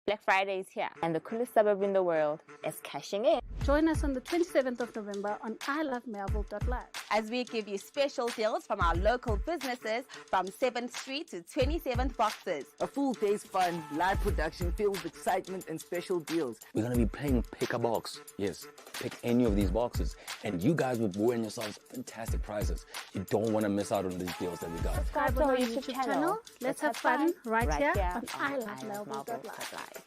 Black Friday is here, and the coolest suburb in the world is cashing in. Join us on the 27th of November on ilovemelville.live as we give you special deals from our local businesses from 7th Street to 27th Boxes. A full day's fun, live production filled with excitement and special deals. We're going to be playing Pick a Box. Yes, pick any of these boxes. And you guys will win yourselves fantastic prizes. You don't want to miss out on these deals that we got. Subscribe to our YouTube channel. Let's have fun right here on ilovemelville.live.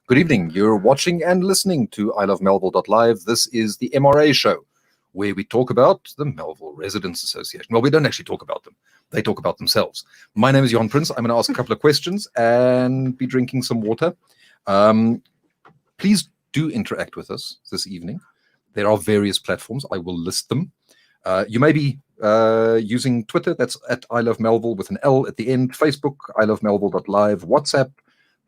Good evening. You're watching and listening to ilovemelville.live. This is the M.R.A. show, where we talk about the Melville Residents Association. Well, we don't actually talk about them. They talk about themselves. My name is Johan Prince. I'm going to ask a couple of questions and be drinking some water. Please do interact with us this evening. There are various platforms. I will list them. You may be using Twitter. That's at ilovemelville with an L at the end. Facebook, ilovemelville.live. WhatsApp.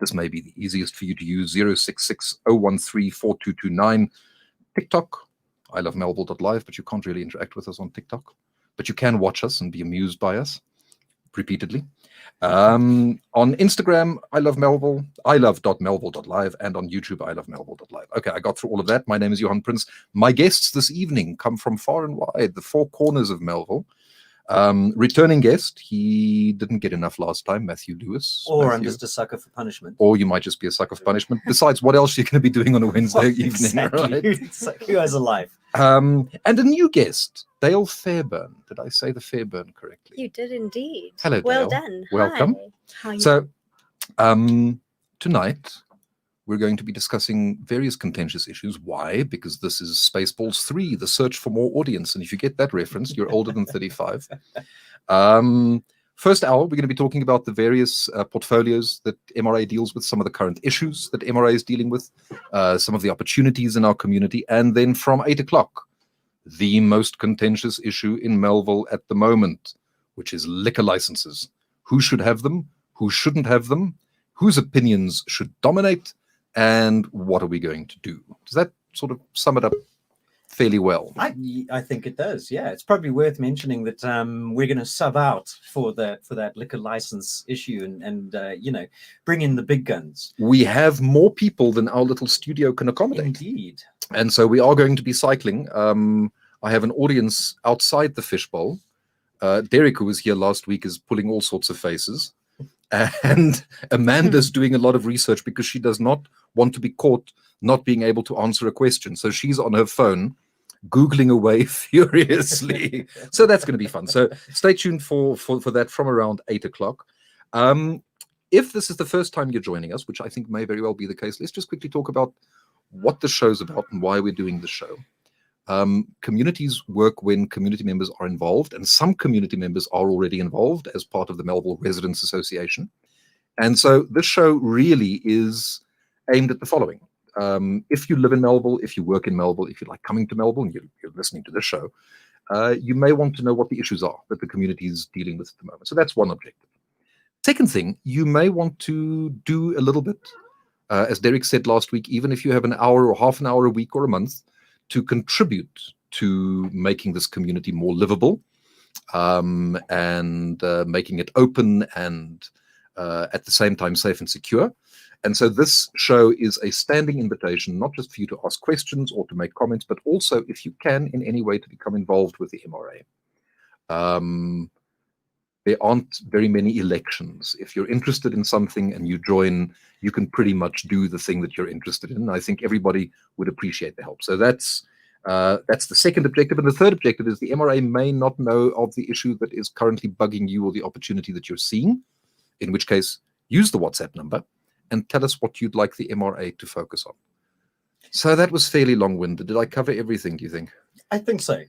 This may be the easiest for you to use, 066-013-4229. TikTok, ilovemelville.live, but you can't really interact with us on TikTok. But you can watch us and be amused by us repeatedly. On Instagram, ilove.melville.live, and on YouTube, ilovemelville.live. Okay, I got through all of that. My name is Johan Prince. My guests this evening come from far and wide, the four corners of Melville. Returning guest, he didn't get enough last time, Matthew Lewis. Or Matthew. I'm just a sucker for punishment. Or you might just be a sucker for punishment. Besides, what else are you going to be doing on a Wednesday evening, Exactly. right? It's like, who has a life? And a new guest, Dale Fairburn. Did I say the Fairburn correctly? You did indeed. Hello, Well Dale. done. Welcome. Hi. How are you? So, tonight, we're going to be discussing various contentious issues. Why? Because this is Spaceballs 3, the search for more audience. And if you get that reference, you're older than 35. First hour, we're going to be talking about the various portfolios that M.R.A. deals with, some of the current issues that M.R.A. is dealing with, some of the opportunities in our community. And then from 8 o'clock, the most contentious issue in Melville at the moment, which is liquor licenses. Who should have them? Who shouldn't have them? Whose opinions should dominate? And what are we going to do? Does that sort of sum it up fairly well? I think it does. Yeah, it's probably worth mentioning that we're going to sub out for that liquor license issue and bring in the big guns. We have more people than our little studio can accommodate. Indeed. And so we are going to be cycling. I have an audience outside the fishbowl. Derek, who was here last week, is pulling all sorts of faces. And Amanda's doing a lot of research because she does not want to be caught not being able to answer a question. So she's on her phone, Googling away furiously. So that's going to be fun. So stay tuned for that from around 8 o'clock. If this is the first time you're joining us, which I think may very well be the case, let's just quickly talk about what the show's about and why we're doing the show. Communities work when community members are involved, and some community members are already involved as part of the Melville Residents Association. And so this show really is aimed at the following. If you live in Melville, if you work in Melville, if you like coming to Melville and you're listening to this show, you may want to know what the issues are that the community is dealing with at the moment. So that's one objective. Second thing, you may want to do a little bit, as Derek said last week, even if you have an hour or half an hour a week or a month, to contribute to making this community more livable and making it open and at the same time safe and secure. And so this show is a standing invitation, not just for you to ask questions or to make comments, but also, if you can, in any way to become involved with the M.R.A. There aren't very many elections. If you're interested in something and you join, you can pretty much do the thing that you're interested in. I think everybody would appreciate the help. So that's the second objective. And the third objective is the M.R.A. may not know of the issue that is currently bugging you or the opportunity that you're seeing, in which case use the WhatsApp number and tell us what you'd like the M.R.A. to focus on. So that was fairly long-winded. Did I cover everything, do you think? I think so.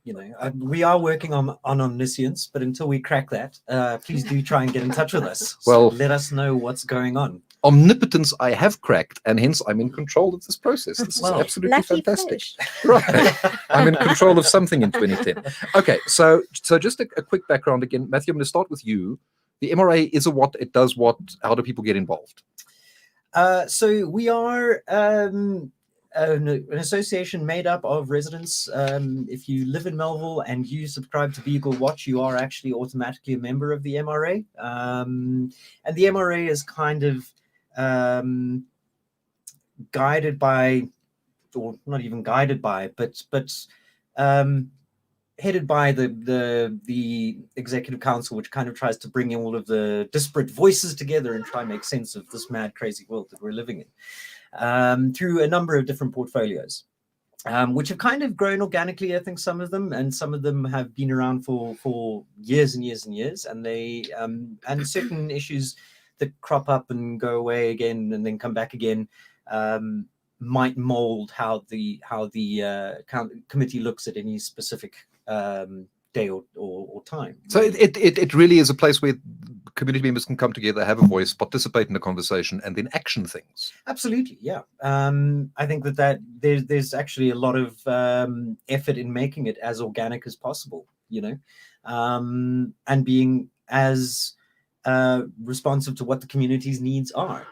You know, we are working on omniscience, but until we crack that, please do try and get in touch with us. Well, let us know what's going on. Omnipotence I have cracked, and hence I'm in control of this process. This is absolutely fantastic. Right. I'm in control of something in 2010. Okay, so just a quick background again. Matthew, I'm going to start with you. The M.R.A. is a what, it does what, how do people get involved? So we are an association made up of residents. If you live in Melville and you subscribe to Beagle Watch, you are actually automatically a member of the M.R.A. And the M.R.A. is kind of guided by, or not even guided by, but headed by the executive council, which kind of tries to bring all of the disparate voices together and try and make sense of this mad, crazy world that we're living in, through a number of different portfolios, which have kind of grown organically, I think, some of them, and some of them have been around for years and years and years, and they and certain issues that crop up and go away again and then come back again might mold how the committee looks at any specific day or time. So it really is a place where community members can come together, have a voice, participate in the conversation, and then action things. Absolutely, yeah. I think that there's actually a lot of effort in making it as organic as possible, you know, and being as responsive to what the community's needs are.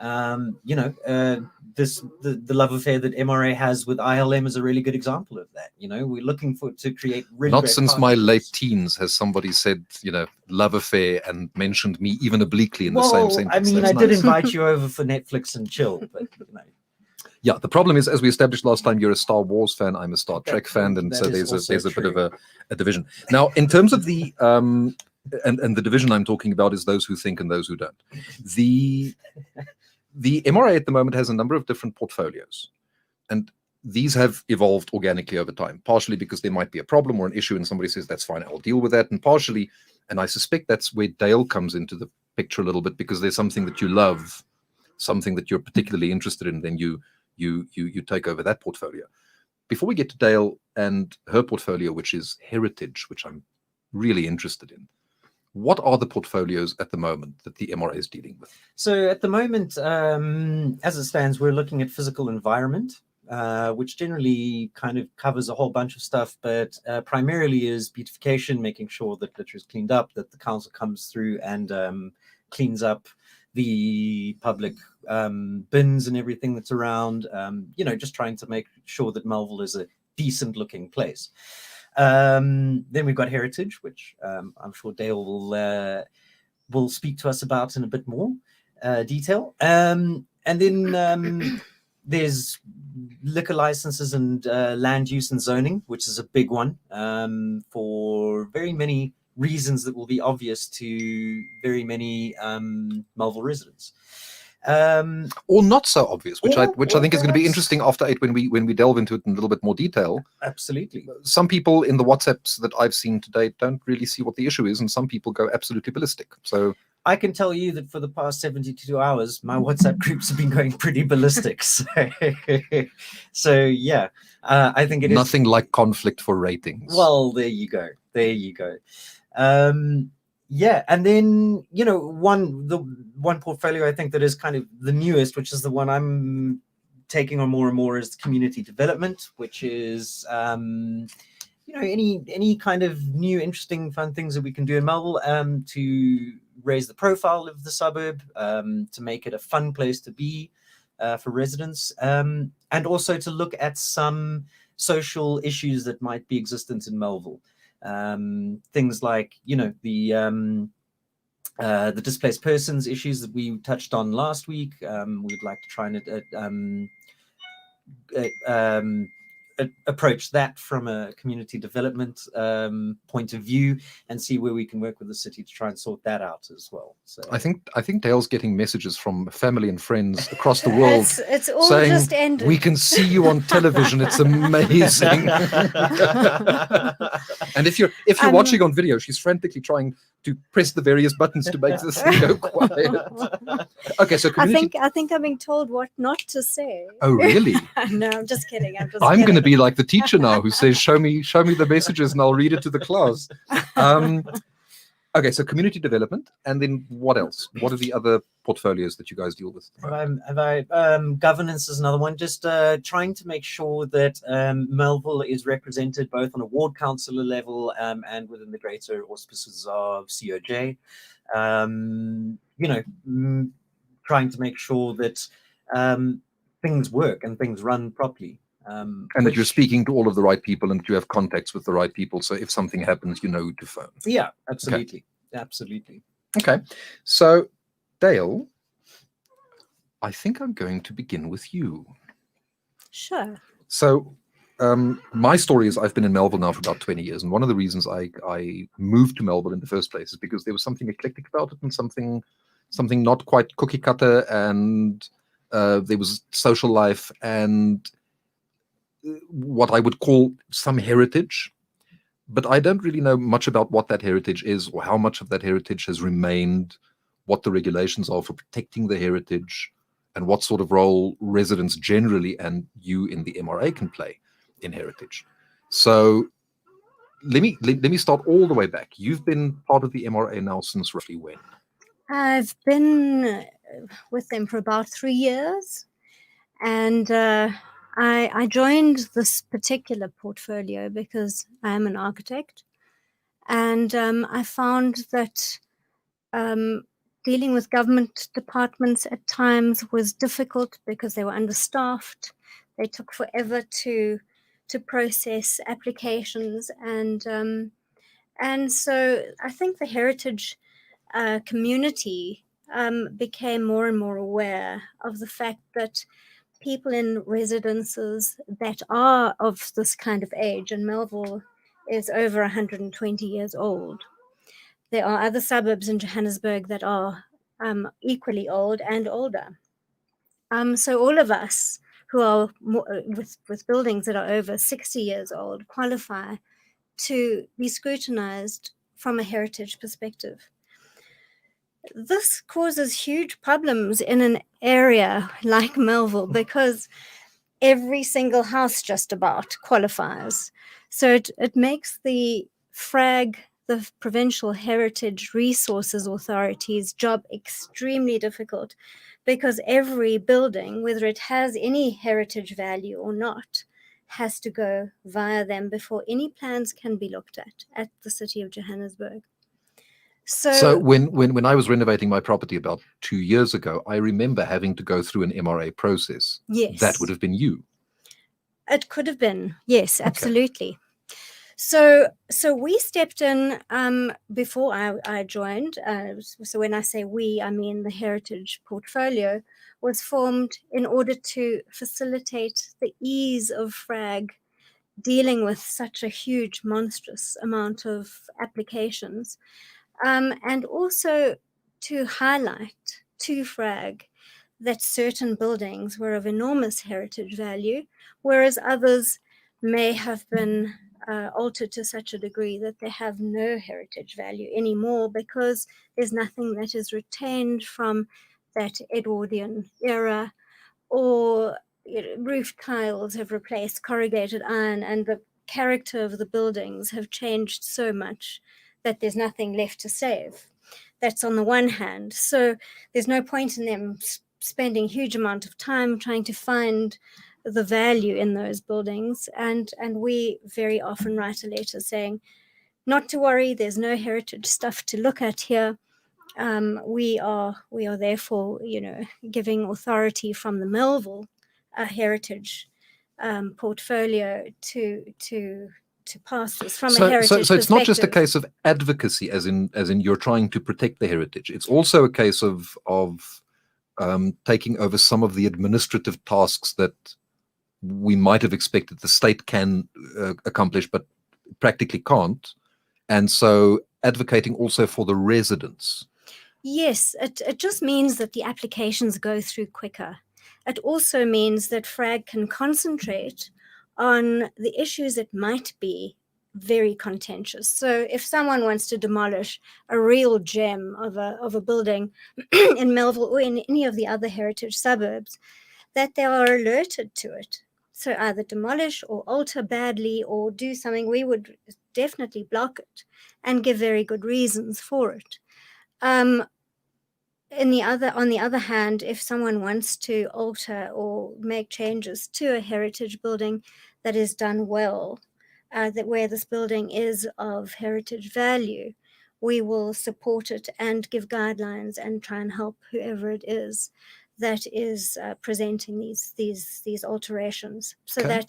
You know, the love affair that M.R.A. has with ILM is a really good example of that. You know, we're looking to create really not great since my late partnerships. teens has somebody said, you know, love affair and mentioned me even obliquely in the same sentence. I mean, That's I did nice. invite you over for Netflix and chill, but you know. Yeah, the problem is, as we established last time, you're a Star Wars fan, I'm a Star Trek fan, and that so is there's a also bit of true. a division. Now, in terms of the and the division I'm talking about is those who think and those who don't. The M.R.A. at the moment has a number of different portfolios, and these have evolved organically over time, partially because there might be a problem or an issue and somebody says, that's fine, I'll deal with that, and partially, and I suspect that's where Dale comes into the picture a little bit, because there's something that you love, something that you're particularly interested in, then you take over that portfolio. Before we get to Dale and her portfolio, which is heritage, which I'm really interested in, what are the portfolios at the moment that the M.R.A. is dealing with? So at the moment, as it stands, we're looking at physical environment, which generally kind of covers a whole bunch of stuff, but primarily is beautification, making sure that litter is cleaned up, that the council comes through and cleans up the public bins and everything that's around, you know, just trying to make sure that Melville is a decent looking place. Then we've got heritage, which I'm sure Dale will speak to us about in a bit more detail. And then there's liquor licenses and land use and zoning, which is a big one for very many reasons that will be obvious to very many Melville residents. Or not so obvious, which I think is going to be interesting after 8 when we delve into it in a little bit more detail. Absolutely. Some people in the WhatsApps that I've seen today don't really see what the issue is, and some people go absolutely ballistic. So I can tell you that for the past 72 hours, my WhatsApp groups have been going pretty ballistic. So yeah, I think it is nothing like conflict for ratings. Well, there you go. There you go. Yeah, and then, you know, the one portfolio I think that is kind of the newest, which is the one I'm taking on more and more, is community development, which is you know, any kind of new, interesting, fun things that we can do in Melville to raise the profile of the suburb, to make it a fun place to be for residents, and also to look at some social issues that might be existent in Melville. Things like, you know, the displaced persons issues that we touched on last week. We'd like to try and approach that from a community development point of view, and see where we can work with the city to try and sort that out as well. So I think Dale's getting messages from family and friends across the world it's all saying, just ended. we can see you on television, it's amazing. And if you're watching on video, she's frantically trying to press the various buttons to make this thing go quiet. Okay, so community. I think I'm being told what not to say. Oh, really? No, I'm just kidding. I'm going to be like the teacher now who says, show me the messages and I'll read it to the class. Okay, so community development, and then what else? What are the other portfolios that you guys deal with? Governance is another one. Just trying to make sure that Melville is represented both on a ward councillor level and within the greater auspices of COJ. Trying to make sure that things work and things run properly. And that you're speaking to all of the right people and you have contacts with the right people. So if something happens, you know who to phone. Yeah, absolutely. Okay. Absolutely. Okay. So, Dale, I think I'm going to begin with you. Sure. So, my story is I've been in Melville now for about 20 years. And one of the reasons I moved to Melville in the first place is because there was something eclectic about it and something not quite cookie cutter. And there was social life and what I would call some heritage, but I don't really know much about what that heritage is or how much of that heritage has remained, what the regulations are for protecting the heritage, and what sort of role residents generally and you in the M.R.A. can play in heritage. So let me start all the way back. You've been part of the M.R.A. now since roughly when? I've been with them for about 3 years, and I joined this particular portfolio because I am an architect, and I found that dealing with government departments at times was difficult because they were understaffed. They took forever to process applications, and so I think the heritage community became more and more aware of the fact that people in residences that are of this kind of age, and Melville is over 120 years old. There are other suburbs in Johannesburg that are equally old and older. So all of us who are with buildings that are over 60 years old qualify to be scrutinized from a heritage perspective. This causes huge problems in an area like Melville because every single house just about qualifies. So it makes the FRAG, the Provincial Heritage Resources Authority's job extremely difficult because every building, whether it has any heritage value or not, has to go via them before any plans can be looked at the City of Johannesburg. So when I was renovating my property about 2 years ago, I remember having to go through an M.R.A. process. Yes. That would have been you. It could have been. Yes, absolutely. Okay. So we stepped in before I joined. So when I say we, I mean the heritage portfolio was formed in order to facilitate the ease of FRAG dealing with such a huge, monstrous amount of applications. And also to highlight to FRAG that certain buildings were of enormous heritage value, whereas others may have been altered to such a degree that they have no heritage value anymore because there's nothing that is retained from that Edwardian era, or roof tiles have replaced corrugated iron and the character of the buildings have changed so much that there's nothing left to save. That's on the one hand. So there's no point in them spending huge amount of time trying to find the value in those buildings. And we very often write a letter saying, not to worry, there's no heritage stuff to look at here. We are therefore, giving authority from the Melville heritage portfolio to pass this from a heritage perspective. So it's not just a case of advocacy, as in you're trying to protect the heritage. It's also a case of taking over some of the administrative tasks that we might have expected the state can accomplish, but practically can't. And so advocating also for the residents. Yes, it just means that the applications go through quicker. It also means that FRAG can concentrate on the issues that might be very contentious. So if someone wants to demolish a real gem of a building in Melville or in any of the other heritage suburbs, that they are alerted to it. So either demolish or alter badly or do something, we would definitely block it and give very good reasons for it. On the other hand, if someone wants to alter or make changes to a heritage building that is done well, that where this building is of heritage value, we will support it and give guidelines and try and help whoever it is that is presenting these alterations, so Okay.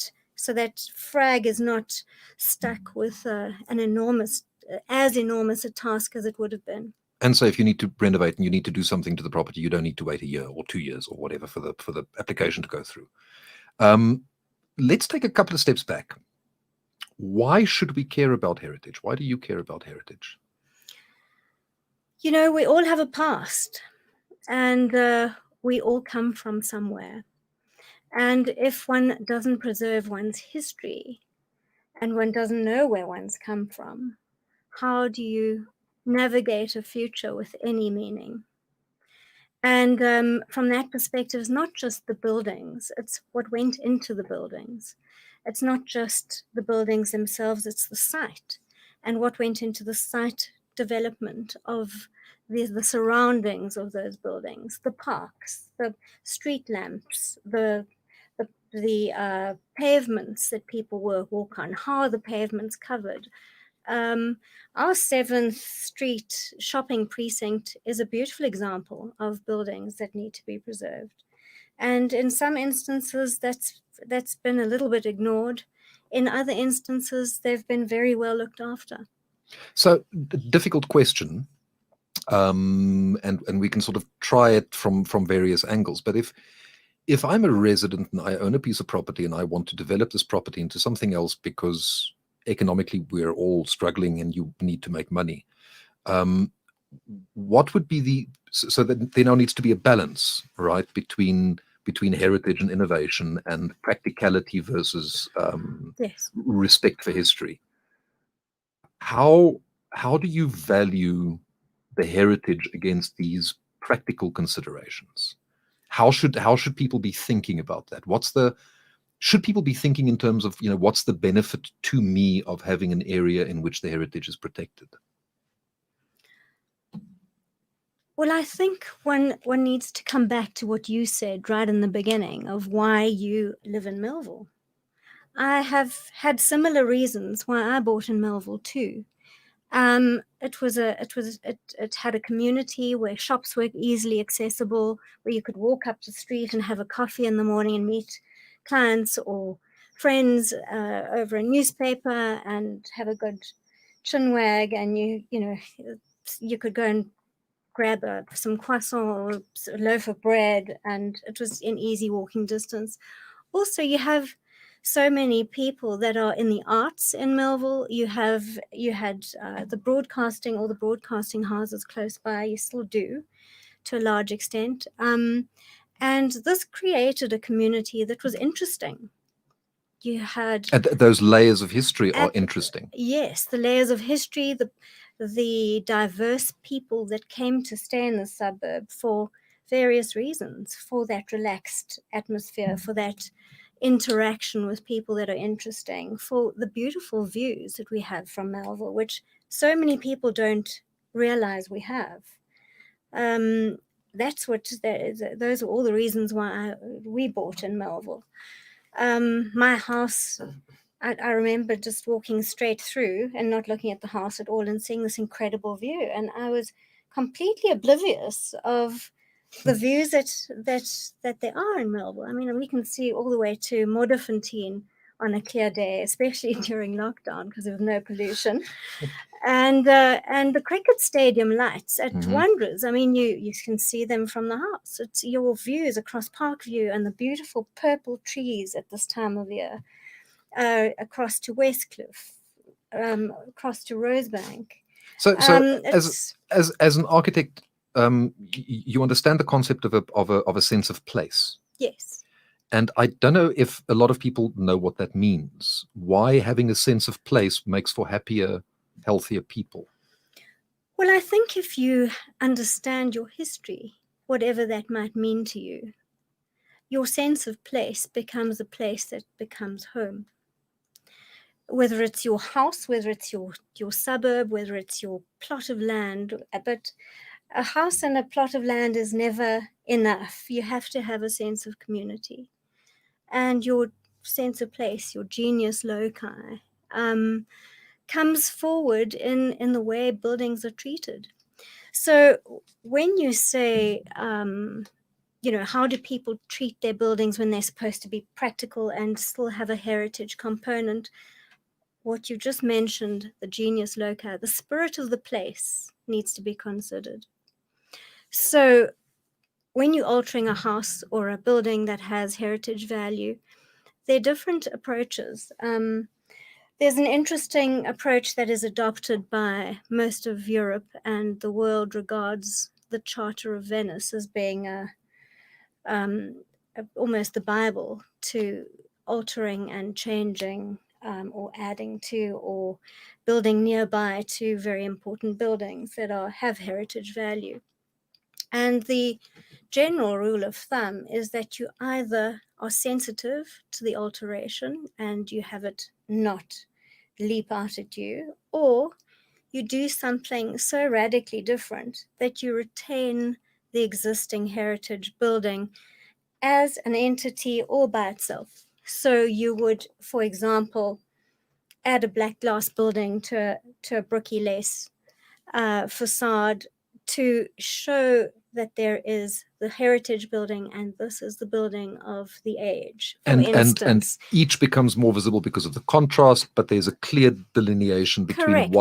that FRAG is not stuck with an enormous a task as it would have been. And so if you need to renovate and you need to do something to the property, you don't need to wait a year or 2 years or whatever for the application to go through. Let's take a couple of steps back. Why should we care about heritage? Why do you care about heritage? You know, we all have a past, and we all come from somewhere. And if one doesn't preserve one's history and one doesn't know where one's come from, how do you navigate a future with any meaning? And from that perspective, it's not just the buildings, it's what went into the buildings. It's not just the buildings themselves, it's the site and what went into the site development of the surroundings of those buildings, the parks, the street lamps, the pavements that people walk on, how are the pavements covered. Our 7th Street shopping precinct is a beautiful example of buildings that need to be preserved. And in some instances, that's been a little bit ignored. In other instances, they've been very well looked after. So, difficult question, and we can sort of try it from various angles. But if I'm a resident and I own a piece of property and I want to develop this property into something else because economically we're all struggling and you need to make money, what would be so that there now needs to be a balance, right, between heritage and innovation and practicality versus Yes. respect for history. How do you value the heritage against these practical considerations? How should people be thinking about that? Should people be thinking in terms of, what's the benefit to me of having an area in which the heritage is protected? Well, I think one needs to come back to what you said right in the beginning of why you live in Melville. I have had similar reasons why I bought in Melville too. It had a community where shops were easily accessible, where you could walk up the street and have a coffee in the morning and meet clients or friends over a newspaper and have a good chinwag, and you could go and grab some croissant or a loaf of bread, and it was in easy walking distance. Also, you have so many people that are in the arts in Melville. You had the broadcasting, all the broadcasting houses close by. You still do, to a large extent. And this created a community that was interesting. You had Those layers of history are interesting. Yes, the layers of history, the diverse people that came to stay in the suburb for various reasons, for that relaxed atmosphere, for that interaction with people that are interesting, for the beautiful views that we have from Melville, which so many people don't realize we have. Those are all the reasons why we bought in Melville. My house, I remember just walking straight through and not looking at the house at all and seeing this incredible view, and I was completely oblivious of the views that there are in Melville. I mean, we can see all the way to Modderfontein on a clear day, especially during lockdown because there was no pollution. And the cricket stadium lights at Wanderers, I mean, you can see them from the house. It's your views across Parkview and the beautiful purple trees at this time of year, across to Westcliff, across to Rosebank. So as an architect, you understand the concept of a sense of place. Yes. And I don't know if a lot of people know what that means. Why having a sense of place makes for happier, healthier people. Well, I think if you understand your history, whatever that might mean to you, your sense of place becomes a place that becomes home. Whether it's your house, whether it's your suburb, whether it's your plot of land, but a house and a plot of land is never enough. You have to have a sense of community. And your sense of place, your genius loci, comes forward in the way buildings are treated. So when you say, how do people treat their buildings when they're supposed to be practical and still have a heritage component? What you just mentioned, the genius loci, the spirit of the place needs to be considered. So when you're altering a house or a building that has heritage value, there are different approaches. There's an interesting approach that is adopted by most of Europe, and the world regards the Charter of Venice as being almost the Bible to altering and changing or adding to or building nearby to very important buildings that have heritage value. And the general rule of thumb is that you either are sensitive to the alteration and you have it not leap out at you, or you do something so radically different that you retain the existing heritage building as an entity all by itself. So you would, for example, add a black glass building to a brookie lace facade to show that there is the heritage building and this is the building of the age. For instance, and each becomes more visible because of the contrast, but there's a clear delineation between correct.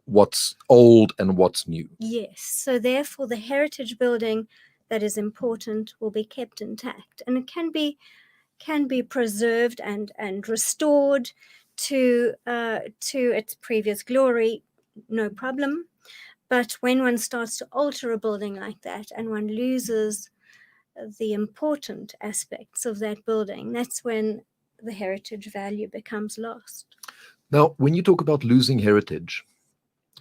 what's old and what's new. Yes. So therefore, the heritage building that is important will be kept intact, and it can be preserved and restored to its previous glory, no problem. But when one starts to alter a building like that and one loses the important aspects of that building, that's when the heritage value becomes lost. Now, when you talk about losing heritage,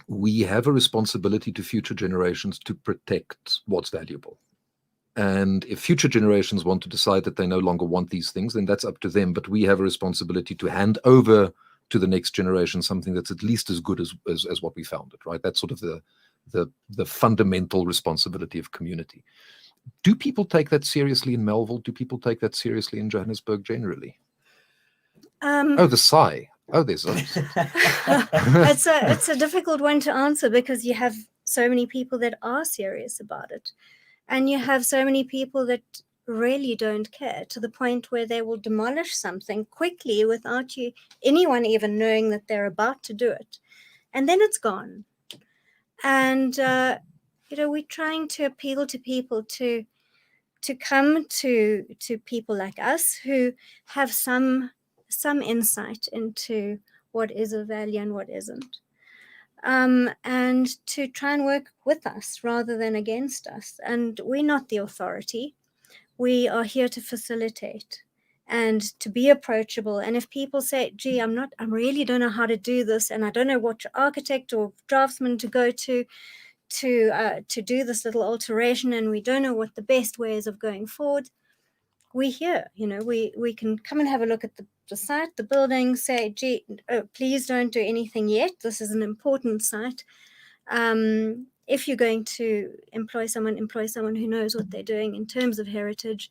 we have a responsibility to future generations to protect what's valuable. And if future generations want to decide that they no longer want these things, then that's up to them. But we have a responsibility to hand over to the next generation something that's at least as good as what we found it, right? That's sort of the fundamental responsibility of community. Do people take that seriously in Melville? Do people take that seriously in Johannesburg generally? The sigh. Oh, there's it's a difficult one to answer because you have so many people that are serious about it. And you have so many people that really don't care, to the point where they will demolish something quickly without anyone even knowing that they're about to do it. And then it's gone. And, we're trying to appeal to people to come to people like us who have some insight into what is of value and what isn't. And to try and work with us rather than against us. And we're not the authority. We are here to facilitate and to be approachable. And if people say, gee, I really don't know how to do this, and I don't know what architect or draftsman to go to do this little alteration, and we don't know what the best way is of going forward, we're here. We can come and have a look at the site, the building, say, gee, please don't do anything yet. This is an important site. If you're going to employ someone who knows what they're doing in terms of heritage,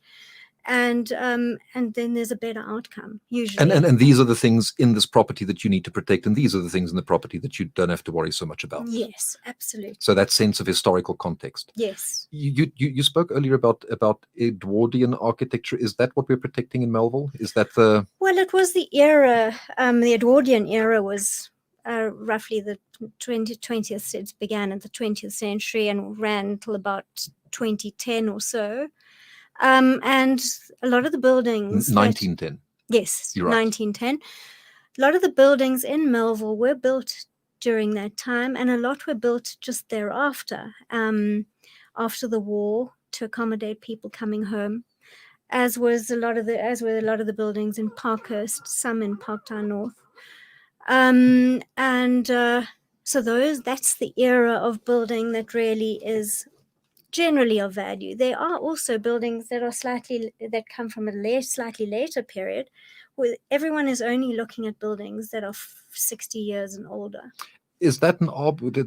and then there's a better outcome usually. And these are the things in this property that you need to protect, and these are the things in the property that you don't have to worry so much about. Yes, absolutely. So that sense of historical context. Yes. You spoke earlier about Edwardian architecture. Is that what we're protecting in Melville? Is that the... Well, it was the era. The Edwardian era was roughly the 20th. It began in the 20th century and ran till about 2010 or so. And a lot of the buildings... 1910. Yes, you're right. 1910. A lot of the buildings in Melville were built during that time, and a lot were built just thereafter, after the war, to accommodate people coming home. as were a lot of the buildings in Parkhurst, some in Parktown North. So that's the era of building that really is generally of value. There are also buildings that come from a slightly later period, where everyone is only looking at buildings that are 60 years and older. Is that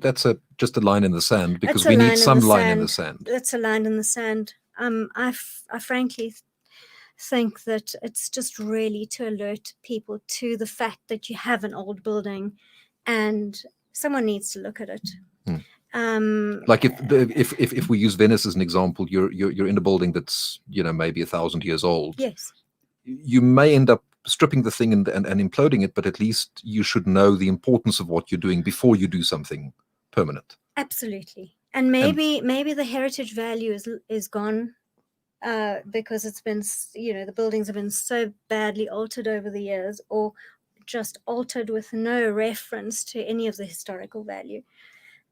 that's just a line in the sand, because That's we a need line some in the line sand. in the sand. That's a line in the sand. I frankly think that it's just really to alert people to the fact that you have an old building and someone needs to look at it. Like if we use Venice as an example, you're in a building that's, you know, maybe 1,000 years old. Yes. You may end up stripping the thing and imploding it, but at least you should know the importance of what you're doing before you do something permanent. Absolutely. And maybe the heritage value is gone because it's been, you know, the buildings have been so badly altered over the years, or just altered with no reference to any of the historical value.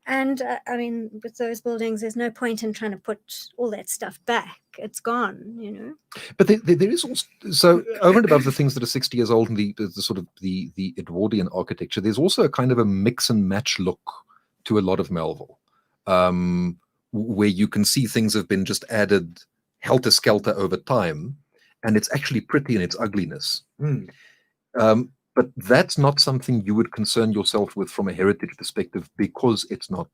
And I mean, with those buildings, there's no point in trying to put all that stuff back. It's gone, you know. But there is also, so over and above the things that are 60 years old and the sort of the Edwardian architecture, there's also a kind of a mix and match look to a lot of Melville, where you can see things have been just added helter-skelter over time, and it's actually pretty in its ugliness. But that's not something you would concern yourself with from a heritage perspective, because it's not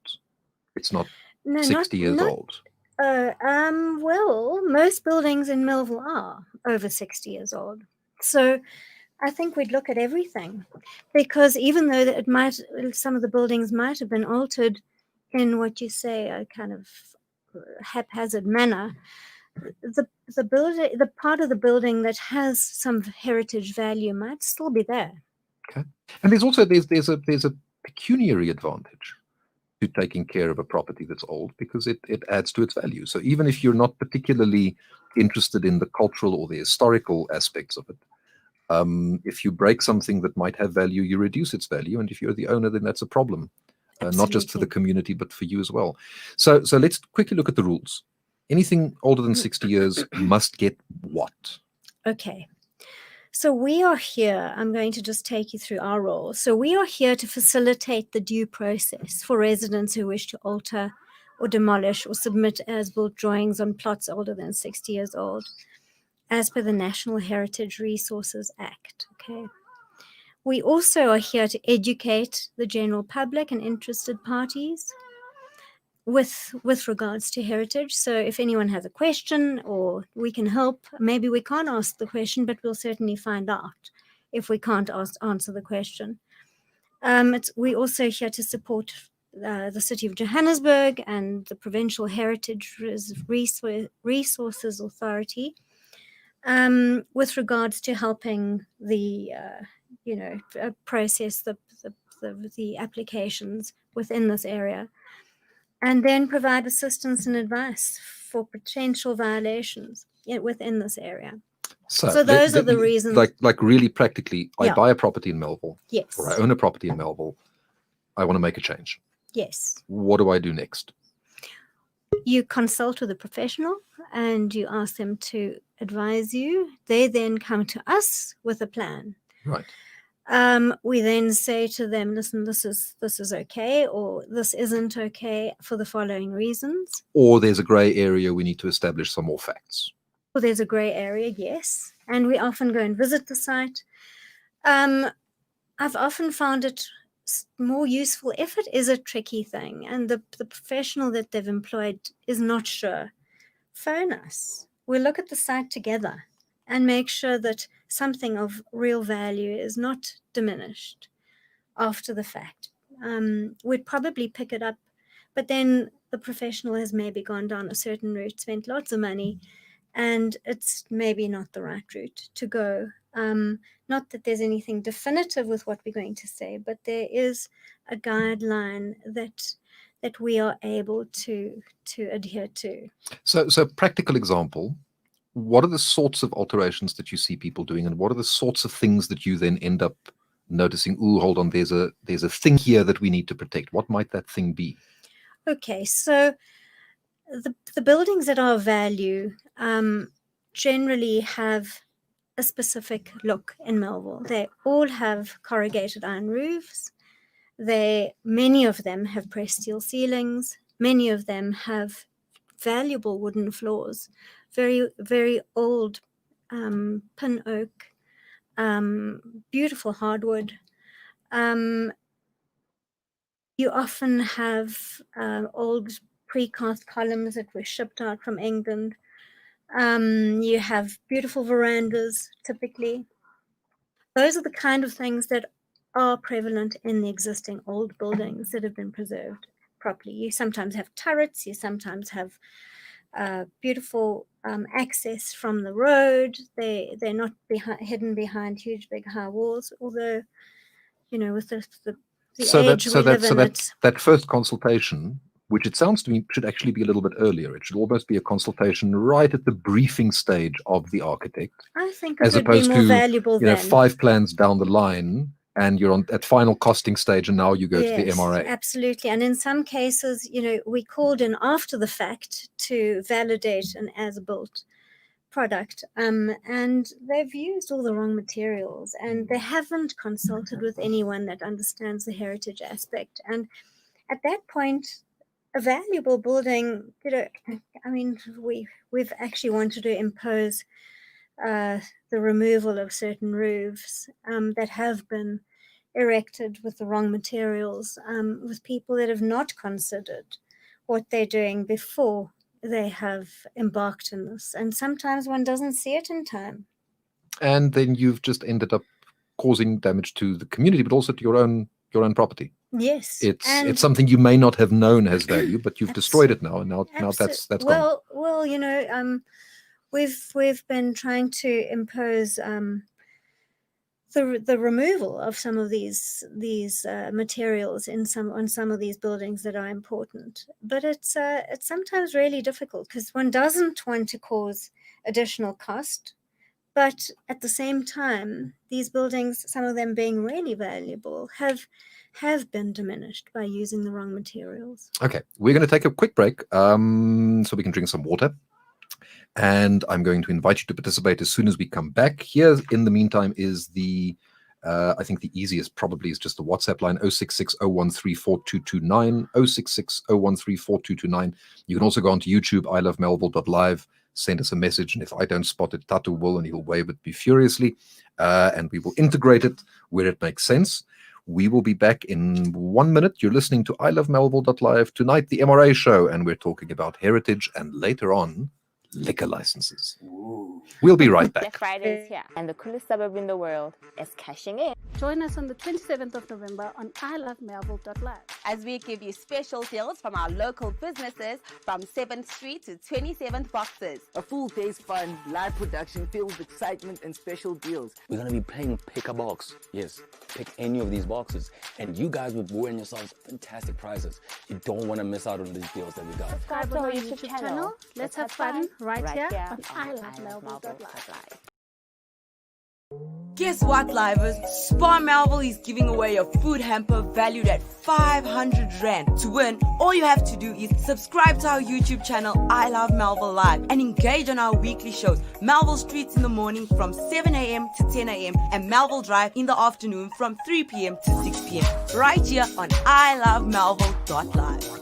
60 years old. Well, most buildings in Melville are over 60 years old. So I think we'd look at everything, because even though some of the buildings might have been altered in what you say a kind of haphazard manner, the part of the building that has some heritage value might still be there. Okay. And there's also there's a pecuniary advantage to taking care of a property that's old, because it adds to its value. So even if you're not particularly interested in the cultural or the historical aspects of it, if you break something that might have value, you reduce its value. And if you're the owner, then that's a problem, not just for the community, but for you as well. So let's quickly look at the rules. Anything older than 60 years must get what? Okay. So we are here, I'm going to just take you through our role. So we are here to facilitate the due process for residents who wish to alter or demolish or submit as-built drawings on plots older than 60 years old, as per the National Heritage Resources Act. Okay. We also are here to educate the general public and interested parties with regards to heritage. So if anyone has a question or we can help, maybe we can't ask the question, but we'll certainly find out if we can't answer the question. We're also here to support the City of Johannesburg and the Provincial Heritage Resources Authority with regards to helping the process the applications within this area, and then provide assistance and advice for potential violations within this area. So those are the reasons. Like really practically, I buy a property in Melville. Yes. Or I own a property in Melville. I want to make a change. Yes. What do I do next? You consult with a professional and you ask them to advise you. They then come to us with a plan. Right. We then say to them, listen, this is okay, or this isn't okay for the following reasons. Or there's a grey area, we need to establish some more facts. Well, there's a grey area, yes. And we often go and visit the site. I've often found it more useful if it is a tricky thing and the professional that they've employed is not sure. Phone us. We'll look at the site together and make sure that something of real value is not diminished after the fact. We'd probably pick it up, but then the professional has maybe gone down a certain route, spent lots of money, and it's maybe not the right route to go. Not that there's anything definitive with what we're going to say, but there is a guideline that we are able to adhere to. So practical example, what are the sorts of alterations that you see people doing, and what are the sorts of things that you then end up noticing, ooh, hold on, there's a thing here that we need to protect? What might that thing be? Okay, so the buildings that are of value, generally have a specific look in Melville. They all have corrugated iron roofs. Many of them have pressed steel ceilings. Many of them have valuable wooden floors, very, very old pin oak, beautiful hardwood. You often have old precast columns that were shipped out from England. You have beautiful verandas, typically. Those are the kind of things that are prevalent in the existing old buildings that have been preserved properly. You sometimes have turrets, you sometimes have beautiful access from the road. They're not hidden behind huge, big, high walls, although, you know, with the age we live in, that first consultation, which it sounds to me should actually be a little bit earlier. It should almost be a consultation right at the briefing stage of the architect. I think it as would be opposed more to valuable you know then. 5 plans down the line and you're on at final costing stage and now you go to the M.R.A. Absolutely. And in some cases, you know, we called in after the fact to validate an as-built product, and they've used all the wrong materials and they haven't consulted with anyone that understands the heritage aspect. And at that point, a valuable building, you know, I mean, we've actually wanted to impose the removal of certain roofs that have been erected with the wrong materials, with people that have not considered what they're doing before they have embarked in this. And sometimes one doesn't see it in time. And then you've just ended up causing damage to the community, but also to your own property. Yes, it's something you may not have known has value, but you've destroyed it now, and now that's gone. Well, you know, we've been trying to impose the removal of some of these materials on some of these buildings that are important, but it's sometimes really difficult because one doesn't want to cause additional cost, but at the same time, these buildings, some of them being really valuable, have been diminished by using the wrong materials. Okay, we're going to take a quick break so we can drink some water. And I'm going to invite you to participate as soon as we come back. Here, in the meantime, is the, I think the easiest probably is just the WhatsApp line, 066-013-4229, 066-013-4229. You can also go onto YouTube, ilovemelville.live, send us a message, and if I don't spot it, Tatu will, and he'll wave at me furiously, and we will integrate it where it makes sense. We will be back in 1 minute. You're listening to ilovemelville.live. Tonight, the M.R.A. show, and we're talking about heritage, and later on, liquor licenses. Ooh. We'll be right back. Black Friday is here, and the coolest suburb in the world is cashing in. Join us on the 27th of November on ilovemelville.live as we give you special deals from our local businesses from 7th Street to 27th Boxes. A full day's fun, live production filled with excitement and special deals. We're going to be playing pick a box. Yes, pick any of these boxes. And you guys will win yourselves fantastic prizes. You don't want to miss out on these deals that we got. Subscribe to our YouTube channel. Let's have fun right here on ilovemelville.live. Guess what, livers? Spar Melville is giving away a food hamper valued at 500 Rand. To win, all you have to do is subscribe to our YouTube channel, I Love Melville Live, and engage on our weekly shows, Melville Streets in the morning from 7 a.m. to 10 a.m. and Melville Drive in the afternoon from 3 p.m. to 6 p.m. right here on ilovemelville.live.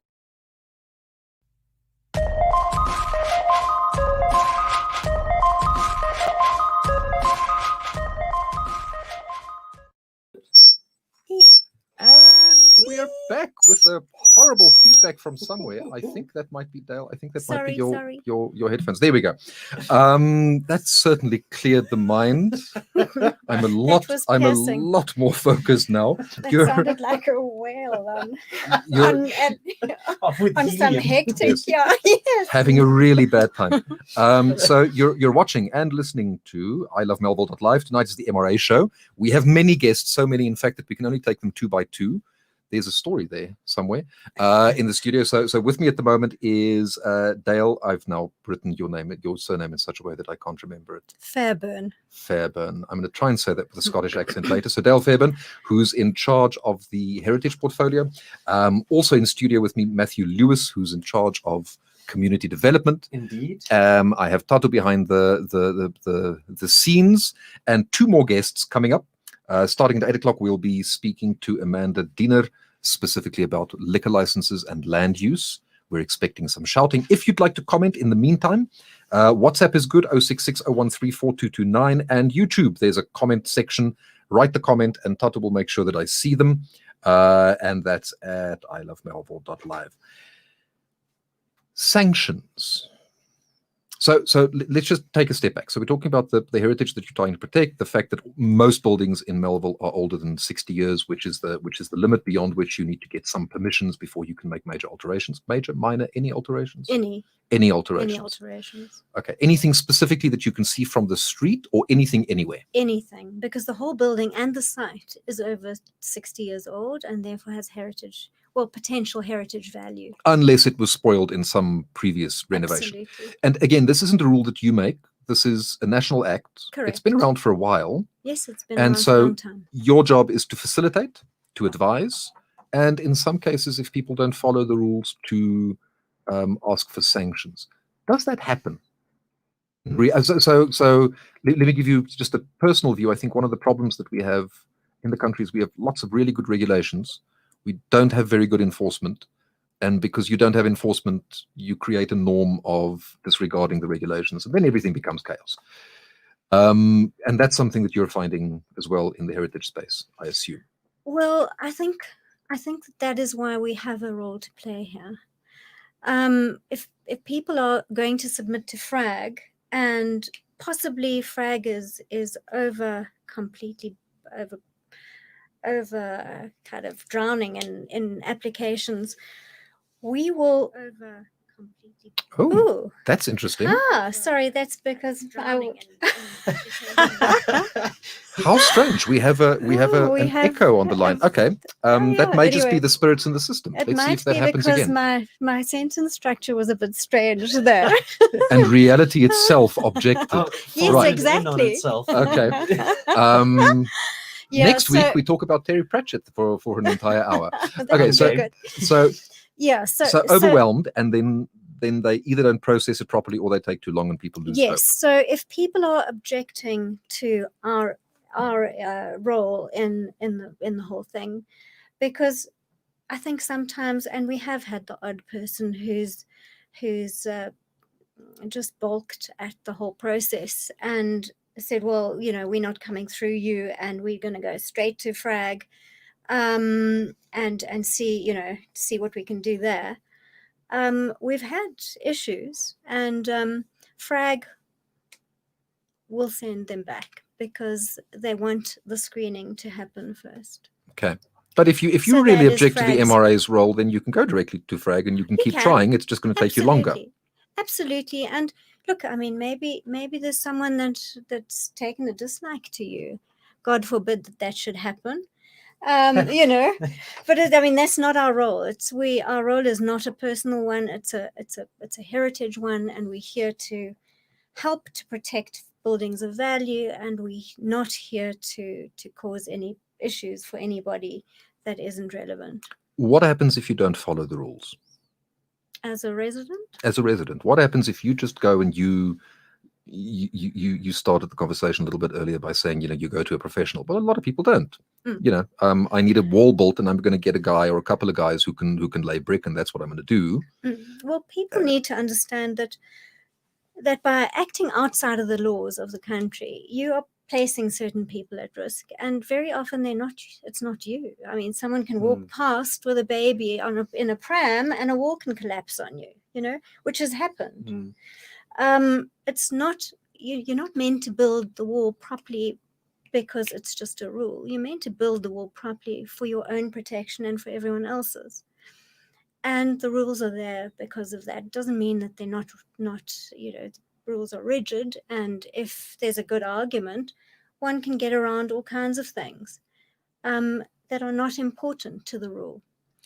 And we are back with a horrible feedback from somewhere. I think that might be Dale. I think that might be your headphones. There we go. That certainly cleared the mind. I'm a lot more focused now. That sounded like a whale on some hectic. Yes. Yes. Having a really bad time. So you're watching and listening to ilovemelville.live. Tonight is the M.R.A. show. We have many guests, so many in fact that we can only take them 2 by 2. There's a story there somewhere in the studio. So with me at the moment is Dale. I've now written your surname in such a way that I can't remember it. Fairburn. I'm going to try and say that with a Scottish accent later. So Dale Fairburn, who's in charge of the heritage portfolio. Also in studio with me, Matthew Lewis, who's in charge of community development. Indeed. I have Tato behind the scenes, and 2 more guests coming up. Starting at 8 o'clock, we'll be speaking to Amanda Diener, specifically about liquor licenses and land use. We're expecting some shouting. If you'd like to comment in the meantime, WhatsApp is good, 06601342229, and YouTube, there's a comment section. Write the comment, and Tato will make sure that I see them. And that's at ilovemelville.live. Sanctions. So let's just take a step back. So we're talking about the heritage that you're trying to protect, the fact that most buildings in Melville are older than 60 years, which is the limit beyond which you need to get some permissions before you can make major alterations. Major, minor, any alterations? Any alterations. Any alterations. Okay. Anything specifically that you can see from the street, or anything anywhere? Anything, because the whole building and the site is over 60 years old and therefore has potential heritage value. Unless it was spoiled in some previous renovation. Absolutely. And again, this isn't a rule that you make. This is a national act. Correct. It's been around for a while. Yes, it's been And around so for a long time. your job is to facilitate, to advise, and in some cases, if people don't follow the rules, to ask for sanctions. Does that happen? So let me give you just a personal view. I think one of the problems that we have in the country is we have lots of really good regulations. We don't have very good enforcement. And because you don't have enforcement, you create a norm of disregarding the regulations, and then everything becomes chaos. And that's something that you're finding as well in the heritage space, I assume. Well, I think that is why we have a role to play here. If people are going to submit to FRAG, and possibly FRAG is completely over kind of drowning in applications, we will over completely. Oh, that's interesting. Sorry, that's because How strange. We have an echo on the line. Okay. That may just be the spirits in the system. Let's see if that happens again. My sentence structure was a bit strange there. And reality itself objected. Yes, Right. exactly. Okay. Next week we talk about Terry Pratchett for an entire hour. Okay, so overwhelmed, and then they either don't process it properly or they take too long and people lose hope. So if people are objecting to our role in the whole thing, because I think sometimes, and we have had the odd person who's just balked at the whole process and said, well, we're not coming through you, and we're going to go straight to FRAG, and see what we can do there. We've had issues, and FRAG will send them back because they want the screening to happen first. Okay. But if you really object to the M.R.A.'s role, then you can go directly to FRAG and you can keep trying. It's just going to take you longer. Absolutely. And look, I mean, maybe there's someone that's taken a dislike to you. God forbid that should happen. But that's not our role. Our role is not a personal one. It's a heritage one, and we're here to help to protect buildings of value, and we're not here to cause any issues for anybody that isn't relevant. What happens if you don't follow the rules? As a resident? As a resident. What happens if you just go and you started the conversation a little bit earlier by saying, you go to a professional, but a lot of people don't. I need a wall built, and I'm going to get a guy or a couple of guys who can lay brick, and that's what I'm going to do. Well, people need to understand that by acting outside of the laws of the country, you are placing certain people at risk, and very often it's not you. I mean, someone can walk past with a baby in a pram, and a wall can collapse on you, which has happened. It's not, you're not meant to build the wall properly because it's just a rule. You're meant to build the wall properly for your own protection and for everyone else's. And the rules are there because of that. It doesn't mean that they're not the rules are rigid. And if there's a good argument, one can get around all kinds of things that are not important to the rule.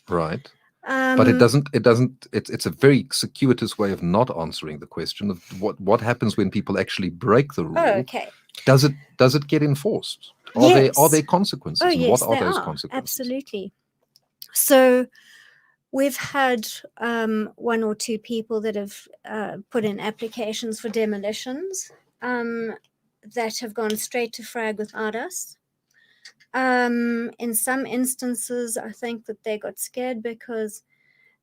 Right. But it's a very circuitous way of not answering the question of what happens when people actually break the rule. Oh, okay. Does it get enforced? Are there consequences? Oh, and yes, what are there those are. consequences? Absolutely. So We've had one or two people that have put in applications for demolitions that have gone straight to FRAG without us. In some instances, I think that they got scared because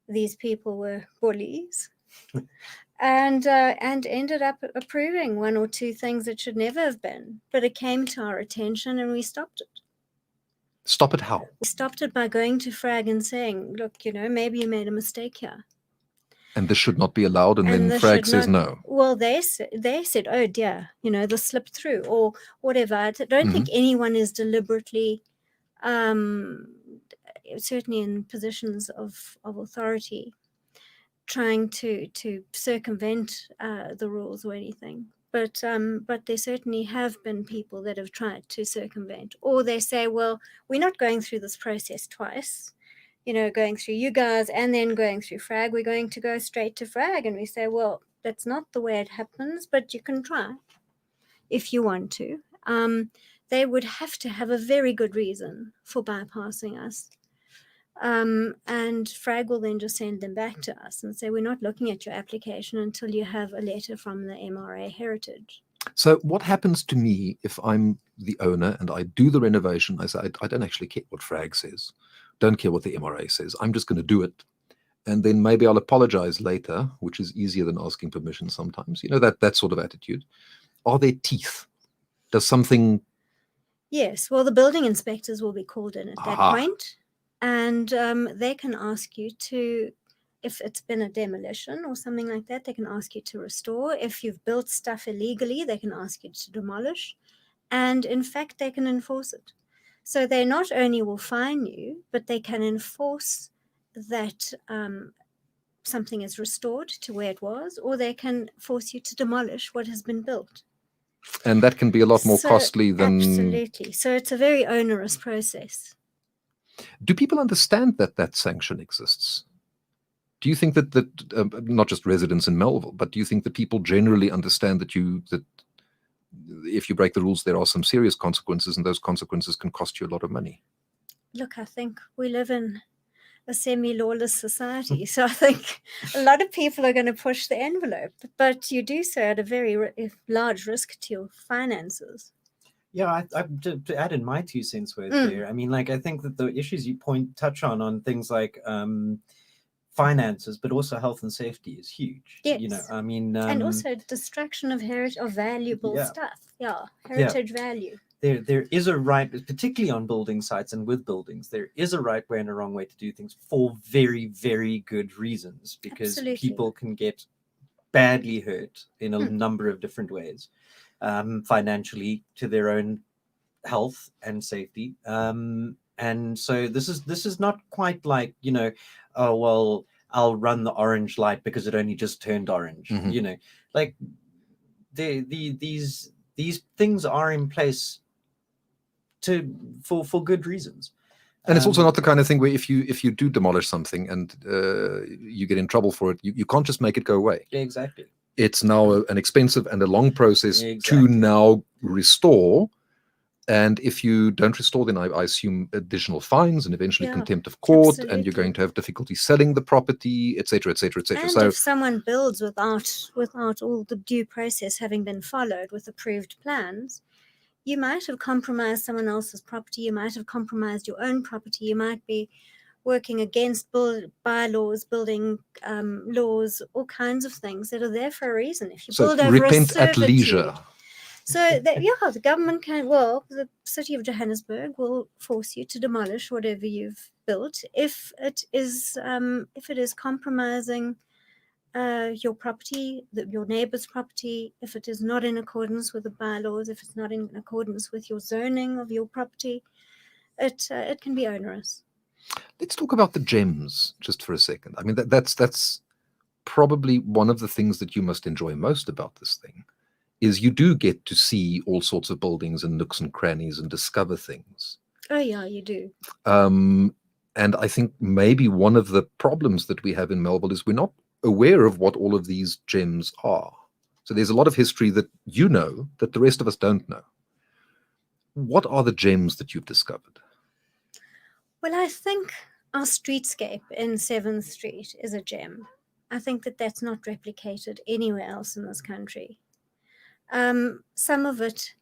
these people were bullies and ended up approving one or two things that should never have been. But it came to our attention and we stopped it. Stop it how? We stopped it by going to FRAG and saying, look, maybe you made a mistake here. And this should not be allowed, and then this FRAG should says not- no. Well, they said, oh dear, this slipped through or whatever. I don't think anyone is deliberately, certainly in positions of authority, trying to circumvent the rules or anything. But there certainly have been people that have tried to circumvent, or they say, well, we're not going through this process twice, going through you guys and then going through FRAG. We're going to go straight to FRAG. And we say, well, that's not the way it happens, but you can try if you want to. They would have to have a very good reason for bypassing us. And FRAG will then just send them back to us and say, we're not looking at your application until you have a letter from the M.R.A. Heritage. So what happens to me if I'm the owner and I do the renovation? I say, I don't actually care what FRAG says. Don't care what the M.R.A. says. I'm just going to do it. And then maybe I'll apologize later, which is easier than asking permission sometimes. That sort of attitude. Are there teeth? Does something... Yes. Well, the building inspectors will be called in at that point. And they can ask you to, if it's been a demolition or something like that, they can ask you to restore. If you've built stuff illegally, they can ask you to demolish. And in fact, they can enforce it. So they not only will fine you, but they can enforce that something is restored to where it was, or they can force you to demolish what has been built. And that can be a lot more costly than... Absolutely. So it's a very onerous process. Do people understand that sanction exists? Do you think that not just residents in Melville, but do you think that people generally understand that if you break the rules, there are some serious consequences, and those consequences can cost you a lot of money? Look, I think we live in a semi-lawless society, so I think a lot of people are going to push the envelope, but you do so at a very large risk to your finances. Yeah, to add in my 2 cents worth there, I mean, I think that the issues you touch on things like finances, but also health and safety is huge. Yes. I mean... and also destruction of valuable stuff. Yeah, heritage value. There is a right, particularly on building sites and with buildings, there is a right way and a wrong way to do things for very, very good reasons, because people can get badly hurt in a number of different ways. Financially, to their own health and safety, and so this is not quite like oh well, I'll run the orange light because it only just turned orange. These things are in place for good reasons. And it's also not the kind of thing where if you do demolish something and you get in trouble for it, you can't just make it go away. Exactly. It's now an expensive and a long process to now restore. And if you don't restore, then I assume additional fines and eventually contempt of court, and you're going to have difficulty selling the property, etc., etc., etc. And So if someone builds without all the due process having been followed with approved plans, you might have compromised someone else's property. You might have compromised your own property. You might be working against bylaws, building laws, all kinds of things that are there for a reason. If you build over repent at leisure. So the government the city of Johannesburg will force you to demolish whatever you've built if it is compromising your property, your neighbor's property, if it is not in accordance with the bylaws, if it's not in accordance with your zoning of your property, it can be onerous. Let's talk about the gems just for a second. I mean, that's probably one of the things that you must enjoy most about this thing, is you do get to see all sorts of buildings and nooks and crannies and discover things. Oh yeah, you do. And I think maybe one of the problems that we have in Melville is we're not aware of what all of these gems are. So there's a lot of history that that the rest of us don't know. What are the gems that you've discovered? Well, I think our streetscape in 7th Street is a gem. I think that that's not replicated anywhere else in this country. Some of it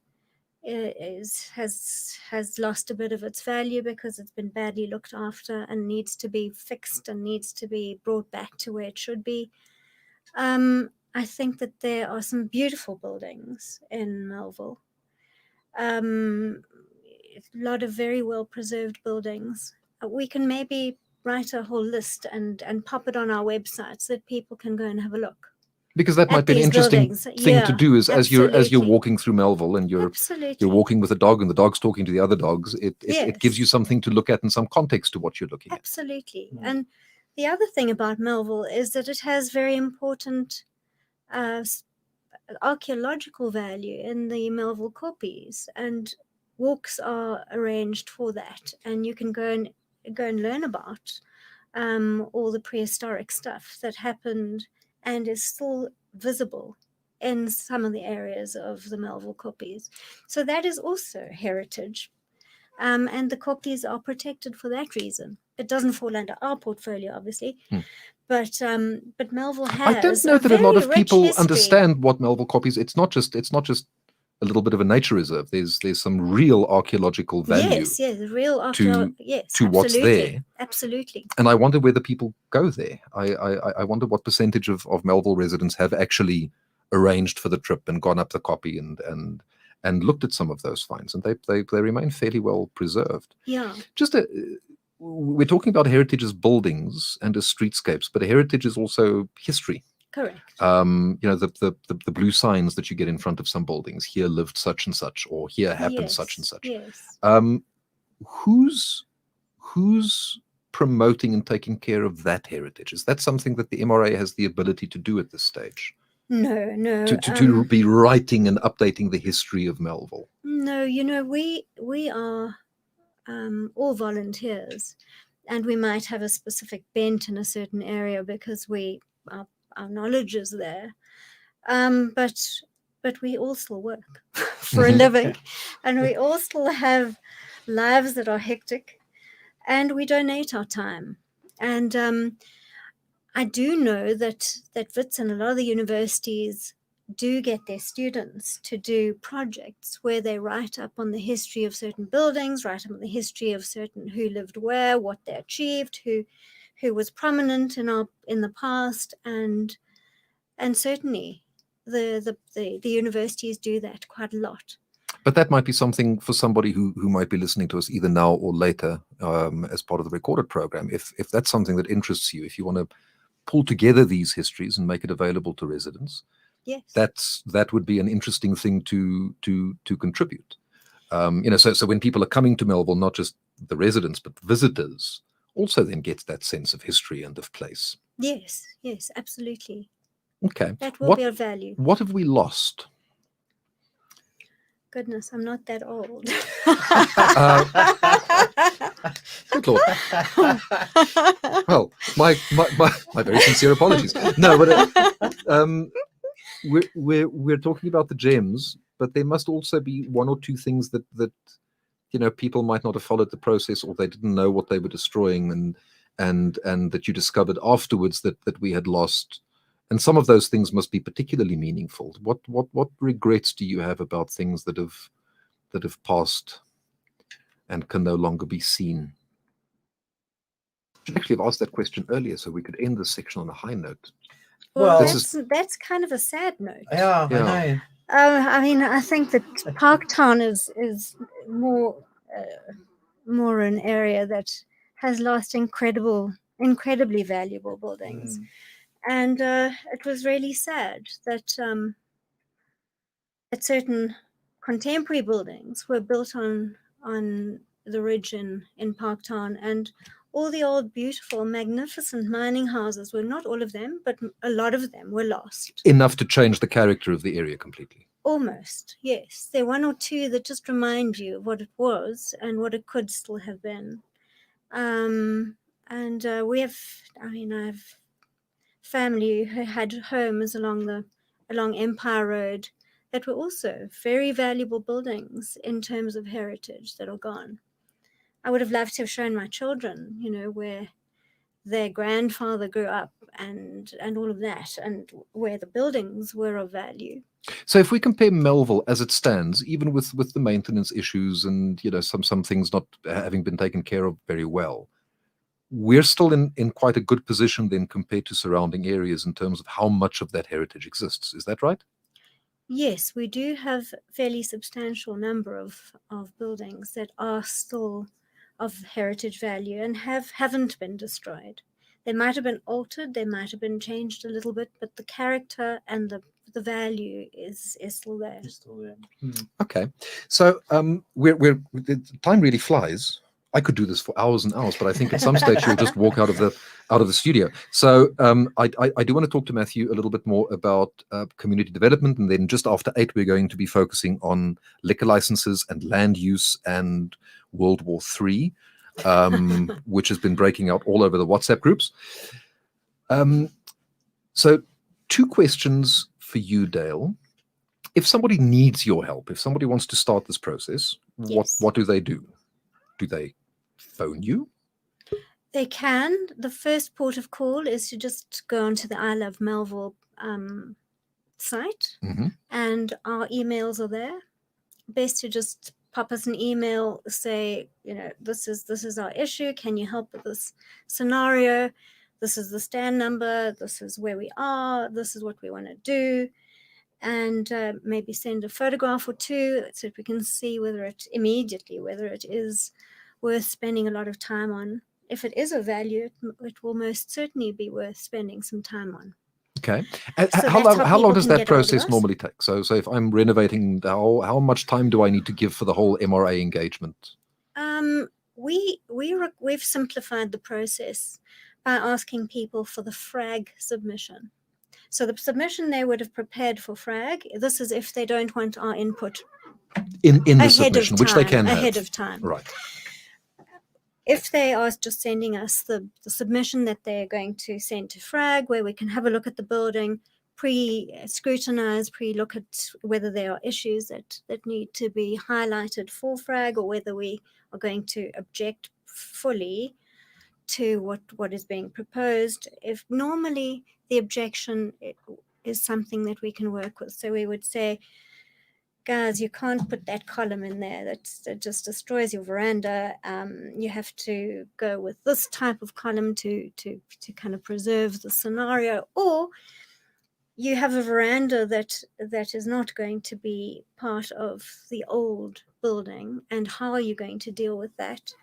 has lost a bit of its value because it's been badly looked after and needs to be fixed and needs to be brought back to where it should be. I think that there are some beautiful buildings in Melville. A lot of very well preserved buildings. We can maybe write a whole list and pop it on our website so that people can go and have a look. Because that might At be an these interesting buildings, thing to yeah, do is as you're absolutely. walking through Melville and you're Absolutely. walking with a dog and the dog's talking to the other dogs, it gives Yes. you something to look at and some context to what you're looking at. Absolutely. And the other thing about Melville is that it has very important archaeological value in the Melville Koppies, and walks are arranged for that, and you can go and learn about all the prehistoric stuff that happened and is still visible in some of the areas of the Melville Koppies. So that is also heritage. And the Koppies are protected for that reason. It doesn't fall under our portfolio, obviously, but Melville has. I don't know that a lot of people history. understand what Melville Koppies. It's not just a little bit of a nature reserve. There's some real archaeological value. Yes, real yes, to what's there. Absolutely. And I wonder whether people go there. I wonder what percentage of Melville residents have actually arranged for the trip and gone up the Koppie and looked at some of those finds, and they remain fairly well preserved. Yeah. We're talking about heritage as buildings and as streetscapes, but heritage is also history. Correct. The blue signs that you get in front of some buildings. Here lived such and such, or here happened such and such. Yes. Who's promoting and taking care of that heritage? Is that something that the M.R.A. has the ability to do at this stage? No. To be writing and updating the history of Melville? No, we are all volunteers, and we might have a specific bent in a certain area because our knowledge is there. But we all still work for a living, and we all still have lives that are hectic, and we donate our time. And I do know that WITS and a lot of the universities do get their students to do projects where they write up on the history of certain buildings, write up on the history of certain who lived where, what they achieved, who was prominent in the past, and certainly the universities do that quite a lot. But that might be something for somebody who might be listening to us either now or later as part of the recorded program. If that's something that interests you, if you want to pull together these histories and make it available to residents, yes, that would be an interesting thing to contribute. So when people are coming to Melville, not just the residents but visitors also then get that sense of history and of place. Yes, absolutely. Okay, that will be of value. What have we lost? Goodness, I'm not that old. Good Lord. Well, my very sincere apologies. No, but we're talking about the gems, but there must also be one or two things that people might not have followed the process, or they didn't know what they were destroying, and that you discovered afterwards that we had lost. And some of those things must be particularly meaningful. What regrets do you have about things that have passed and can no longer be seen? I should actually have asked that question earlier so we could end this section on a high note. Well, that's kind of a sad note. Yeah. I know. I mean, I think that Parktown is more an area that has lost incredibly valuable buildings. And it was really sad that certain contemporary buildings were built on the ridge in Parktown, and all the old, beautiful, magnificent mining houses were, not all of them, but a lot of them were lost. Enough to change the character of the area completely. Almost, yes. There are one or two that just remind you of what it was and what it could still have been. And I have family who had homes along M.R.A. Road that were also very valuable buildings in terms of heritage that are gone. I would have loved to have shown my children, where their grandfather grew up and all of that, and where the buildings were of value. So if we compare Melville as it stands, even with the maintenance issues and some things not having been taken care of very well, we're still in quite a good position then compared to surrounding areas in terms of how much of that heritage exists. Is that right? Yes, we do have a fairly substantial number of buildings that are still of heritage value and haven't been destroyed. They might have been altered, they might have been changed a little bit, but the character and the value is still there. Okay, so the time really flies. I could do this for hours and hours, but I think at some stage you'll just walk out of the studio. So I do want to talk to Matthew a little bit more about community development, and then just after 8 we're going to be focusing on liquor licenses and land use and World War III, which has been breaking out all over the WhatsApp groups. So 2 questions for you, Dale. If somebody needs your help, if somebody wants to start this process, Yes. what do they do? Do they phone you? They can. The first port of call is to just go onto the I Love Melville site, and our emails are there. Best to just pop us an email, say, this is our issue. Can you help with this scenario? This is the stand number. This is where we are. This is what we want to do. And maybe send a photograph or 2 so that we can see whether it is worth spending a lot of time on. If it is of value, it will most certainly be worth spending some time on. Okay. So How long does can that get hold of process us. normally take? So if I'm renovating, how much time do I need to give for the whole M.R.A. engagement? We've simplified the process by asking people for the FRAG submission. So the submission they would have prepared for FRAG, this is if they don't want our input In the ahead submission, of which they time, can ahead have. of time. Right. If they are just sending us the submission that they're going to send to FRAG, where we can have a look at the building, pre-scrutinize, look at whether there are issues that need to be highlighted for FRAG, or whether we are going to object fully to what is being proposed. If normally the objection is something that we can work with. So we would say, guys, you can't put that column in there. That just destroys your veranda. You have to go with this type of column to kind of preserve the scenario. Or you have a veranda that is not going to be part of the old building, and how are you going to deal with that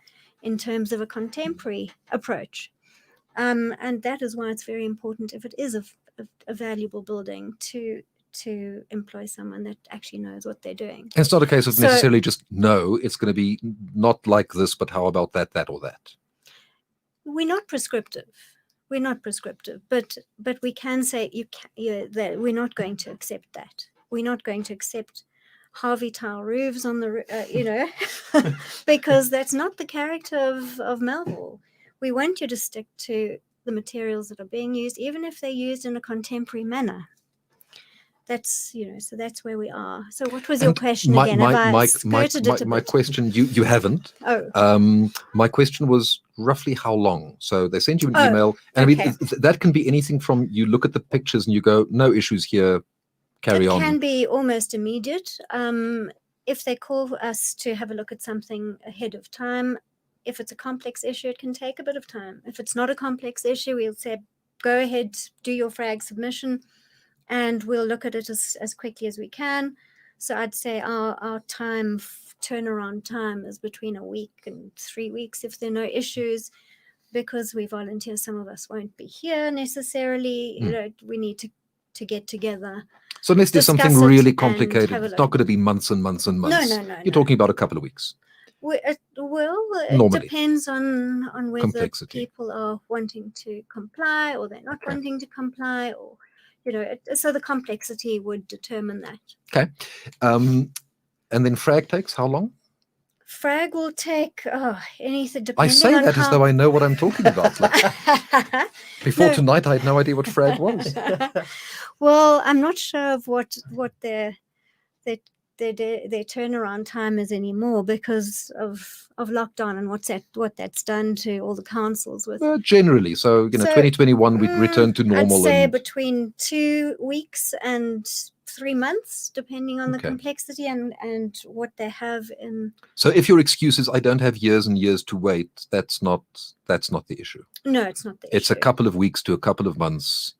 in terms of a contemporary approach? And that is why it's very important, if it is a valuable building, to employ someone that actually knows what they're doing. It's not a case of necessarily just no, it's going to be not like this, but how about that or that? We're not prescriptive. But we can say that we're not going to accept that. We're not going to accept Harvey tile roofs on the because that's not the character of Melville. We want you to stick to the materials that are being used, even if they're used in a contemporary manner. That's so that's where we are. So what was your question again? My question, you haven't. Oh. My question was roughly how long. So they send you an email, and okay. I mean that can be anything from you look at the pictures and you go, no issues here, carry on. It can be almost immediate. If they call us to have a look at something ahead of time, if it's a complex issue, it can take a bit of time. If it's not a complex issue, we'll say, go ahead, do your FRAG submission, and we'll look at it as quickly as we can. So I'd say our turnaround time is between a week and 3 weeks if there are no issues, because we volunteer. Some of us won't be here necessarily. We need to get together. So unless there's something really complicated, it's not going to be months and months and months. No. You're talking about a couple of weeks. It Normally. depends on whether Complexity. people are wanting to comply or they're not wanting to comply, or so the complexity would determine that. Okay. And then FRAG takes how long? FRAG will take anything depending I say on that as though I know what I'm talking about. Before tonight, I had no idea what FRAG was. Well, I'm not sure of what their their turnaround time is anymore because of lockdown and what that's done to all the councils with. Generally, so 2021 we'd return to normal. I'd say and between 2 weeks and 3 months, depending on the Okay. complexity and what they have in. So if your excuse is I don't have years and years to wait, that's not the issue. No, it's not the It's issue. a couple of weeks to a couple of months,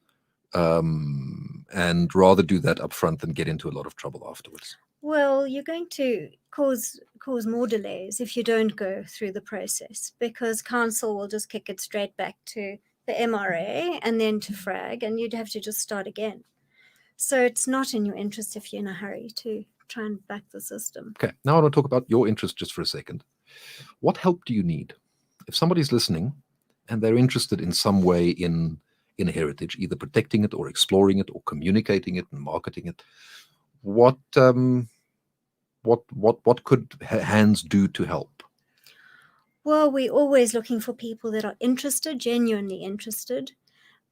and rather do that up front than get into a lot of trouble afterwards. Well, you're going to cause more delays if you don't go through the process, because council will just kick it straight back to the M.R.A. and then to FRAG, and you'd have to just start again. So it's not in your interest if you're in a hurry to try and back the system. Okay, now I want to talk about your interest just for a second. What help do you need? If somebody's listening and they're interested in some way in heritage, either protecting it or exploring it or communicating it and marketing it, what could hands do to help? Well, we're always looking for people that are interested, genuinely interested,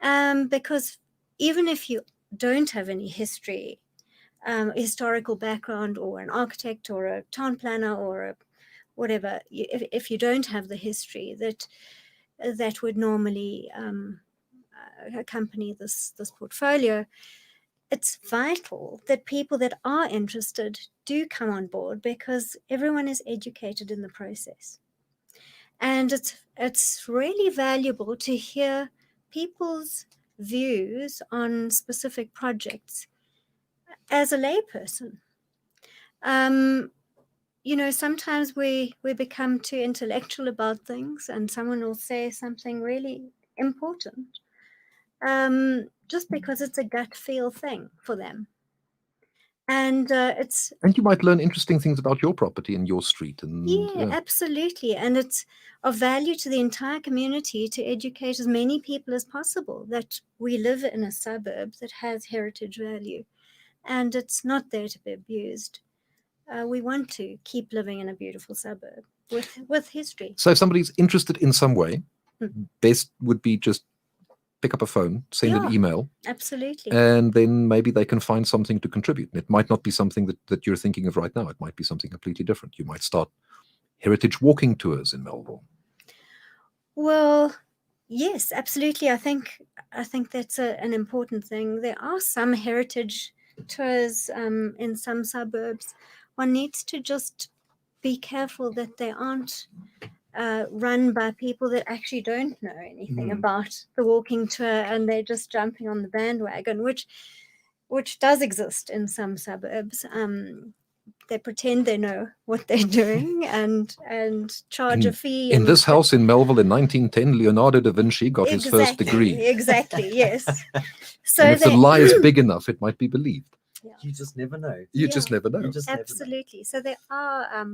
because even if you don't have any history, historical background, or an architect or a town planner or a whatever, if you don't have the history that would normally accompany this portfolio, it's vital that people that are interested do come on board, because everyone is educated in the process. And it's really valuable to hear people's views on specific projects as a layperson. Sometimes we become too intellectual about things, and someone will say something really important just because it's a gut feel thing for them. And you might learn interesting things about your property and your street. And yeah, absolutely. And it's of value to the entire community to educate as many people as possible that we live in a suburb that has heritage value, and it's not there to be abused. We want to keep living in a beautiful suburb with history. So if somebody's interested in some way, best would be just pick up a phone, send an email. Absolutely. And then maybe they can find something to contribute. And it might not be something that you're thinking of right now. It might be something completely different. You might start heritage walking tours in Melville. Well, yes, absolutely. I think that's an important thing. There are some heritage tours in some suburbs. One needs to just be careful that they aren't run by people that actually don't know anything about the walking tour, and they're just jumping on the bandwagon, which does exist in some suburbs. They pretend they know what they're doing and charge a fee. In this house in Melville in 1910, Leonardo da Vinci got his first degree. Exactly, yes. So and if the lie is big enough, it might be believed. Yeah. You just never know. You just never know. Absolutely. So there are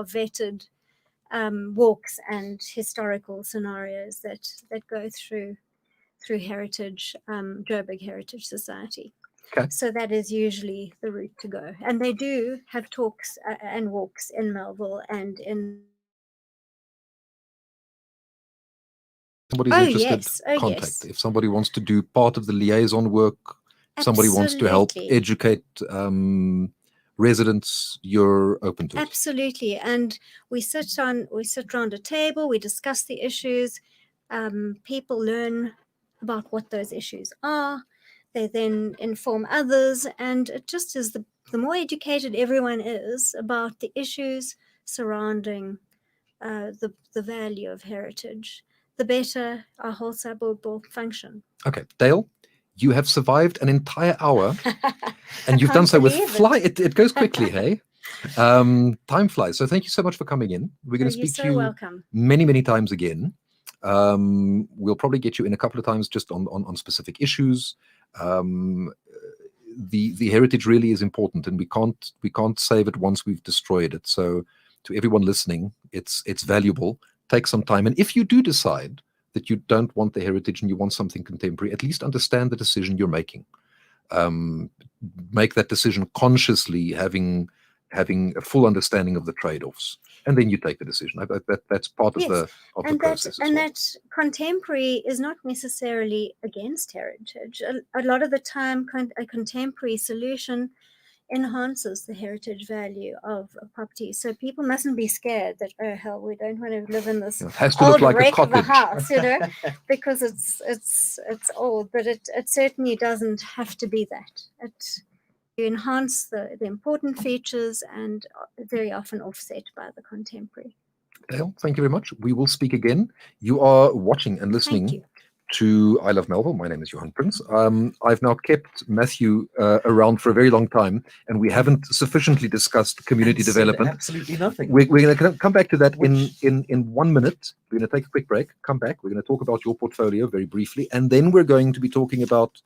vetted walks and historical scenarios that go through Heritage, Joburg Heritage Society. Okay. So that is usually the route to go. And they do have talks and walks in Melville and in. Somebody's interested, contact. Yes. If somebody wants to do part of the liaison work, somebody wants to help educate residents, you're open to it. Absolutely. And we sit around a table, we discuss the issues, people learn about what those issues are, they then inform others, and it just is the more educated everyone is about the issues surrounding the value of heritage, the better our whole suburb will function. Okay, Dale, you have survived an entire hour, and you've done so with it goes quickly, hey? Time flies. So thank you so much for coming in. We're going to speak to you many, many times again. We'll probably get you in a couple of times just on specific issues. The heritage really is important, and we can't save it once we've destroyed it. So to everyone listening, it's valuable. Take some time, and if you do decide that you don't want the heritage and you want something contemporary, at least understand the decision you're making. Make that decision consciously, having a full understanding of the trade-offs, and then you take the decision. That's part of the process. And that contemporary is not necessarily against heritage. A lot of the time, a contemporary solution enhances the heritage value of a property. So people mustn't be scared that, oh hell, we don't want to live in this It has to old look like a wreck of a cottage. house, you know, because it's old, but it certainly doesn't have to be that. You enhance the important features and very often offset by the contemporary. Dale, thank you very much. We will speak again. You are watching and Thank listening you. to I Love Melville. My name is Johan Prince. I've now kept Matthew around for a very long time, and we haven't sufficiently discussed community And said development. absolutely nothing. We're going to come back to that Which- in 1 minute. We're going to take a quick break, come back. We're going to talk about your portfolio very briefly, and then we're going to be talking about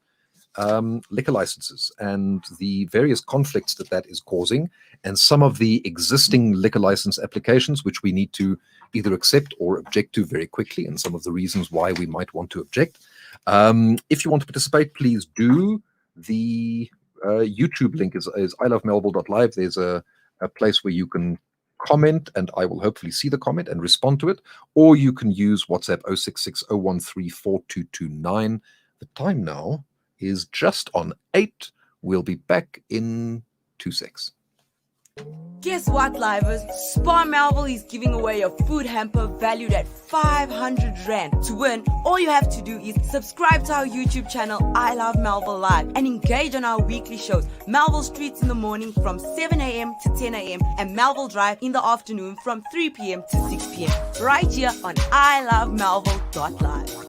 liquor licenses and the various conflicts that is causing, and some of the existing liquor license applications which we need to either accept or object to very quickly, and some of the reasons why we might want to object. If you want to participate, please do. The YouTube link is ilovemelville.live. There's a place where you can comment, and I will hopefully see the comment and respond to it, or you can use WhatsApp 06601342229. The time now is just on 8. We'll be back in 2 secs. Guess what, livers? Spar Melville is giving away a food hamper valued at 500 Rand. To win, all you have to do is subscribe to our YouTube channel, I Love Melville Live, and engage on our weekly shows, Melville Streets in the morning from 7 a.m. to 10 a.m. and Melville Drive in the afternoon from 3 p.m. to 6 p.m. right here on ilovemelville.live.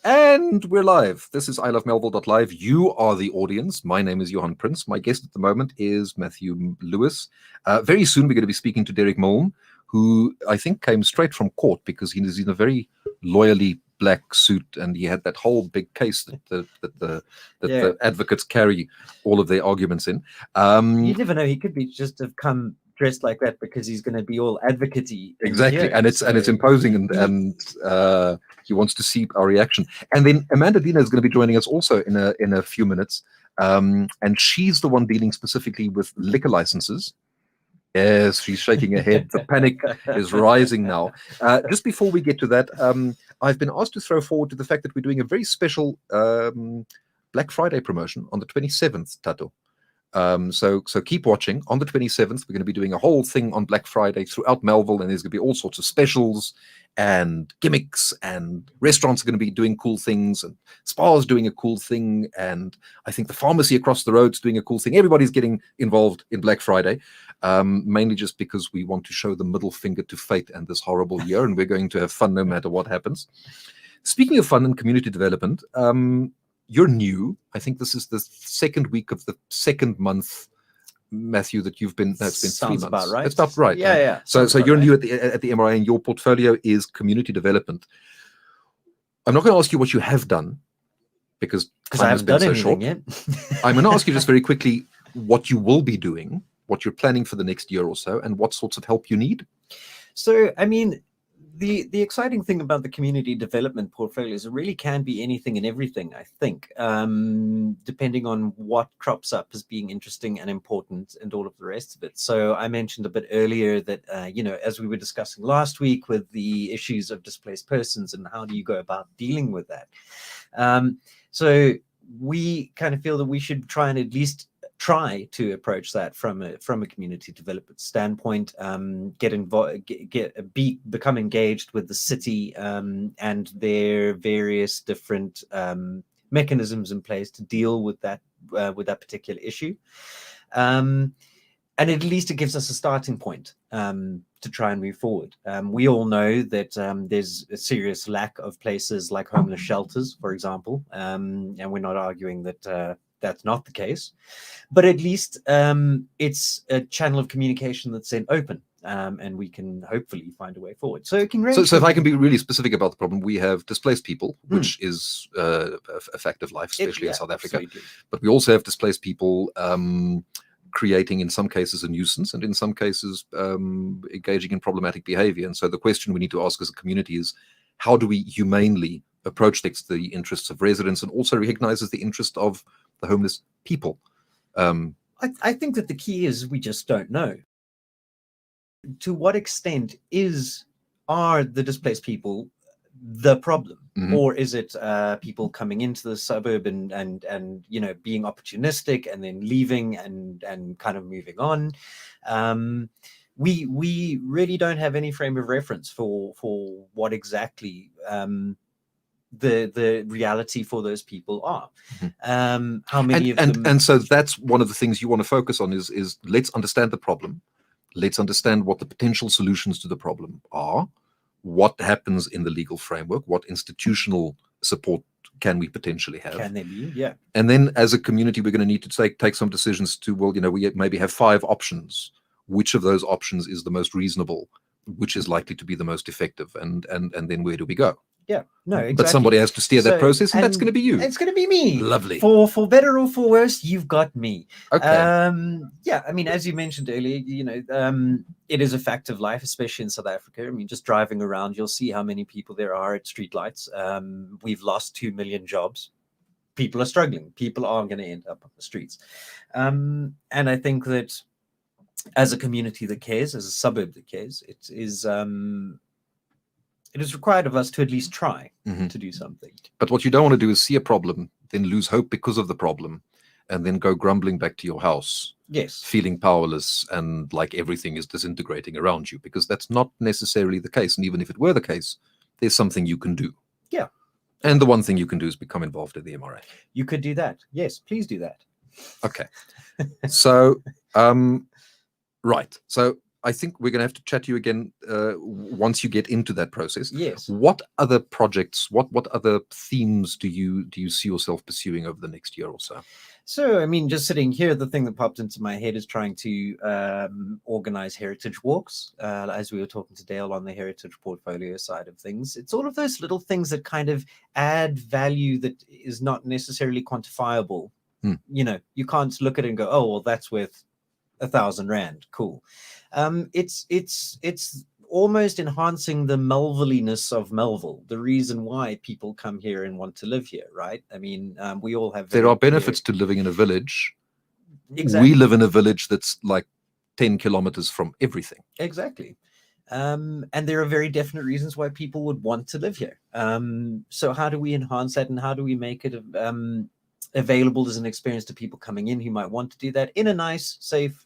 And we're live. This is ilovemelville.live. You are the audience. My name is Johan Prince. My guest at the moment is Matthew Lewis. Very soon we're going to be speaking to Derek Milne, who I think came straight from court because he is in a very loyally black suit, and he had that whole big case that the advocates carry all of their arguments in. You never know. He could be just have come dressed like that because he's going to be all advocate-y. Exactly, and it's imposing, and he wants to see our reaction. And then Amanda Dina is going to be joining us also in a few minutes, and she's the one dealing specifically with liquor licenses. Yes, she's shaking her head. The panic is rising now. Just before we get to that, I've been asked to throw forward to the fact that we're doing a very special Black Friday promotion on the 27th, Tato. So keep watching. On the 27th, we're going to be doing a whole thing on Black Friday throughout Melville, and there's going to be all sorts of specials and gimmicks, and restaurants are going to be doing cool things, and spas doing a cool thing, and I think the pharmacy across the road's doing a cool thing. Everybody's getting involved in Black Friday, mainly just because we want to show the middle finger to fate and this horrible year, and we're going to have fun no matter what happens. Speaking of fun and community development, you're new. I think this is the second week of the second month, Matthew, that you've been. That's been Sounds 3 months. about right. That's about right. Yeah, yeah. So Sounds you're about new at the M.R.A, and your portfolio is community development. I'm not going to ask you what you have done because I haven't done anything yet. I'm going to ask you just very quickly what you will be doing, what you're planning for the next year or so, and what sorts of help you need. So, I mean, the exciting thing about the community development portfolio is it really can be anything and everything, I think, depending on what crops up as being interesting and important and all of the rest of it. So I mentioned a bit earlier that, as we were discussing last week with the issues of displaced persons and how do you go about dealing with that. So we kind of feel that we should try and at least try to approach that from a community development standpoint, become engaged with the city and their various different mechanisms in place to deal with that particular issue, and at least it gives us a starting point to to try and move forward. We all know that there's a serious lack of places like homeless shelters, for example, and we're not arguing that that's not the case, but at least it's a channel of communication that's then open, and we can hopefully find a way forward. So it can range. So if I can be really specific about the problem, we have displaced people, which is a fact of life, especially in South Africa. Absolutely. But we also have displaced people creating, in some cases, a nuisance, and in some cases, engaging in problematic behavior. And so the question we need to ask as a community is, how do we humanely approach the interests of residents and also recognizes the interest of the homeless people? I think that the key is we just don't know. To what extent are the displaced people the problem, or is it people coming into the suburb and you know, being opportunistic and then leaving and kind of moving on? We really don't have any frame of reference for what exactly the reality for those people are. How many of them? And so that's one of the things you want to focus on is let's understand the problem. Let's understand what the potential solutions to the problem are. What happens in the legal framework? What institutional support can we potentially have? Can they be? Yeah. And then as a community, we're going to need to take some decisions to, well, you know, we maybe have 5 options. Which of those options is the most reasonable? Which is likely to be the most effective? And then where do we go? Yeah, no, exactly. But somebody has to steer that process, and that's going to be you. It's going to be me. Lovely. For better or for worse, you've got me. Okay. Yeah, I mean, as you mentioned earlier, you know, it is a fact of life, especially in South Africa. I mean, just driving around, you'll see how many people there are at streetlights. We've lost 2 million jobs. People are struggling. People are going to end up on the streets. And I think that as a community that cares, as a suburb that cares, it is required of us to at least try to do something. But what you don't want to do is see a problem, then lose hope because of the problem, and then go grumbling back to your house. Yes. Feeling powerless and like everything is disintegrating around you, because that's not necessarily the case. And even if it were the case, there's something you can do. Yeah. And the one thing you can do is become involved in the M.R.A. You could do that. Yes, please do that. Okay. So, right. So I think we're going to have to chat to you again once you get into that process. Yes. What other projects, what other themes do you see yourself pursuing over the next year or so? So, I mean, just sitting here, the thing that popped into my head is trying to organize heritage walks. As we were talking to Dale on the heritage portfolio side of things, it's all of those little things that kind of add value that is not necessarily quantifiable. You know, you can't look at it and go, oh, well, that's worth 1,000 rand. Cool. It's almost enhancing the Melville-ness of Melville, the reason why people come here and want to live here, right? I mean, we all have... There are benefits to living in a village. Exactly. We live in a village that's like 10 kilometers from everything. Exactly. And there are very definite reasons why people would want to live here. So how do we enhance that, and how do we make it available as an experience to people coming in who might want to do that in a nice, safe,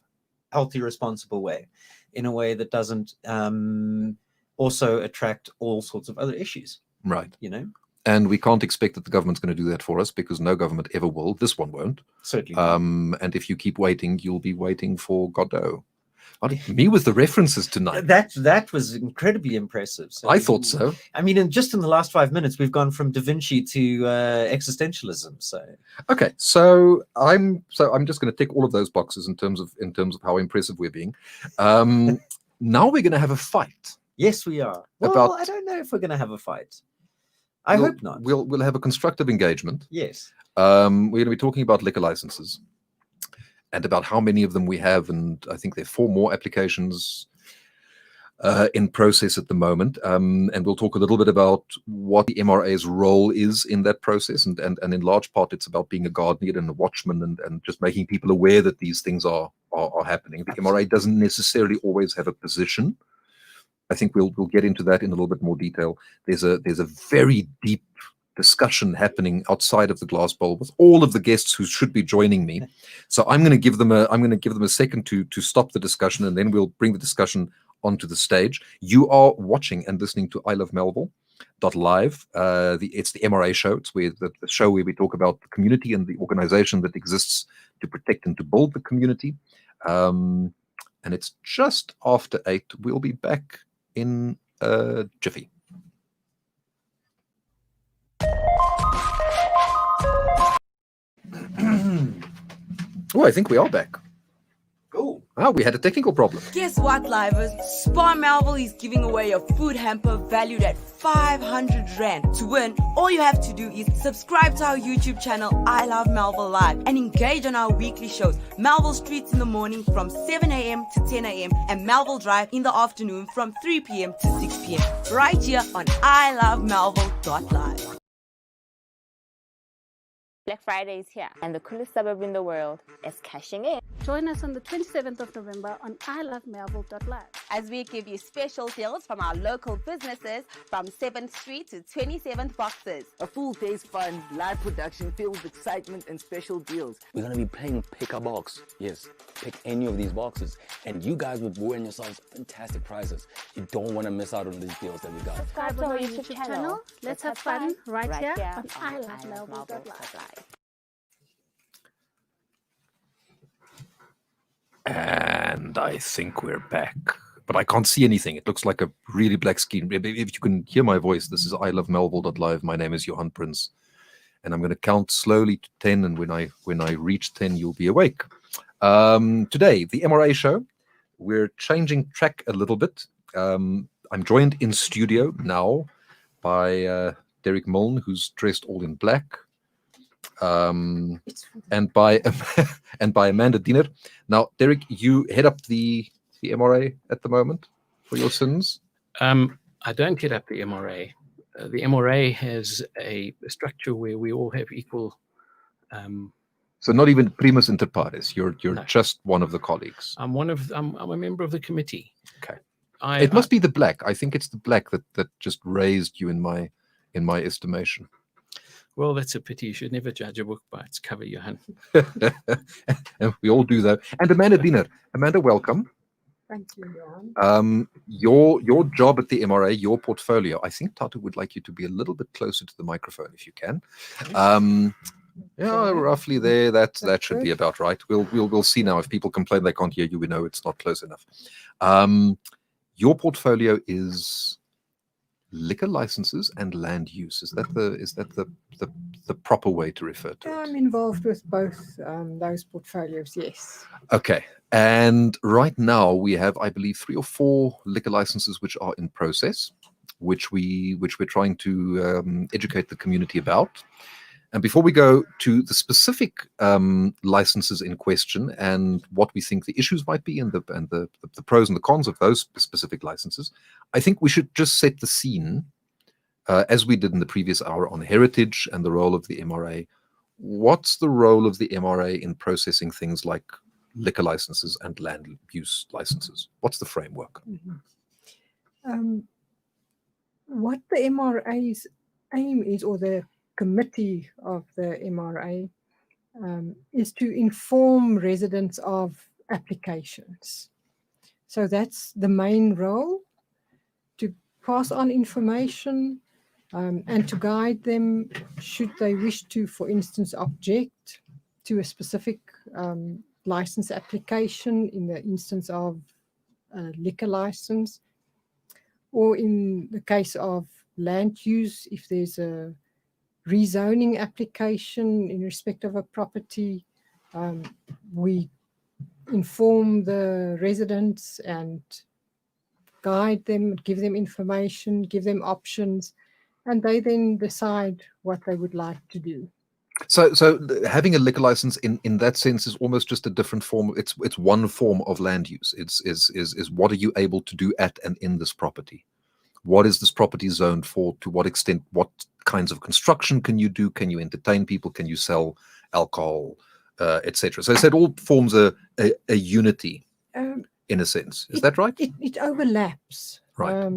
healthy, responsible way, in a way that doesn't also attract all sorts of other issues. Right. You know? And we can't expect that the government's going to do that for us, because no government ever will. This one won't. Certainly. And if you keep waiting, you'll be waiting for Godot. Me with the references tonight. That was incredibly impressive. So I thought so. I mean, just in the last 5 minutes, we've gone from Da Vinci to existentialism. So okay, so I'm just going to tick all of those boxes in terms of how impressive we're being. Now we're going to have a fight. Yes, we are. Well, I don't know if we're going to have a fight. I hope not. We'll have a constructive engagement. Yes. We're going to be talking about liquor licenses and about how many of them we have, and I think there are 4 more applications in process at the moment. And we'll talk a little bit about what the M.R.A's role is in that process, and in large part it's about being a guardian and a watchman, and just making people aware that these things are happening. The M.R.A. doesn't necessarily always have a position. I think we'll get into that in a little bit more detail. There's a very deep discussion happening outside of the glass bowl with all of the guests who should be joining me. So I'm going to give them a second to stop the discussion, and then we'll bring the discussion onto the stage. You are watching and listening to I Love Melville.live. It's the M.R.A. show. It's the show where we talk about the community and the organization that exists to protect and to build the community. and it's just after 8. We'll be back in a jiffy. Oh, I think we are back. Cool. Ah, we had a technical problem. Guess what, livers? Spar Melville is giving away a food hamper valued at 500 Rand. To win, all you have to do is subscribe to our YouTube channel, I Love Melville Live, and engage on our weekly shows, Melville Streets in the morning from 7 a.m. to 10 a.m. and Melville Drive in the afternoon from 3 p.m. to 6 p.m. right here on ilovemelville.live. Black Friday is here, and the coolest suburb in the world is cashing in. Join us on the 27th of November on ilovemelville.live. As we give you special deals from our local businesses from 7th Street to 27th Boxes. A full day's fun, live production filled with excitement and special deals. We're gonna be playing pick a box. Yes, pick any of these boxes, and you guys will win yourselves fantastic prizes. You don't want to miss out on these deals that we got. Subscribe to our YouTube channel. Let's have fun right here on ilovemelville.live. And I think we're back. But I can't see anything. It looks like a really black screen. If you can hear my voice, this is ilovemelville.live. My name is Johan Prince. And I'm going to count slowly to 10. And when I reach 10, you'll be awake. Today, the M.R.A. show. We're changing track a little bit. I'm joined in studio now by Derek Mullen, who's dressed all in black. And by Amanda Diener. Now, Derek, you head up the M.R.A. at the moment for your sins. I don't head up the M.R.A. The M.R.A. has a structure where we all have equal. So not even primus inter pares. You're No. just one of the colleagues. I'm a member of the committee. Okay. It must be the black. I think it's the black that just raised you in my estimation. Well, that's a pity. You should never judge a book by its cover, Johan. And we all do that. And Amanda Diener. Amanda, welcome. Thank you, Johan. Your job at the M.R.A., your portfolio. I think Tatu would like you to be a little bit closer to the microphone if you can. Yeah, roughly there. That should be about right. We'll see now. If people complain they can't hear you, we know it's not close enough. Your portfolio is liquor licenses and land use. Is that the proper way to refer to it? I'm involved with both those portfolios, yes. Okay. And right now we have, I believe, 3 or 4 liquor licenses which are in process, which we're trying to educate the community about. And before we go to the specific licenses in question and what we think the issues might be and the pros and the cons of those specific licenses, I think we should just set the scene, as we did in the previous hour, on heritage and the role of the M.R.A. What's the role of the M.R.A. in processing things like liquor licenses and land use licenses? What's the framework? Mm-hmm. What the M.R.A.'s aim is, or the committee of the M.R.A. Is to inform residents of applications. So that's the main role, to pass on information and to guide them should they wish to, for instance, object to a specific license application in the instance of a liquor license, or in the case of land use, if there's a rezoning application in respect of a property, we inform the residents and guide them, give them information, give them options, and they then decide what they would like to do. So having a liquor license in that sense is almost just a different form. It's one form of land use. Is what are you able to do at and in this property? What is this property zoned for? To what extent? What kinds of construction can you do? Can you entertain people? Can you sell alcohol, etc.? So I said all forms a unity in a sense. Is that right? It overlaps. Right.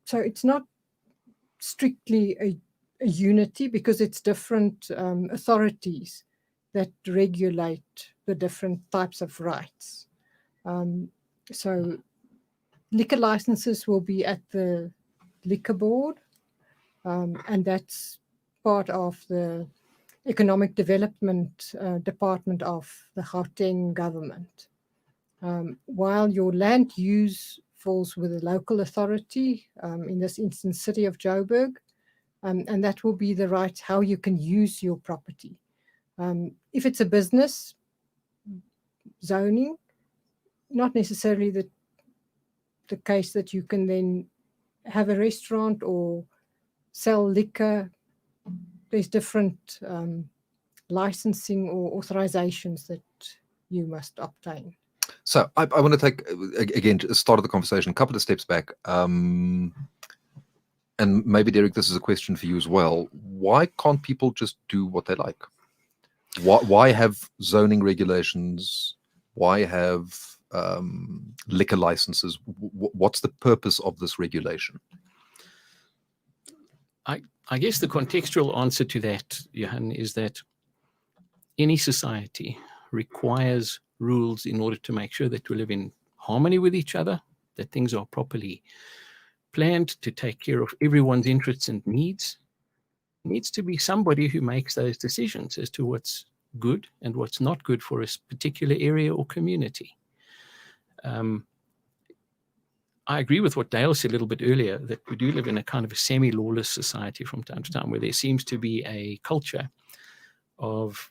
So it's not strictly a unity, because it's different authorities that regulate the different types of rights. So liquor licenses will be at the liquor board, and that's part of the economic development department of the Gauteng government. while your land use falls with the local authority, in this instance, City of Joburg, and that will be the right how you can use your property. If it's a business zoning, not necessarily the case that you can then have a restaurant or sell liquor. There's different licensing or authorizations that you must obtain. So I want to take, again, to start of the conversation, a couple of steps back. And maybe, Derek, this is a question for you as well. Why can't people just do what they like? Why have zoning regulations? Why have liquor licenses? What's the purpose of this regulation? I guess the contextual answer to that, Johan, is that any society requires rules in order to make sure that we live in harmony with each other, that things are properly planned to take care of everyone's interests and needs. There needs to be somebody who makes those decisions as to what's good and what's not good for a particular area or community. I agree with what Dale said a little bit earlier, that we do live in a kind of a semi-lawless society from time to time, where there seems to be a culture of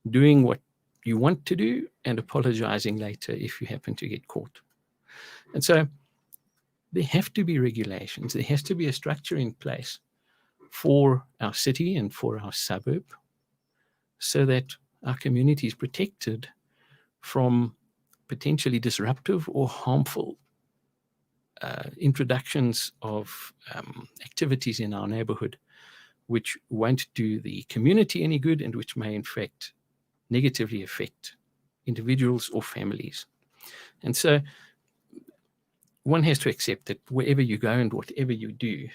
doing what you want to do and apologizing later if you happen to get caught. And so there have to be regulations. There has to be a structure in place for our city and for our suburb so that our community is protected from potentially disruptive or harmful introductions of activities in our neighborhood which won't do the community any good and which may in fact negatively affect individuals or families. And so one has to accept that wherever you go and whatever you do,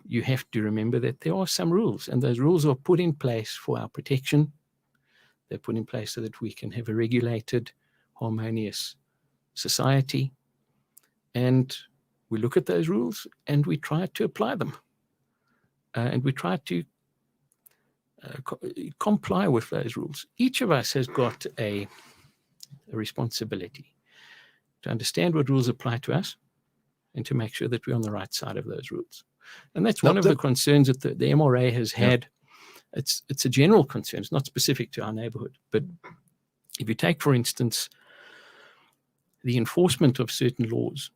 you have to remember that there are some rules, and those rules are put in place for our protection. They're put in place so that we can have a regulated, harmonious society. And we look at those rules and we try to apply them. And we try to comply with those rules. Each of us has got a responsibility to understand what rules apply to us and to make sure that we're on the right side of those rules. And that's one of the concerns that the M.R.A. has had. It's a general concern. It's not specific to our neighborhood. But if you take, for instance, the enforcement of certain laws,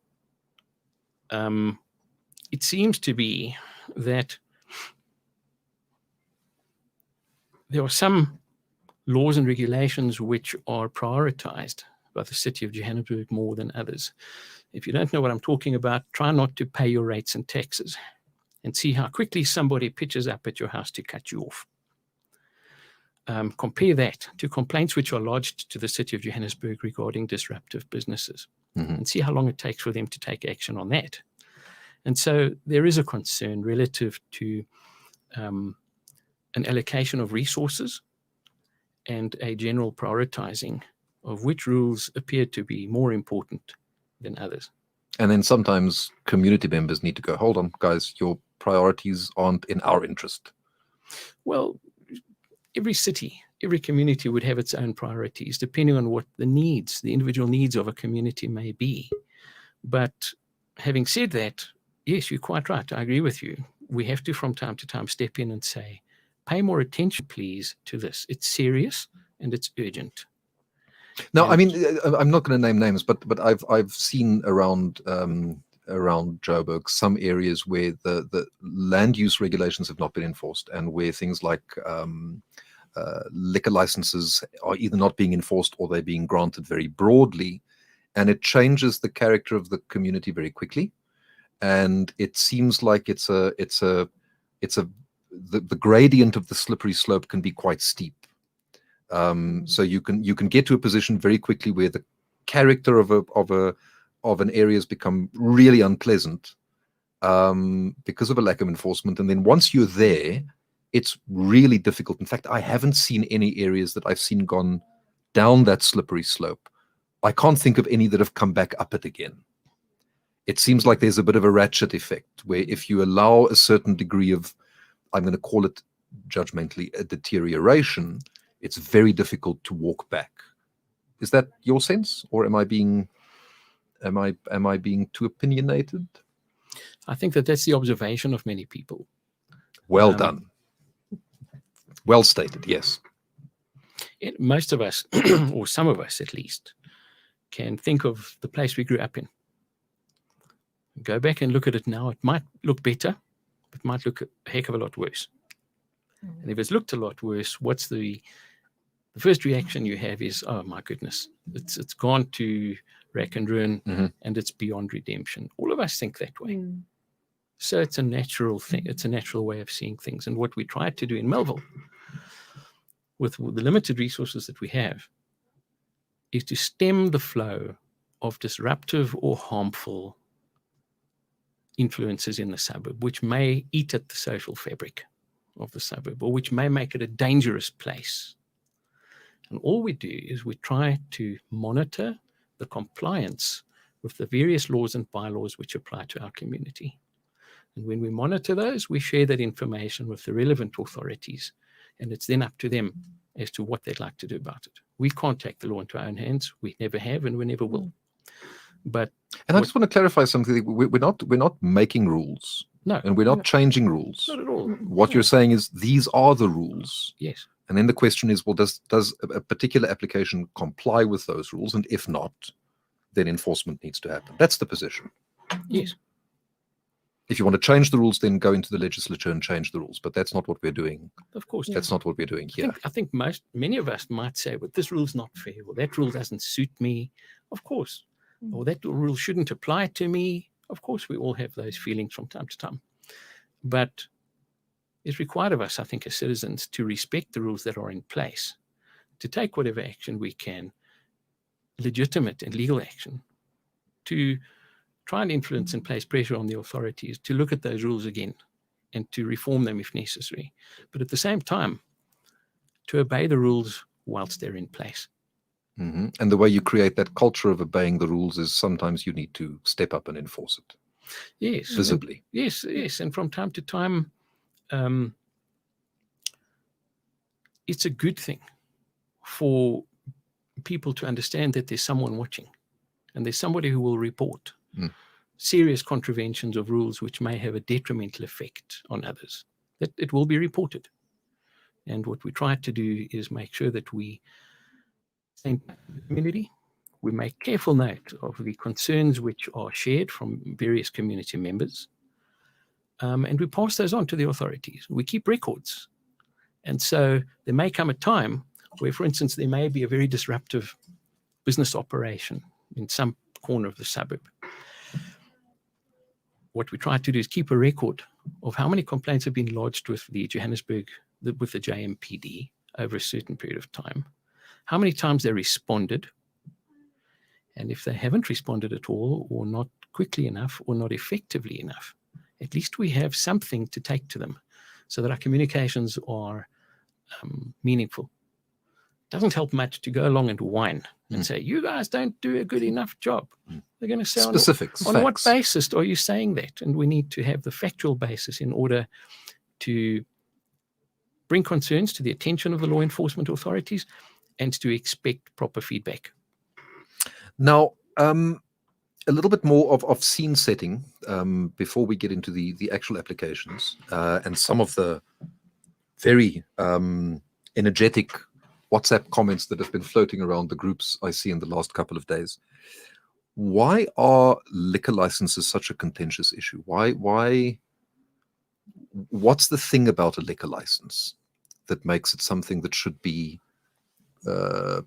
it seems to be that there are some laws and regulations which are prioritized by the city of Johannesburg more than others. If you don't know what I'm talking about, try not to pay your rates and taxes and see how quickly somebody pitches up at your house to cut you off. Compare that to complaints which are lodged to the city of Johannesburg regarding disruptive businesses, and see how long it takes for them to take action on that. And so there is a concern relative to an allocation of resources and a general prioritizing of which rules appear to be more important than others. And then sometimes community members need to go, hold on, guys, your priorities aren't in our interest. Well, every city, every community would have its own priorities, depending on what the needs, the individual needs of a community may be. But having said that, yes, you're quite right. I agree with you. We have to, from time to time, step in and say, pay more attention, please, to this. It's serious and it's urgent. Now, I mean, I'm not going to name names, but I've seen around Joburg some areas where the land use regulations have not been enforced, and where things like liquor licenses are either not being enforced or they're being granted very broadly, and it changes the character of the community very quickly. And it seems like the gradient of the slippery slope can be quite steep. So you can get to a position very quickly where the character of an area has become really unpleasant because of a lack of enforcement. And then once you're there, it's really difficult. In fact, I haven't seen any areas that I've seen gone down that slippery slope. I can't think of any that have come back up it again. It seems like there's a bit of a ratchet effect where if you allow a certain degree of, I'm going to call it judgmentally, a deterioration, it's very difficult to walk back. Is that your sense, or am I being too opinionated? I think that that's the observation of many people. Well done. Well stated, yes. Most of us, or some of us at least, can think of the place we grew up in. Go back and look at it now. It might look better, but it might look a heck of a lot worse. And if it's looked a lot worse, what's the first reaction you have is, oh my goodness, it's gone to rack and ruin, and it's beyond redemption. All of us think that way. So it's a natural thing. It's a natural way of seeing things. And what we tried to do in Melville, with the limited resources that we have, is to stem the flow of disruptive or harmful influences in the suburb, which may eat at the social fabric of the suburb, or which may make it a dangerous place. And all we do is we try to monitor the compliance with the various laws and bylaws which apply to our community. And when we monitor those, we share that information with the relevant authorities, and it's then up to them as to what they'd like to do about it. We can't take the law into our own hands. We never have, and we never will. But I just want to clarify something. We're not making rules. No. And we're not changing rules. Not at all. What you're saying is these are the rules. Yes. And then the question is, well, does a particular application comply with those rules? And if not, then enforcement needs to happen. That's the position. Yes. If you want to change the rules, then go into the legislature and change the rules. But that's not what we're doing. Of course. That's not what we're doing here. I think many of us might say, well, this rule's not fair. Well, that rule doesn't suit me. Of course. Or that rule shouldn't apply to me. Of course, we all have those feelings from time to time. But it's required of us, I think, as citizens, to respect the rules that are in place, to take whatever action we can, legitimate and legal action, to try and influence and place pressure on the authorities to look at those rules again and to reform them if necessary. But at the same time, to obey the rules whilst they're in place. And the way you create that culture of obeying the rules is sometimes you need to step up and enforce it. Yes. Visibly. Yes. And from time to time, it's a good thing for people to understand that there's someone watching and there's somebody who will report serious contraventions of rules which may have a detrimental effect on others. That it will be reported. And what we try to do is make sure that we in the community, we make careful note of the concerns which are shared from various community members, and we pass those on to the authorities. We keep records. And so there may come a time where, for instance, there may be a very disruptive business operation in some corner of the suburb. What we try to do is keep a record of how many complaints have been lodged with the Johannesburg, with the JMPD over a certain period of time, how many times they responded, and if they haven't responded at all, or not quickly enough, or not effectively enough, at least we have something to take to them so that our communications are meaningful. It doesn't help much to go along and whine and say, you guys don't do a good enough job. They're going to say, specifics, on what basis are you saying that? And we need to have the factual basis in order to bring concerns to the attention of the law enforcement authorities and to expect proper feedback. Now, a little bit more of scene setting before we get into the actual applications and some of the very energetic WhatsApp comments that have been floating around the groups I see in the last couple of days. Why are liquor licenses such a contentious issue? What's the thing about a liquor license that makes it something that should be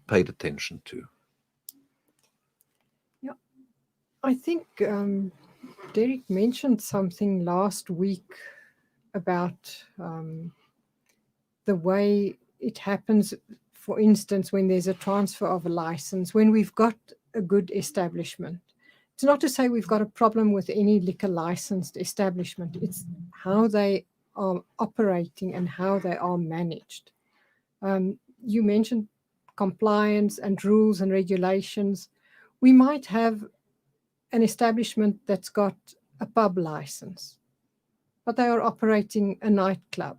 paid attention to? Yeah, I think Derek mentioned something last week about the way it happens, for instance, when there's a transfer of a license, when we've got a good establishment. It's not to say we've got a problem with any liquor licensed establishment. It's how they are operating and how they are managed. You mentioned compliance and rules and regulations. We might have an establishment that's got a pub license, but they are operating a nightclub.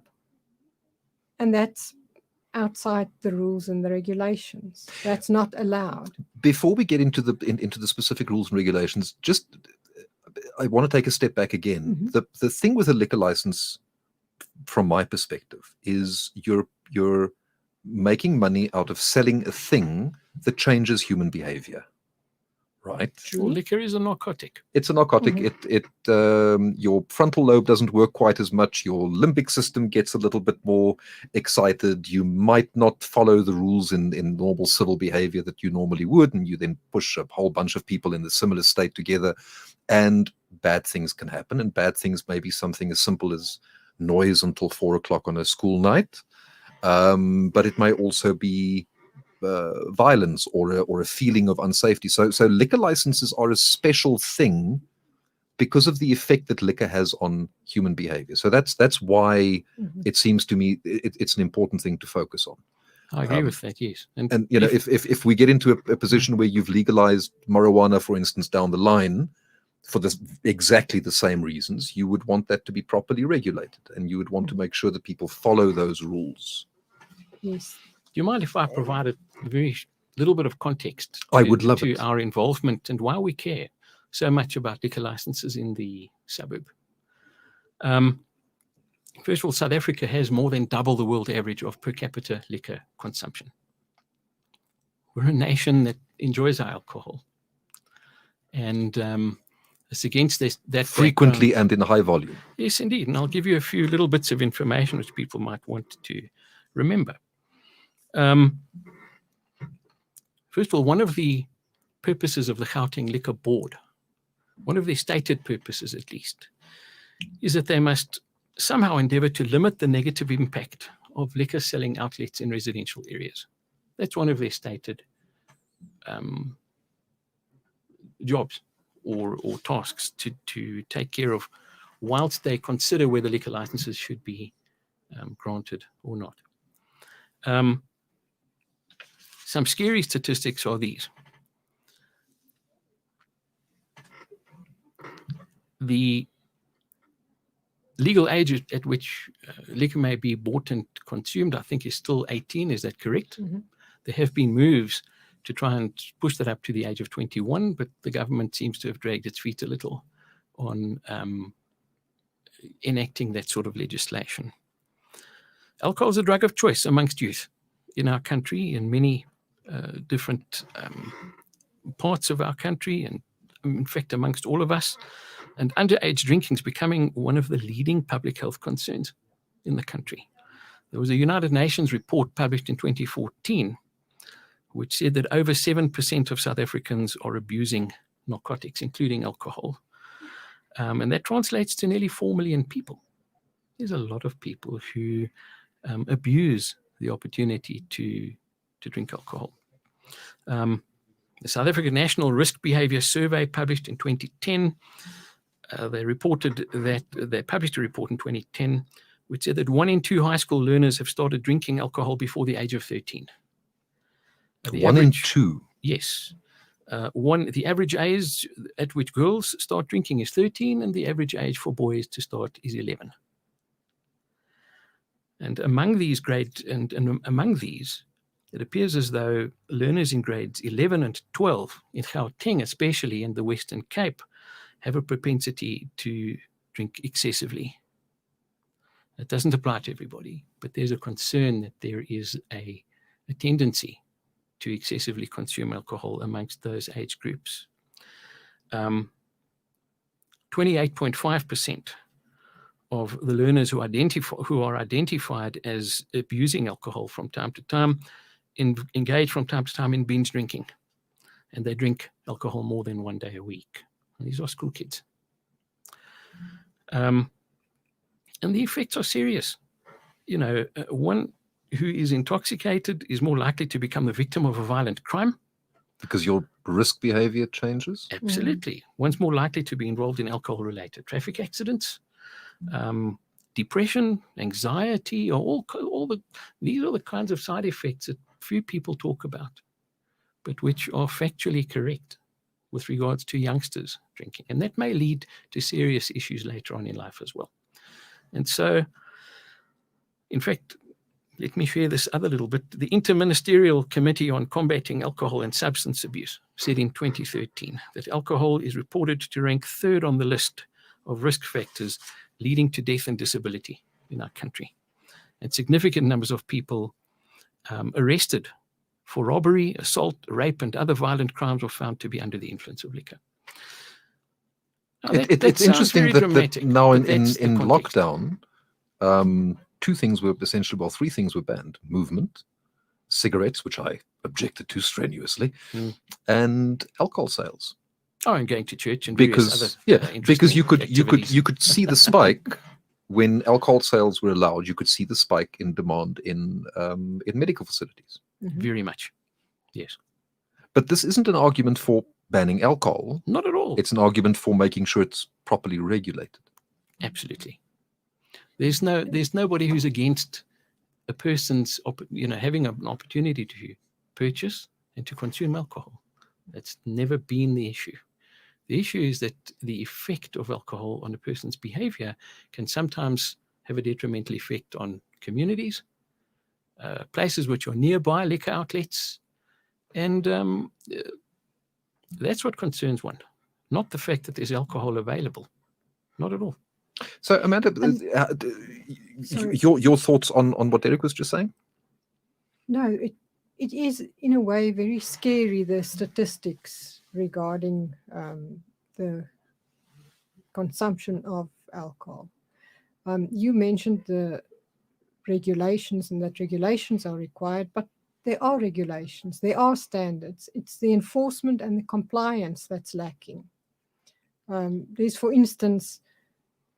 And that's outside the rules and the regulations. That's not allowed. Before we get into the specific rules and regulations, just I want to take a step back again. Mm-hmm. The thing with a liquor license, from my perspective, is you're making money out of selling a thing that changes human behavior, right? Well, liquor is a narcotic. It's a narcotic. Your frontal lobe doesn't work quite as much. Your limbic system gets a little bit more excited. You might not follow the rules in normal civil behavior that you normally would, and you then push a whole bunch of people in the similar state together, and bad things can happen. And bad things may be something as simple as noise until 4 o'clock on a school night, but it may also be violence or a feeling of unsafety. So liquor licenses are a special thing because of the effect that liquor has on human behavior. So that's why it seems to me it's an important thing to focus on. I agree with that, yes. And you know, if we get into a position where you've legalized marijuana, for instance, down the line for exactly the same reasons, you would want that to be properly regulated, and you would want to make sure that people follow those rules. Yes. Do you mind if I provide a very little bit of context I would love to it. our involvement and why we care so much about liquor licenses in the suburb? First of all, South Africa has more than double the world average of per capita liquor consumption. We're a nation that enjoys our alcohol. And it's against that Frequently background. and in high volume. Yes, indeed. And I'll give you a few little bits of information which people might want to remember. First of all, one of the purposes of the Gauteng Liquor Board, one of their stated purposes at least, is that they must somehow endeavor to limit the negative impact of liquor selling outlets in residential areas. That's one of their stated jobs or tasks to take care of whilst they consider whether liquor licenses should be granted or not. Some scary statistics are these. The legal age at which liquor may be bought and consumed, I think, is still 18. Is that correct? Mm-hmm. There have been moves to try and push that up to the age of 21, but the government seems to have dragged its feet a little on enacting that sort of legislation. Alcohol is a drug of choice amongst youth in our country, in many different parts of our country, and in fact amongst all of us. And underage drinking is becoming one of the leading public health concerns in the country. There was a United Nations report published in 2014 which said that over 7% of South Africans are abusing narcotics, including alcohol. And that translates to nearly 4 million people. There's a lot of people who abuse the opportunity to drink alcohol. The South African National Risk Behaviour Survey published in 2010, they published a report in 2010 which said that 1 in 2 high school learners have started drinking alcohol before the age of 13. 1 in 2? Yes. The average age at which girls start drinking is 13, and the average age for boys to start is 11. And among these it appears as though learners in grades 11 and 12 in Gauteng, especially in the Western Cape, have a propensity to drink excessively. It doesn't apply to everybody, but there's a concern that there is a tendency to excessively consume alcohol amongst those age groups. 28.5% of the learners who are identified as abusing alcohol from time to time engage from time to time in binge drinking, and they drink alcohol more than 1 day a week. And these are school kids. And the effects are serious. You know, one who is intoxicated is more likely to become the victim of a violent crime. Because your risk behavior changes? Absolutely. One's more likely to be involved in alcohol-related traffic accidents, depression, anxiety, or these are the kinds of side effects that few people talk about, but which are factually correct with regards to youngsters drinking. And that may lead to serious issues later on in life as well. And so, in fact, let me share this other little bit. The Interministerial Committee on Combating Alcohol and Substance Abuse said in 2013 that alcohol is reported to rank 3rd on the list of risk factors leading to death and disability in our country. And significant numbers of people arrested for robbery, assault, rape, and other violent crimes were found to be under the influence of liquor. Now, It's interesting that now in context. lockdown, 2 things were essentially, well, 3 things were banned: movement, cigarettes, which I objected to strenuously, and alcohol sales. Oh, and going to church and Because because you could see the spike when alcohol sales were allowed. You could see the spike in demand in medical facilities. Very much, yes. But this isn't an argument for banning alcohol. Not at all. It's an argument for making sure it's properly regulated. Absolutely. There's nobody who's against a person's having an opportunity to purchase and to consume alcohol. That's never been the issue. The issue is that the effect of alcohol on a person's behavior can sometimes have a detrimental effect on communities, places which are nearby liquor outlets, and that's what concerns one, not the fact that there's alcohol available. Not at all. So, Amanda, your thoughts on what Derek was just saying? No, it is in a way very scary, the statistics regarding the consumption of alcohol. You mentioned the regulations and that regulations are required, but there are regulations, there are standards. It's the enforcement and the compliance that's lacking. There's, for instance,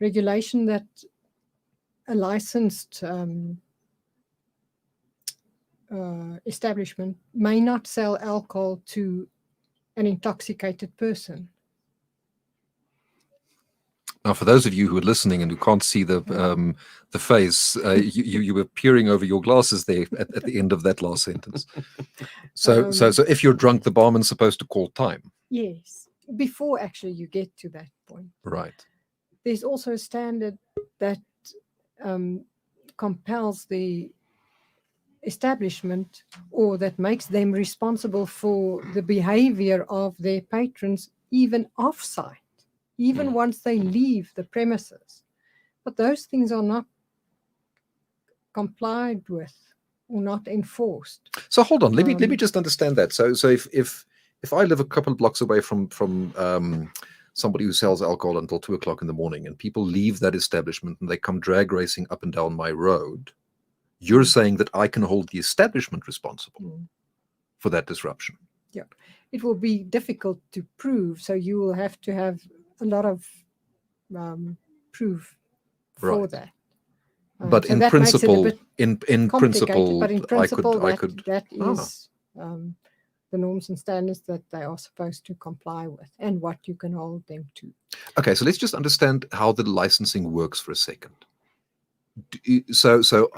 regulation that a licensed establishment may not sell alcohol to an intoxicated person. Now, for those of you who are listening and who can't see the face, you were peering over your glasses there at the end of that last sentence. So if you're drunk, the barman's supposed to call time. Yes, before actually you get to that point. Right. There's also a standard that compels the establishment, or that makes them responsible for the behavior of their patrons, even off-site, even once they leave the premises. But those things are not complied with or not enforced. So hold on, let me just understand that. So if I live a couple of blocks away from somebody who sells alcohol until 2 o'clock in the morning, and people leave that establishment and they come drag racing up and down my road, you're saying that I can hold the establishment responsible for that disruption? Yeah, it will be difficult to prove, so you will have to have a lot of proof for that. But so in that principle, makes it a bit in principle, but in principle, I could. That is the norms and standards that they are supposed to comply with, and what you can hold them to. Okay, so let's just understand how the licensing works for a second. So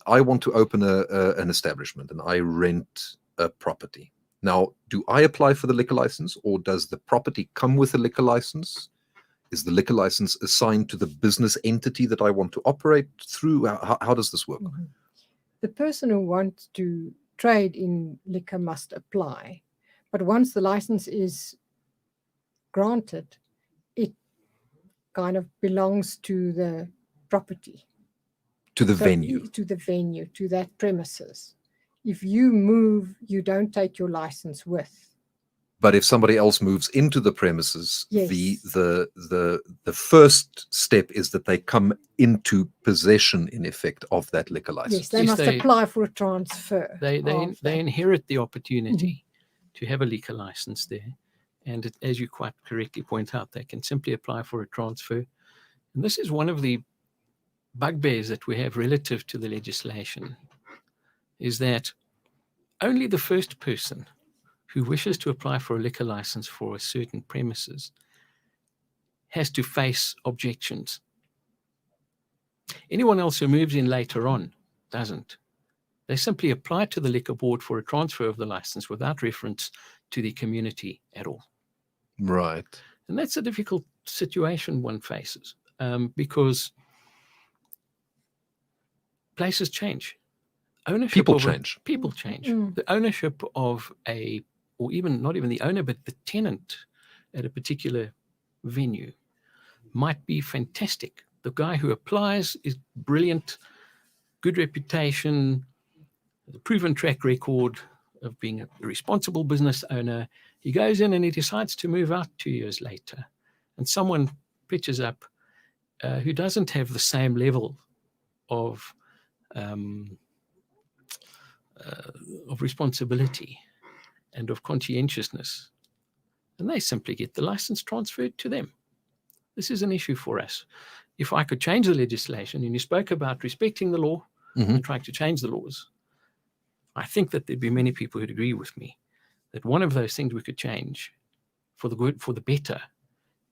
I want to open an establishment and I rent a property. Now, do I apply for the liquor license, or does the property come with a liquor license? Is the liquor license assigned to the business entity that I want to operate through? How does this work? The person who wants to trade in liquor must apply, but once the license is granted, it kind of belongs to the property. To the venue. To the venue, to that premises. If you move, you don't take your license with. But if somebody else moves into the premises, yes. the first step is that they come into possession, in effect, of that liquor license. Yes, they must apply for a transfer. They inherit the opportunity to have a liquor license there. And as you quite correctly point out, they can simply apply for a transfer. And this is one of the bugbears that we have relative to the legislation, is that only the first person who wishes to apply for a liquor license for a certain premises has to face objections. Anyone else who moves in later on doesn't. They simply apply to the liquor board for a transfer of the license without reference to the community at all. Right. And that's a difficult situation one faces, because places change. ownership People of change. People change. Mm. The ownership of or even not even the owner, but the tenant at a particular venue might be fantastic. The guy who applies is brilliant, good reputation, a proven track record of being a responsible business owner. He goes in and he decides to move out 2 years later, and someone pitches up who doesn't have the same level of responsibility and of conscientiousness, and they simply get the license transferred to them. This is an issue for us. If I could change the legislation, and you spoke about respecting the law and trying to change the laws, I think that there'd be many people who'd agree with me that one of those things we could change for the good, for the better,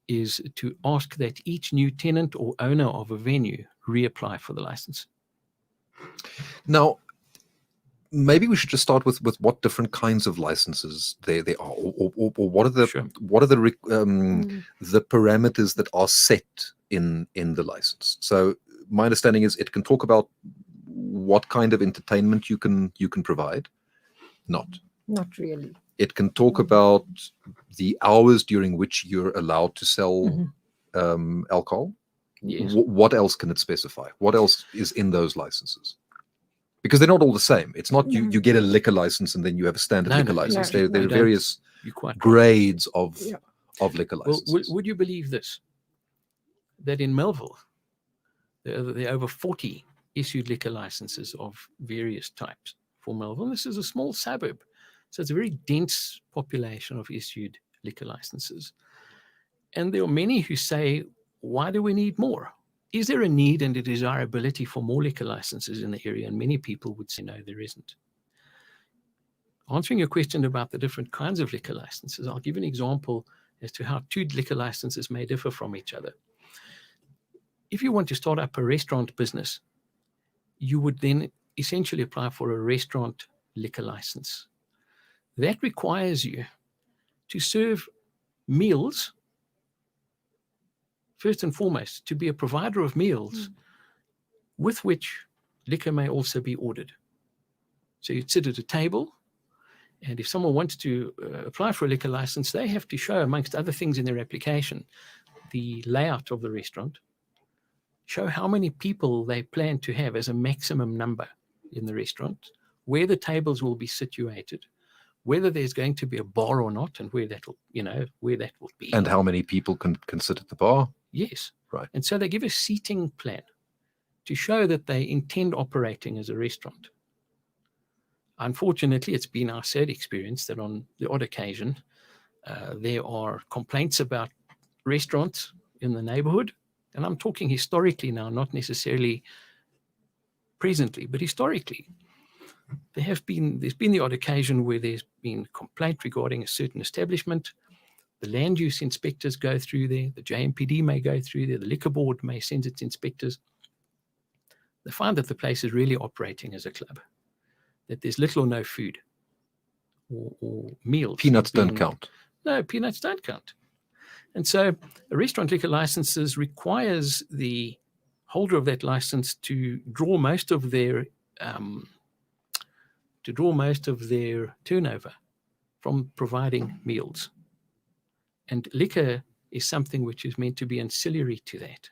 is to ask that each new tenant or owner of a venue reapply for the license. Now, maybe we should just start with what different kinds of licenses there are, or what are the the parameters that are set in the license. So my understanding is it can talk about what kind of entertainment you can provide. Not really. It can talk about the hours during which you're allowed to sell alcohol. Yes. What else can it specify? What else is in those licenses? Because they're not all the same. It's not you get a liquor license and then you have a standard liquor license. No, there are various quite grades of liquor Well, licenses. would you believe this? That in Melville, there are over 40 issued liquor licenses of various types for Melville. This is a small suburb, so it's a very dense population of issued liquor licenses. And there are many who say, why do we need more? Is there a need and a desirability for more liquor licenses in the area? And many people would say, no, there isn't. Answering your question about the different kinds of liquor licenses, I'll give an example as to how two liquor licenses may differ from each other. If you want to start up a restaurant business, you would then essentially apply for a restaurant liquor license. That requires you to serve meals, first and foremost, to be a provider of meals with which liquor may also be ordered. So you'd sit at a table, and if someone wants to apply for a liquor license, they have to show, amongst other things in their application, the layout of the restaurant, show how many people they plan to have as a maximum number in the restaurant, where the tables will be situated, whether there's going to be a bar or not, and where that will be. And how many people can sit at the bar? Yes. Right. And so they give a seating plan to show that they intend operating as a restaurant. Unfortunately, it's been our sad experience that on the odd occasion, there are complaints about restaurants in the neighborhood. And I'm talking historically now, not necessarily presently, but historically. There's been the odd occasion where there's been complaint regarding a certain establishment. The land use inspectors go through there. The JMPD may go through there. The liquor board may send its inspectors. They find that the place is really operating as a club, that there's little or no food or meals. Peanuts don't count. No, peanuts don't count. And so a restaurant liquor license requires the holder of that license to draw most of their turnover from providing meals. And liquor is something which is meant to be ancillary to that.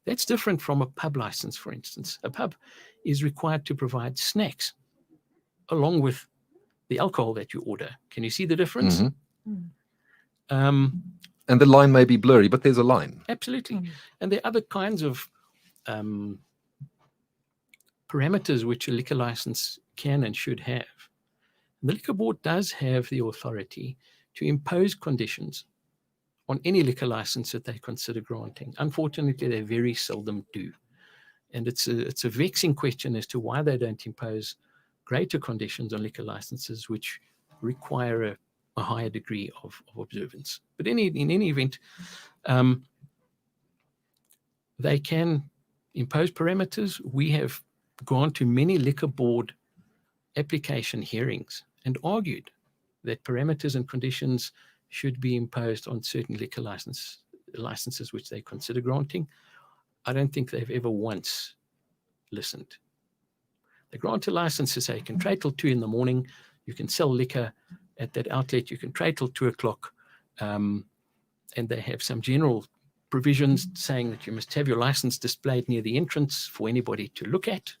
That's different from a pub license, for instance. A pub is required to provide snacks along with the alcohol that you order. Can you see the difference? And the line may be blurry, but there's a line. Absolutely. And there are other kinds of parameters which a liquor license can and should have. The liquor board does have the authority to impose conditions on any liquor license that they consider granting. Unfortunately, they very seldom do. And it's a vexing question as to why they don't impose greater conditions on liquor licenses which require a higher degree of observance. But in any event, they can impose parameters. We have gone to many liquor board application hearings and argued that parameters and conditions should be imposed on certain liquor licenses which they consider granting. I don't think they've ever once listened. They grant a license to say you can trade till 2 in the morning, you can sell liquor at that outlet, you can trade till 2 o'clock, and they have some general provisions saying that you must have your license displayed near the entrance for anybody to look at,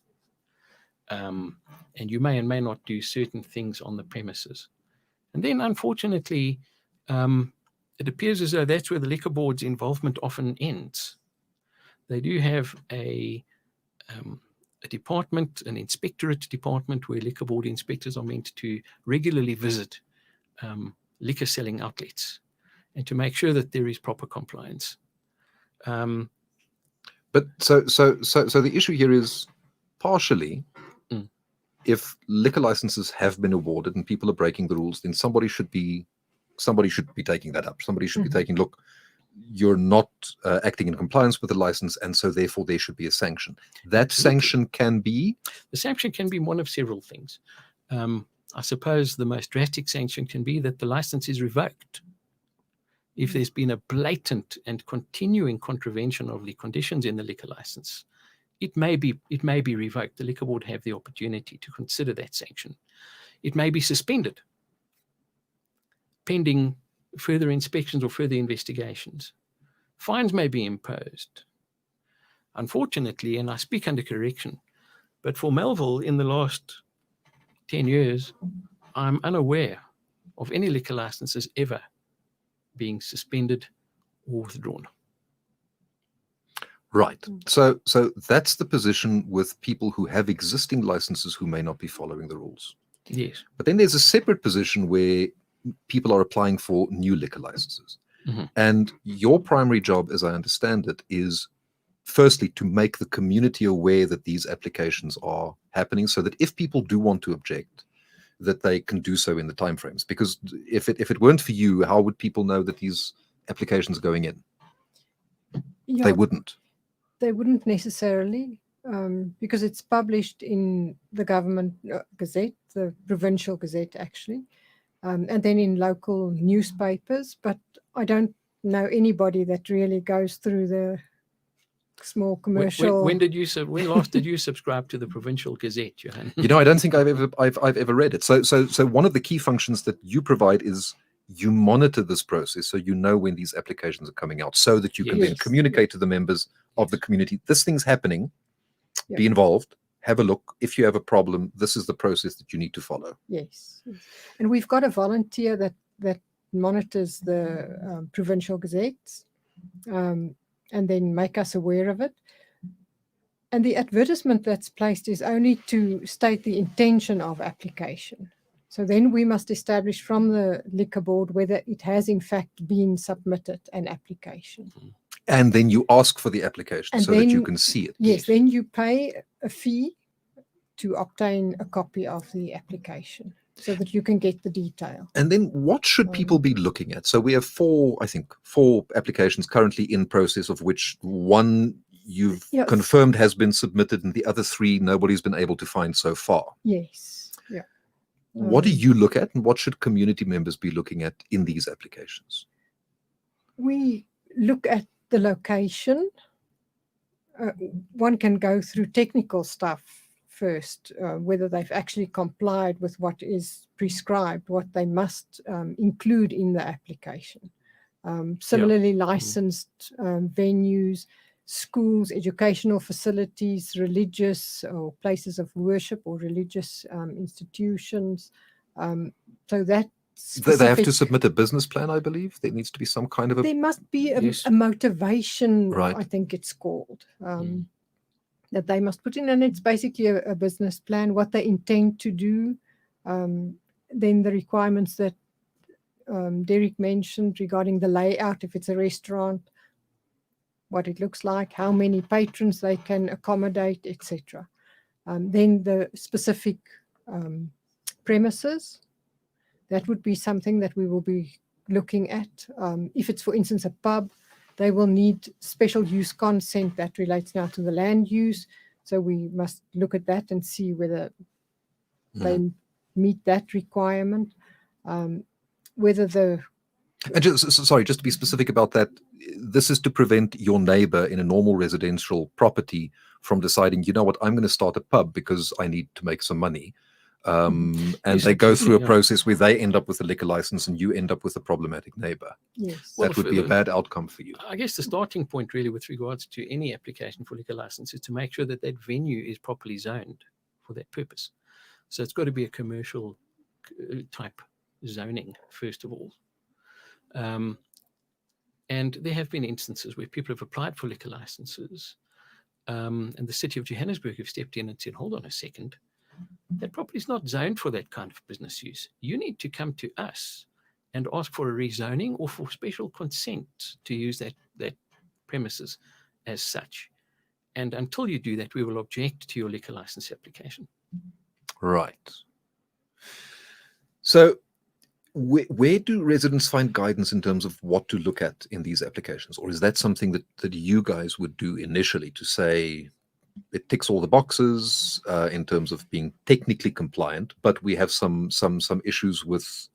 and you may and may not do certain things on the premises. And then, unfortunately, it appears as though that's where the Liquor Board's involvement often ends. They do have a department, an inspectorate department, where Liquor Board inspectors are meant to regularly visit liquor selling outlets and to make sure that there is proper compliance. But so the issue here is partially, if liquor licenses have been awarded and people are breaking the rules, then somebody should be taking that up. Somebody should be taking, look, you're not acting in compliance with the license, and so therefore there should be a sanction. That sanction can be? The sanction can be one of several things. I suppose the most drastic sanction can be that the license is revoked. If there's been a blatant and continuing contravention of the conditions in the liquor license, it may be revoked. The Liquor Board have the opportunity to consider that sanction. It may be suspended pending further inspections or further investigations. Fines may be imposed. Unfortunately, and I speak under correction, but for Melville in the last 10 years, I'm unaware of any liquor licenses ever being suspended or withdrawn. Right. So that's the position with people who have existing licenses who may not be following the rules. Yes. But then there's a separate position where people are applying for new liquor licenses. And your primary job, as I understand it, is firstly to make the community aware that these applications are happening, so that if people do want to object, that they can do so in the timeframes. Because if it weren't for you, how would people know that these applications are going in? Yeah, They wouldn't. They wouldn't necessarily, because it's published in the government gazette, the provincial gazette actually, and then in local newspapers. But I don't know anybody that really goes through the small commercial. When last did you subscribe to the provincial gazette, Johan? I don't think I've ever read it. So one of the key functions that you provide is you monitor this process, so you know when these applications are coming out, so that you can then communicate to the members of the community, this thing's happening, be involved, have a look. If you have a problem, this is the process that you need to follow. Yes. And we've got a volunteer that monitors the provincial gazettes, and then make us aware of it. And the advertisement that's placed is only to state the intention of application. So then we must establish from the Liquor Board whether it has in fact been submitted, an application. And then you ask for the application so that you can see it. Yes, then you pay a fee to obtain a copy of the application so that you can get the detail. And then what should people be looking at? So we have four applications currently in process, of which one you've confirmed has been submitted, and the other 3 nobody's been able to find so far. Yes. Yeah. What do you look at, and what should community members be looking at in these applications? We look at the location. One can go through technical stuff first, whether they've actually complied with what is prescribed, what they must include in the application. Similarly, licensed venues, schools, educational facilities, religious or places of worship or religious institutions. So that they have to submit a business plan, I believe. There needs to be some kind of there must be a motivation, right. I think it's called, that they must put in, and it's basically a business plan, what they intend to do. Then the requirements that Derek mentioned regarding the layout, if it's a restaurant, what it looks like, how many patrons they can accommodate, etc. Then the specific premises, that would be something that we will be looking at. If it's, for instance, a pub, they will need special use consent that relates now to the land use. So we must look at that and see whether they meet that requirement. Whether the And just to be specific about that, this is to prevent your neighbor in a normal residential property from deciding, you know what, I'm going to start a pub because I need to make some money. And Yes, they go through a absolutely, yeah. process where they end up with a liquor license and you end up with a problematic neighbor. Yes. Well, That would be a bad outcome for you. I guess the starting point really with regards to any application for liquor license is to make sure that that venue is properly zoned for that purpose. So it's got to be a commercial type zoning, first of all. And there have been instances where people have applied for liquor licenses and the city of Johannesburg have stepped in and said, hold on a second, that property is not zoned for that kind of business use. You need to come to us and ask for a rezoning or for special consent to use that premises as such. And until you do that, we will object to your liquor license application. Right. So where do residents find guidance in terms of what to look at in these applications? Or is that something that you guys would do initially to say it ticks all the boxes in terms of being technically compliant, but we have some issues with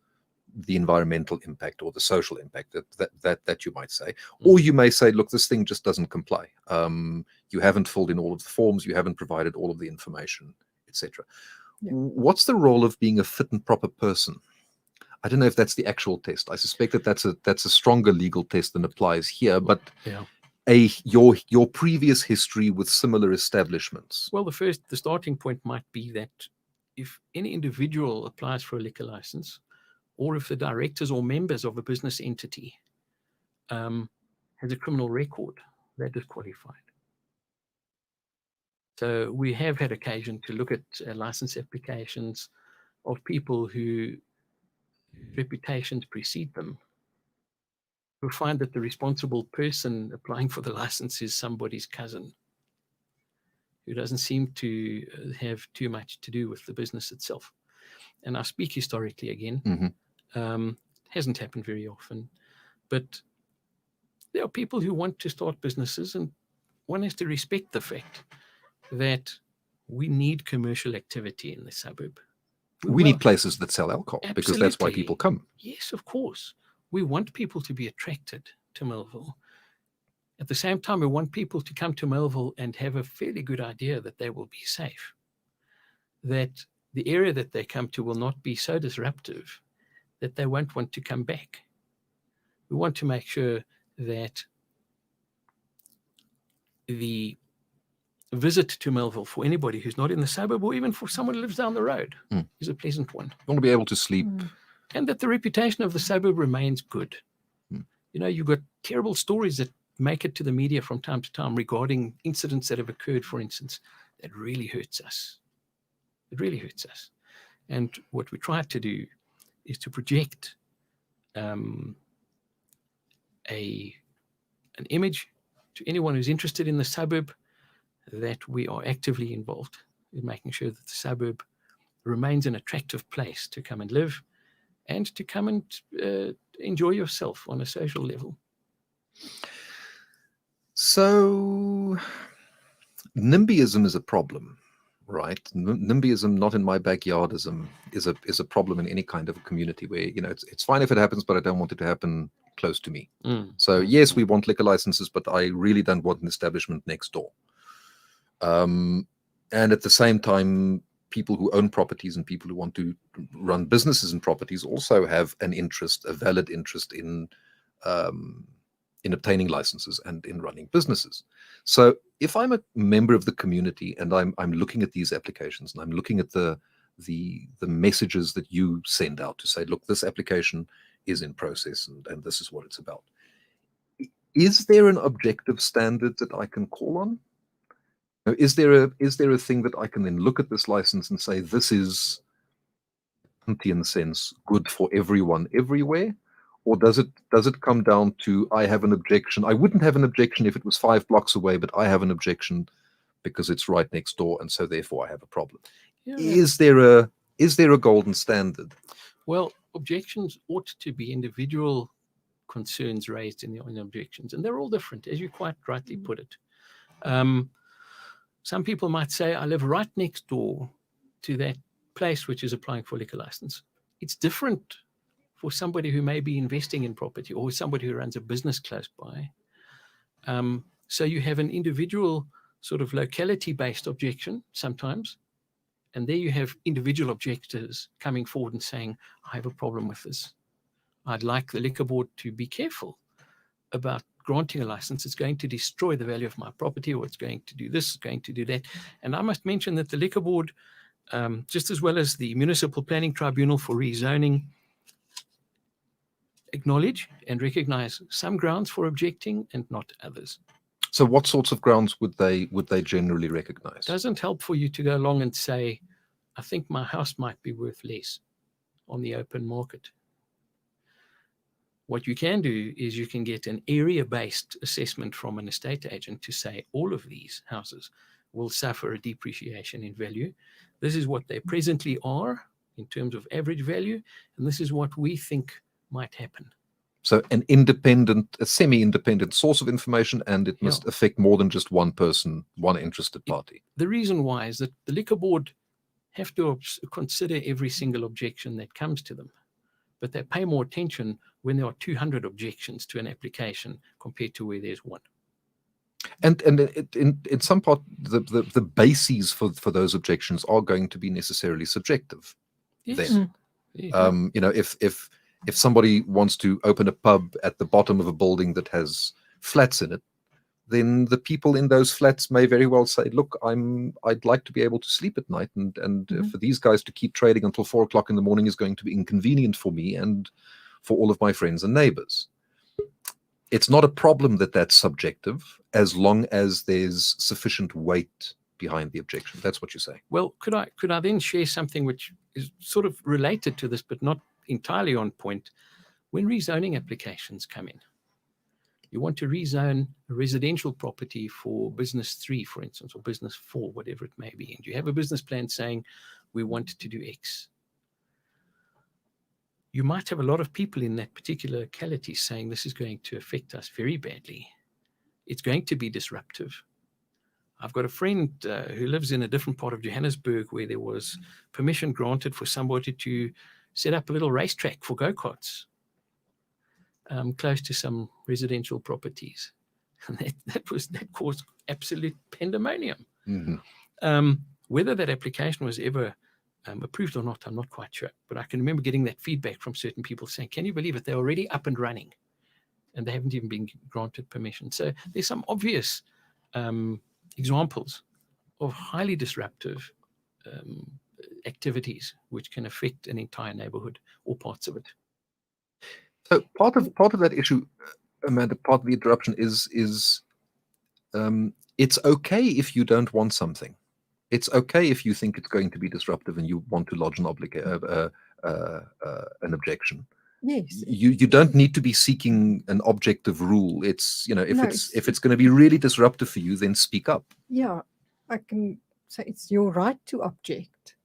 the environmental impact or the social impact that you might say, or you may say, look, this thing just doesn't comply. You haven't filled in all of the forms, you haven't provided all of the information, etc. Yeah. What's the role of being a fit and proper person? I don't know if that's the actual test. I suspect that that's a stronger legal test than applies here, but Yeah. your previous history with similar establishments. Well, the starting point might be that if any individual applies for a liquor license, or if the directors or members of a business entity has a criminal record, they're disqualified. So we have had occasion to look at license applications of people whose reputations precede them, who find that the responsible person applying for the license is somebody's cousin, who doesn't seem to have too much to do with the business itself. And I speak historically again. Mm-hmm. Hasn't happened very often, but there are people who want to start businesses, and one has to respect the fact that we need commercial activity in the suburb. We need places that sell alcohol, because that's why people come. Yes, of course. We want people to be attracted to Millville. At the same time, we want people to come to Millville and have a fairly good idea that they will be safe, that the area that they come to will not be so disruptive that they won't want to come back. We want to make sure that the visit to Millville for anybody who's not in the suburb, or even for someone who lives down the road, is a pleasant one. You want to be able to sleep. And that the reputation of the suburb remains good. You know, you've got terrible stories that make it to the media from time to time regarding incidents that have occurred, for instance, that really hurts us. It really hurts us. And what we try to do is to project an image to anyone who's interested in the suburb that we are actively involved in making sure that the suburb remains an attractive place to come and live and to come and enjoy yourself on a social level. So NIMBYism is a problem, right? NIMBYism, not in my backyardism, is a problem in any kind of a community where, you know, it's fine if it happens, but I don't want it to happen close to me. So yes, we want liquor licenses, but I really don't want an establishment next door. And at the same time, people who own properties and people who want to run businesses and properties also have an interest, a valid interest in obtaining licenses and in running businesses. So if I'm a member of the community and I'm looking at these applications and I'm looking at the messages that you send out to say, look, this application is in process and this is what it's about. Is there an objective standard that I can call on? Is there a thing that I can then look at this license and say, this is, in sense, good for everyone everywhere? Or does it come down to, I have an objection? I wouldn't have an objection if it was 5 blocks away, but I have an objection because it's right next door, and so therefore I have a problem. Yeah. Is there a golden standard? Well, objections ought to be individual concerns raised in the objections, and they're all different, as you quite rightly put it. Some people might say, I live right next door to that place which is applying for a liquor license. It's different for somebody who may be investing in property or somebody who runs a business close by. So you have an individual sort of locality-based objection sometimes, and there you have individual objectors coming forward and saying, I have a problem with this. I'd like the liquor board to be careful about granting a license. It's going to destroy the value of my property, or it's going to do this, it's going to do that. And I must mention that the liquor board, just as well as the Municipal Planning Tribunal for rezoning, acknowledge and recognize some grounds for objecting and not others. So what sorts of grounds would they generally recognize? It doesn't help for you to go along and say, I think my house might be worth less on the open market. What you can do is you can get an area-based assessment from an estate agent to say all of these houses will suffer a depreciation in value. This is what they presently are in terms of average value, and this is what we think might happen. So a semi-independent source of information, and it must affect more than just one person, one interested party. The reason why is that the liquor board have to consider every single objection that comes to them, but they pay more attention when there are 200 objections to an application compared to where there's one. And in some part, the bases for those objections are going to be necessarily subjective. Yes. Then, you know, if somebody wants to open a pub at the bottom of a building that has flats in it, then the people in those flats may very well say, look, I'd like to be able to sleep at night, and for these guys to keep trading until 4 o'clock in the morning is going to be inconvenient for me and for all of my friends and neighbors. It's not a problem that that's subjective, as long as there's sufficient weight behind the objection. That's what you say. Well, could I then share something which is sort of related to this, but not entirely on point? When rezoning applications come in, you want to rezone a residential property for business 3, for instance, or business 4, whatever it may be, and you have a business plan saying we want to do X. You might have a lot of people in that particular locality saying this is going to affect us very badly. It's going to be disruptive. I've got a friend who lives in a different part of Johannesburg where there was permission granted for somebody to set up a little racetrack for go-karts close to some residential properties. And that caused absolute pandemonium. Whether that application was ever approved or not, I'm not quite sure. But I can remember getting that feedback from certain people saying, can you believe it? They're already up and running and they haven't even been granted permission. So there's some obvious examples of highly disruptive activities which can affect an entire neighborhood or parts of it. So part of that issue, Amanda, part of the interruption is it's okay if you don't want something. It's okay if you think it's going to be disruptive and you want to lodge an objection. Yes. You don't need to be seeking an objective rule. It's, you know, if it's going to be really disruptive for you, then speak up. Yeah, I can say it's your right to object.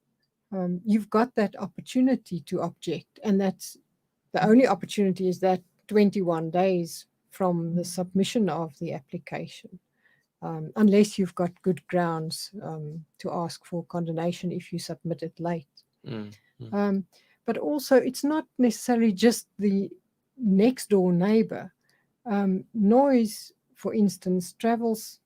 You've got that opportunity to object, and that's the only opportunity is that 21 days from the submission of the application, unless you've got good grounds to ask for condonation if you submit it late. But also, it's not necessarily just the next door neighbor. Noise, for instance, travels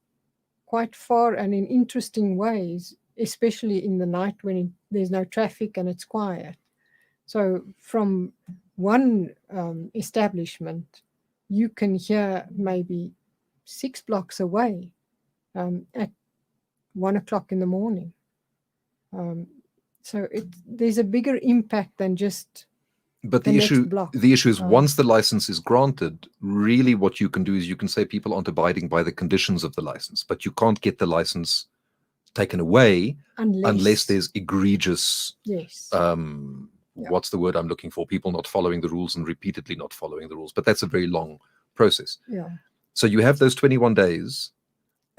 quite far and in interesting ways, especially in the night when there's no traffic and it's quiet. So from one establishment, you can hear maybe 6 blocks away at 1 o'clock in the morning. So there's a bigger impact than just But the issue is once the license is granted, really what you can do is you can say people aren't abiding by the conditions of the license, but you can't get the license taken away unless there's egregious, what's the word I'm looking for? People not following the rules and repeatedly not following the rules. But that's a very long process. Yeah. So you have those 21 days.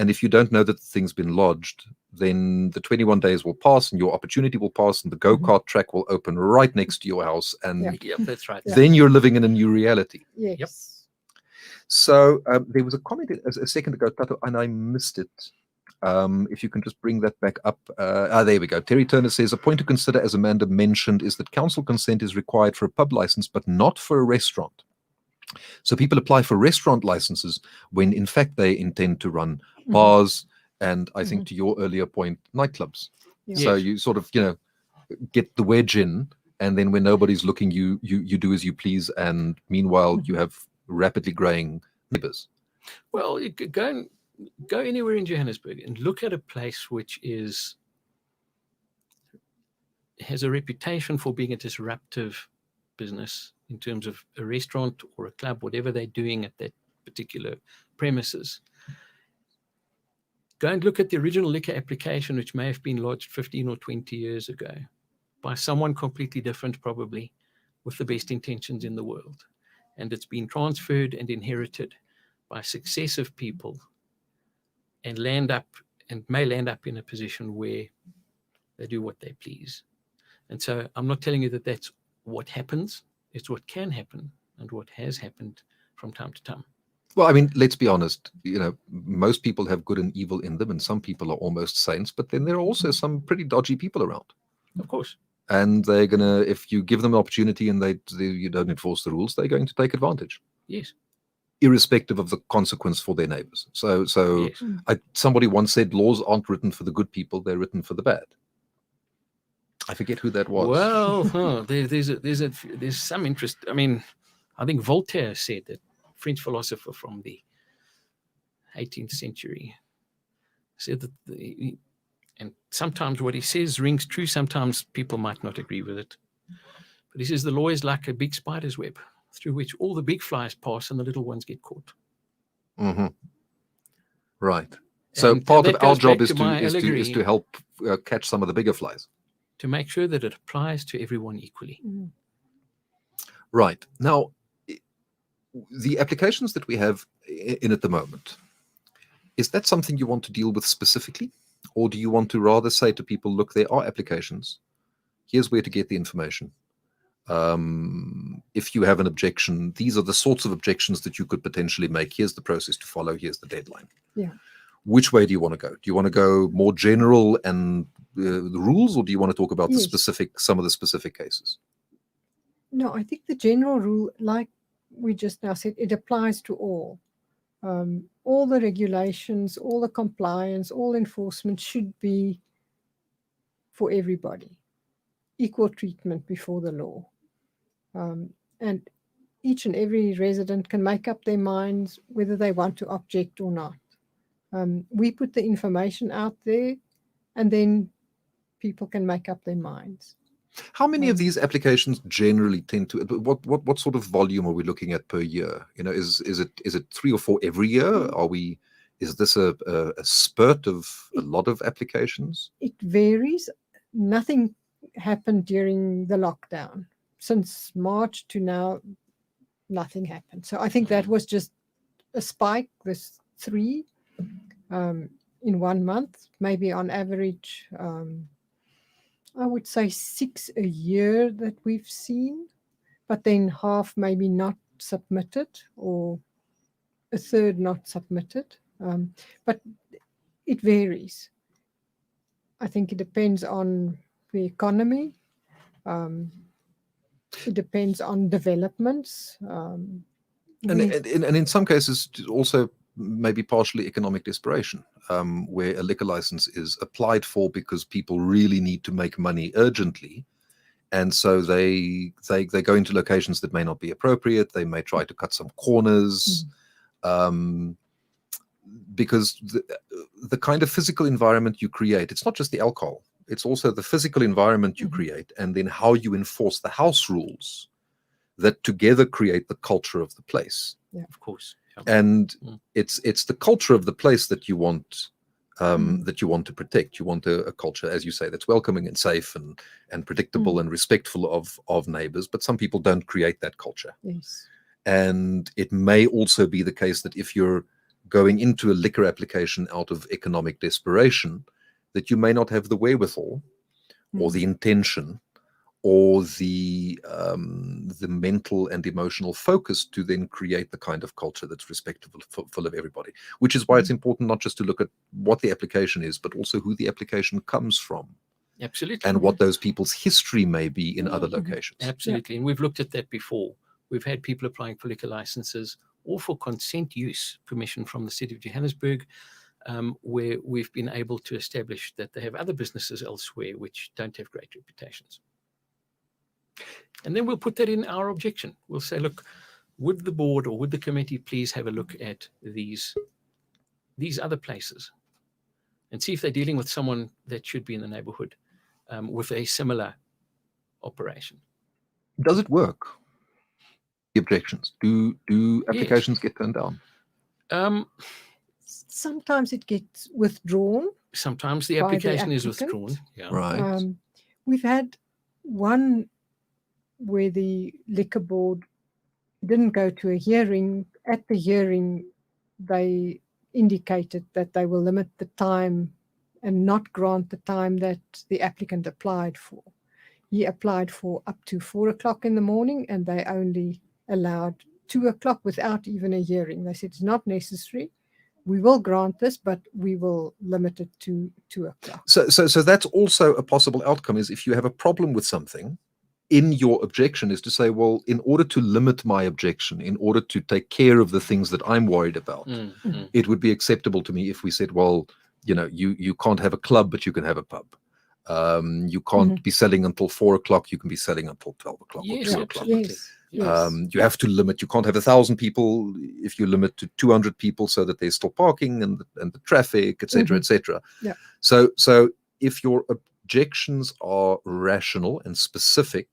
And if you don't know that the thing's been lodged, then the 21 days will pass and your opportunity will pass and the go-kart track will open right next to your house. And that's right. Then you're living in a new reality. Yes. Yep. So there was a comment a second ago, Tato, and I missed it. If you can just bring that back up. There we go. Terry Turner says, a point to consider, as Amanda mentioned, is that council consent is required for a pub license, but not for a restaurant. So people apply for restaurant licenses when in fact they intend to run bars and I think to your earlier point, nightclubs. Yeah. So Yes. you sort of, get the wedge in, and then when nobody's looking, you do as you please, and meanwhile you have rapidly growing neighbors. Well, you could go anywhere in Johannesburg and look at a place which has a reputation for being a disruptive business in terms of a restaurant or a club, whatever they're doing at that particular premises. Go and look at the original liquor application, which may have been lodged 15 or 20 years ago by someone completely different, probably, with the best intentions in the world. And it's been transferred and inherited by successive people and may land up in a position where they do what they please. And so I'm not telling you that that's what happens. It's what can happen and what has happened from time to time. Well, I mean, let's be honest, most people have good and evil in them, and some people are almost saints, but then there are also some pretty dodgy people around. Of course. And they're going to, if you give them an opportunity and you don't enforce the rules, they're going to take advantage. Yes. Irrespective of the consequence for their neighbors. So Yes. Somebody once said, laws aren't written for the good people, they're written for the bad. I forget who that was. Well, there's some interest. I mean, I think Voltaire said that, French philosopher from the 18th century, said that and sometimes what he says rings true, sometimes people might not agree with it. But he says the law is like a big spider's web through which all the big flies pass and the little ones get caught. Mm-hmm. Right. So And part that of our goes job back is to my to allegory, help catch some of the bigger flies. to make sure that it applies to everyone equally. Right. Now, the applications that we have in at the moment, is that something you want to deal with specifically? Or do you want to rather say to people, look, there are applications. Here's where to get the information. If you have an objection, these are the sorts of objections that you could potentially make. Here's the process to follow. Here's the deadline. Yeah. Which way do you want to go? Do you want to go more general and the rules, or do you want to talk about some of the specific cases? No, I think the general rule, like we just now said, it applies to all. All the regulations, all the compliance, all enforcement should be for everybody. Equal treatment before the law. And each and every resident can make up their minds whether they want to object or not. We put the information out there, and then people can make up their minds. How many of these applications generally tend to? What sort of volume are we looking at per year? Is it 3 or 4 every year? Is this a spurt of a lot of applications? It varies. Nothing happened during the lockdown. Since March to now, nothing happened. So I think that was just a spike. This 3 in 1 month, maybe on average. I would say 6 a year that we've seen, but then half maybe not submitted or a third not submitted. But it varies. I think it depends on the economy. It depends on developments. And in some cases, also maybe partially economic desperation, where a liquor license is applied for because people really need to make money urgently. And so they go into locations that may not be appropriate. They may try to cut some corners, because the kind of physical environment you create, it's not just the alcohol, it's also the physical environment you create, and then how you enforce the house rules that together create the culture of the place. Yeah, of course. And it's the culture of the place that you want to protect. You want a culture, as you say, that's welcoming and safe and predictable and respectful of neighbors. But some people don't create that culture. Yes. And it may also be the case that if you're going into a liquor application out of economic desperation, that you may not have the wherewithal or the intention or the mental and emotional focus to then create the kind of culture that's respectful full of everybody, which is why it's important not just to look at what the application is, but also who the application comes from. Absolutely. And what those people's history may be in other locations. Absolutely. And we've looked at that before. We've had people applying for liquor licenses or for consent use permission from the city of Johannesburg, where we've been able to establish that they have other businesses elsewhere which don't have great reputations. And then we'll put that in our objection. We'll say, look, would the board or would the committee please have a look at these other places and see if they're dealing with someone that should be in the neighborhood with a similar operation. Does it work? The objections. Do applications get turned down? Sometimes it gets withdrawn. Sometimes the application is withdrawn. Yeah. Right. We've had one where the liquor board didn't go to a hearing. At the hearing, they indicated that they will limit the time and not grant the time that the applicant applied for. He applied for up to 4 o'clock in the morning, and they only allowed 2 o'clock without even a hearing. They said it's not necessary. We will grant this, but we will limit it to 2 o'clock. So that's also a possible outcome, is if you have a problem with something, in your objection is to say, well, in order to limit my objection, in order to take care of the things that I'm worried about, it would be acceptable to me if we said, well, you know, you can't have a club, but you can have a pub. You can't be selling until 4 o'clock. You can be selling until 12 o'clock or 2 o'clock. Yes. You have to limit. You can't have 1,000 people if you limit to 200 people, so that there's still parking and the traffic, etc., etc. Yeah. So if your objections are rational and specific,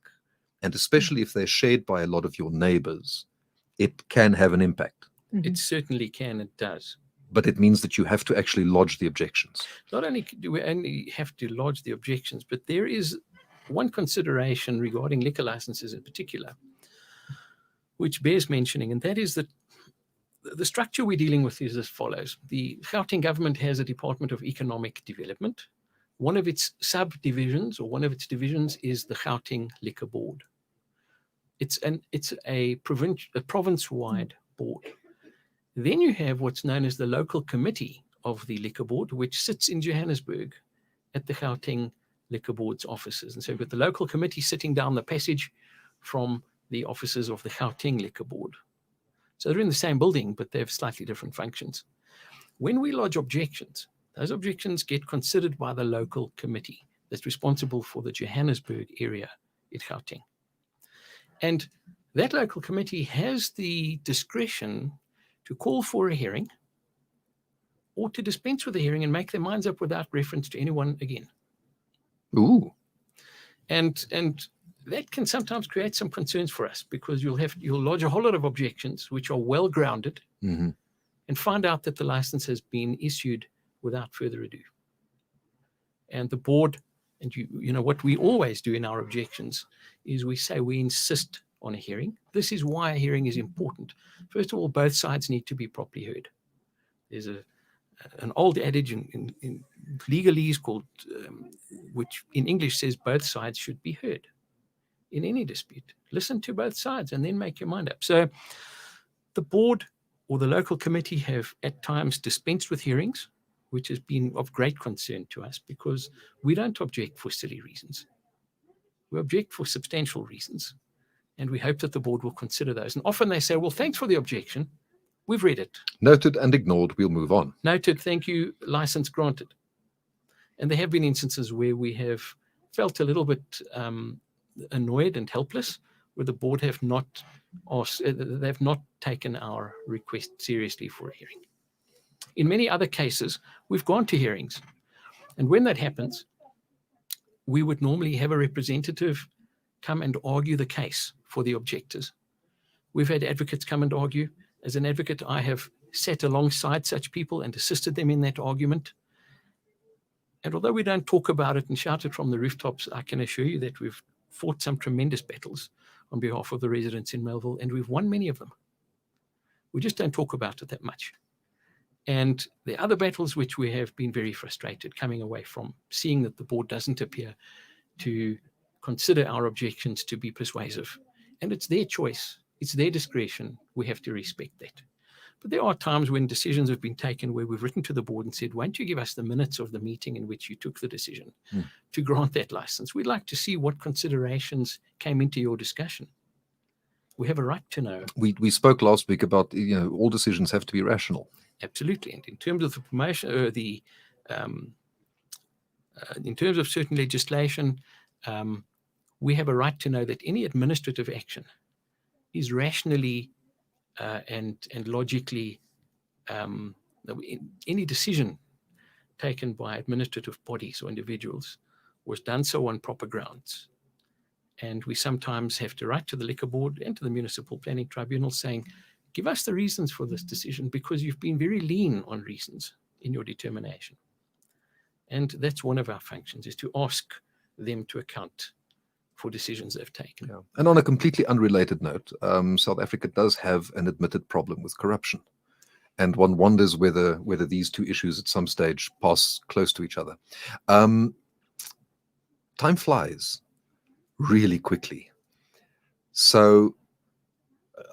and especially if they're shared by a lot of your neighbors, it can have an impact. It certainly can. It does. But it means that you have to actually lodge the objections. Not only do we only have to lodge the objections, but there is one consideration regarding liquor licenses in particular, which bears mentioning, and that is that the structure we're dealing with is as follows. The Gauteng government has a Department of Economic Development. One of its subdivisions, or one of its divisions, is the Gauteng Liquor Board. It's a province-wide board. Then you have what's known as the local committee of the Liquor Board, which sits in Johannesburg at the Gauteng Liquor Board's offices. And so you've got the local committee sitting down the passage from the offices of the Gauteng Liquor Board. So they're in the same building, but they have slightly different functions. When we lodge objections, those objections get considered by the local committee that's responsible for the Johannesburg area at Gauteng. And that local committee has the discretion to call for a hearing or to dispense with a hearing and make their minds up without reference to anyone again. Ooh. And that can sometimes create some concerns for us, because you'll lodge a whole lot of objections which are well grounded and find out that the license has been issued without further ado. And the board, and you know what we always do in our objections is we say we insist on a hearing. This is why a hearing is important. First of all, both sides need to be properly heard. There's an old adage in legalese called, which in English says both sides should be heard in any dispute. Listen to both sides and then make your mind up. So the board or the local committee have at times dispensed with hearings, which has been of great concern to us, because we don't object for silly reasons. We object for substantial reasons, and we hope that the board will consider those. And often they say, well, thanks for the objection. We've read it. Noted and ignored. We'll move on. Noted, thank you, license granted. And there have been instances where we have felt a little bit annoyed and helpless, where the board have not they've not taken our request seriously for a hearing. In many other cases, we've gone to hearings. And when that happens, we would normally have a representative come and argue the case for the objectors. We've had advocates come and argue. As an advocate, I have sat alongside such people and assisted them in that argument. And although we don't talk about it and shout it from the rooftops, I can assure you that we've fought some tremendous battles on behalf of the residents in Melville, and we've won many of them. We just don't talk about it that much. And the other battles which we have been very frustrated coming away from, seeing that the board doesn't appear to consider our objections to be persuasive. And it's their choice. It's their discretion. We have to respect that. But there are times when decisions have been taken where we've written to the board and said, won't you give us the minutes of the meeting in which you took the decision to grant that license? We'd like to see what considerations came into your discussion. We have a right to know. We spoke last week about, all decisions have to be rational. Absolutely. And in terms of the promotion, in terms of certain legislation, we have a right to know that any administrative action is rationally and logically, any decision taken by administrative bodies or individuals was done so on proper grounds. And we sometimes have to write to the Liquor Board and to the Municipal Planning Tribunal saying, give us the reasons for this decision, because you've been very lean on reasons in your determination. And that's one of our functions, is to ask them to account for decisions they've taken. Yeah. And on a completely unrelated note, South Africa does have an admitted problem with corruption. And one wonders whether these two issues at some stage pass close to each other. Time flies really quickly. So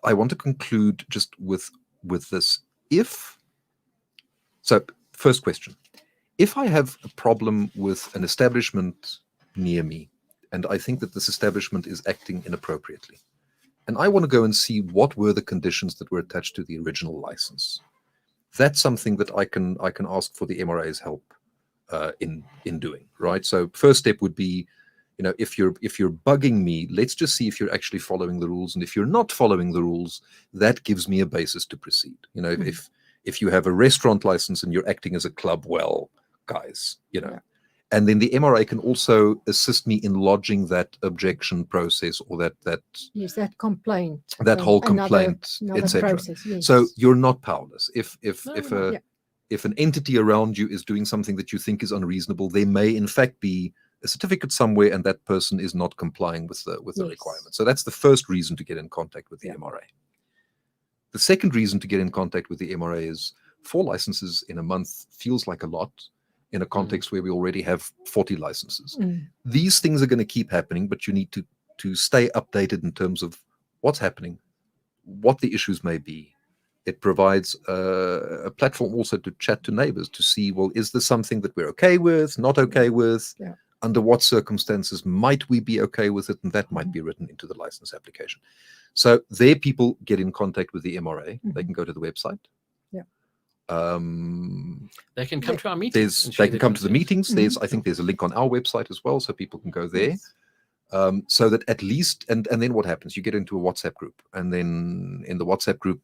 I want to conclude just with this. First question. If I have a problem with an establishment near me, and I think that this establishment is acting inappropriately, and I want to go and see what were the conditions that were attached to the original license, that's something that I can ask for the M.R.A's help in doing, right? So first step would be, if you're bugging me, let's just see if you're actually following the rules, and if you're not following the rules, that gives me a basis to proceed. If you have a restaurant license and you're acting as a club, well, guys, And then the M.R.A. can also assist me in lodging that objection process, or that complaint, that whole complaint, etc. Yes. So you're not powerless. If an entity around you is doing something that you think is unreasonable, there may in fact be a certificate somewhere, and that person is not complying with the requirement. So that's the first reason to get in contact with the M.R.A. The second reason to get in contact with the M.R.A. is 4 licenses in a month feels like a lot in a context where we already have 40 licenses. These things are going to keep happening, but you need to stay updated in terms of what's happening, what the issues may be. It provides a platform also to chat to neighbors to see, well, is this something that we're okay with, not okay with? Yeah. Under what circumstances might we be okay with it? And that might be written into the license application. So there people get in contact with the M.R.A. They can go to the website. They can come to our meetings. They can come to the meetings. I think there's a link on our website as well, so people can go there. So that at least, and then what happens? You get into a WhatsApp group, and then in the WhatsApp group,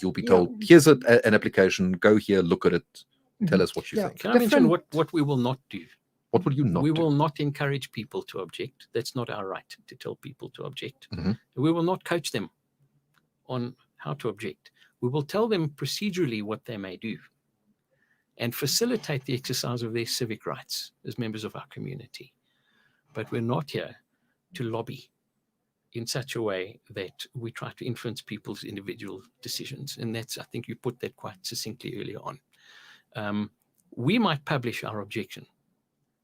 you'll be told, here's an application, go here, look at it, tell us what you think. Can I mention what we will not do? What will you not do? We will not encourage people to object. That's not our right to tell people to object. We will not coach them on how to object. We will tell them procedurally what they may do and facilitate the exercise of their civic rights as members of our community. But we're not here to lobby in such a way that we try to influence people's individual decisions. And that's, I think you put that quite succinctly earlier on. We might publish our objection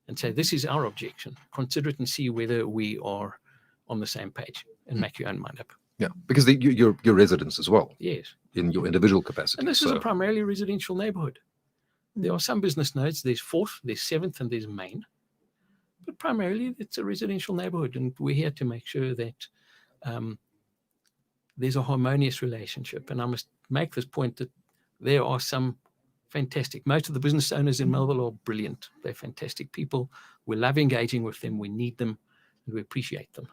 and say, this is our objection. Consider it and see whether we are on the same page, and make your own mind up. Yeah, because you're residents as well. Yes. In your individual capacity. And this is a primarily residential neighborhood. There are some business nodes. There's 4th, there's 7th, and there's Main. But primarily, it's a residential neighborhood, and we're here to make sure that there's a harmonious relationship. And I must make this point that there are some fantastic. Most of the business owners in Melville are brilliant. They're fantastic people. We love engaging with them. We need them, and we appreciate them.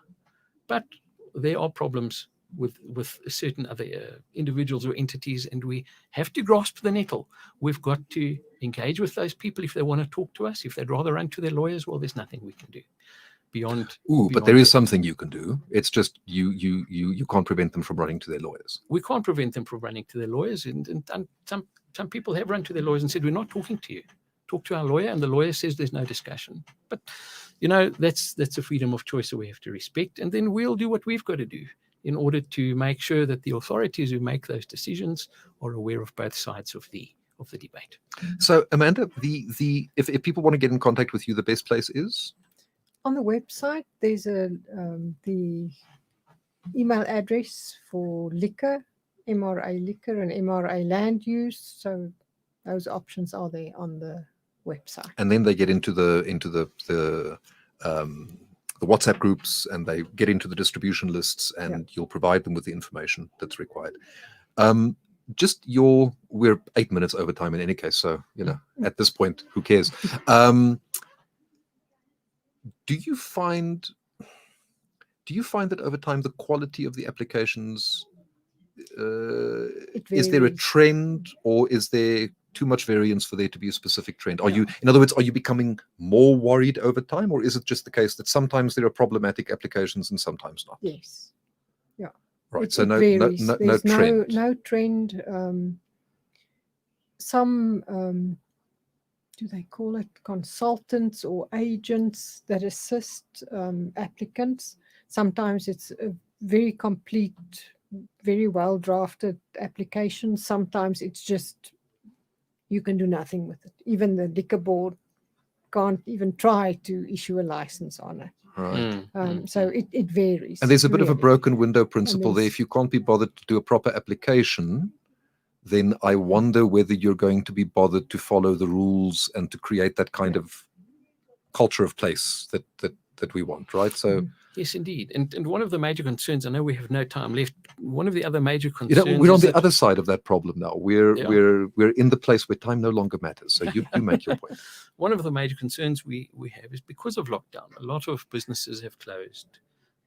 But there are problems with certain other individuals or entities, and we have to grasp the nettle. We've got to engage with those people if they want to talk to us. If they'd rather run to their lawyers, well, there's nothing we can do beyond. But there is something you can do. It's just you can't prevent them from running to their lawyers. We can't prevent them from running to their lawyers, and some people have run to their lawyers and said, we're not talking to you. Talk to our lawyer, and the lawyer says there's no discussion. But that's a freedom of choice that we have to respect, and then we'll do what we've got to do in order to make sure that the authorities who make those decisions are aware of both sides of the debate. So, Amanda, if people want to get in contact with you, the best place is? On the website, there's the email address for liquor, M.R.A. liquor and M.R.A. land use. So those options are there on the website. And then they get into the WhatsApp groups, and they get into the distribution lists, and you'll provide them with the information that's required. We're 8 minutes over time in any case, so at this point, who cares? Do you find that over time the quality of the applications is there a trend, or is there too much variance for there to be a specific trend? In other words, are you becoming more worried over time, or is it just the case that sometimes there are problematic applications and sometimes not? Yes. Yeah. Right. It So no trend. No trend. Some do they call it consultants or agents that assist applicants? Sometimes it's a very complete, very well drafted application. Sometimes it's just you can do nothing with it. Even the liquor board can't even try to issue a license on it. Right. So it varies. And there's a bit of a broken window principle there. If you can't be bothered to do a proper application, then I wonder whether you're going to be bothered to follow the rules and to create that kind of culture of place that we want, right? So yes, indeed. And one of the major concerns, I know we have no time left. One of the other major concerns, we're on the other side of that problem now. We're in the place where time no longer matters. So you make your point. One of the major concerns we have is because of lockdown, a lot of businesses have closed.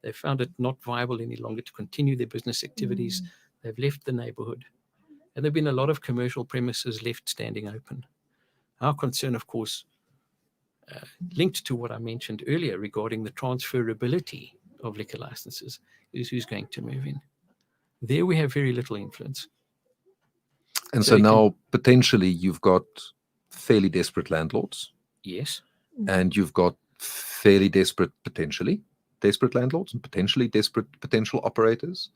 They found it not viable any longer to continue their business activities. They've left the neighborhood. And there have been a lot of commercial premises left standing open. Our concern, of course, linked to what I mentioned earlier regarding the transferability of liquor licenses, is who's going to move in. There we have very little influence. And so now potentially you've got fairly desperate landlords. Yes. And you've got fairly desperate landlords and potentially desperate potential operators,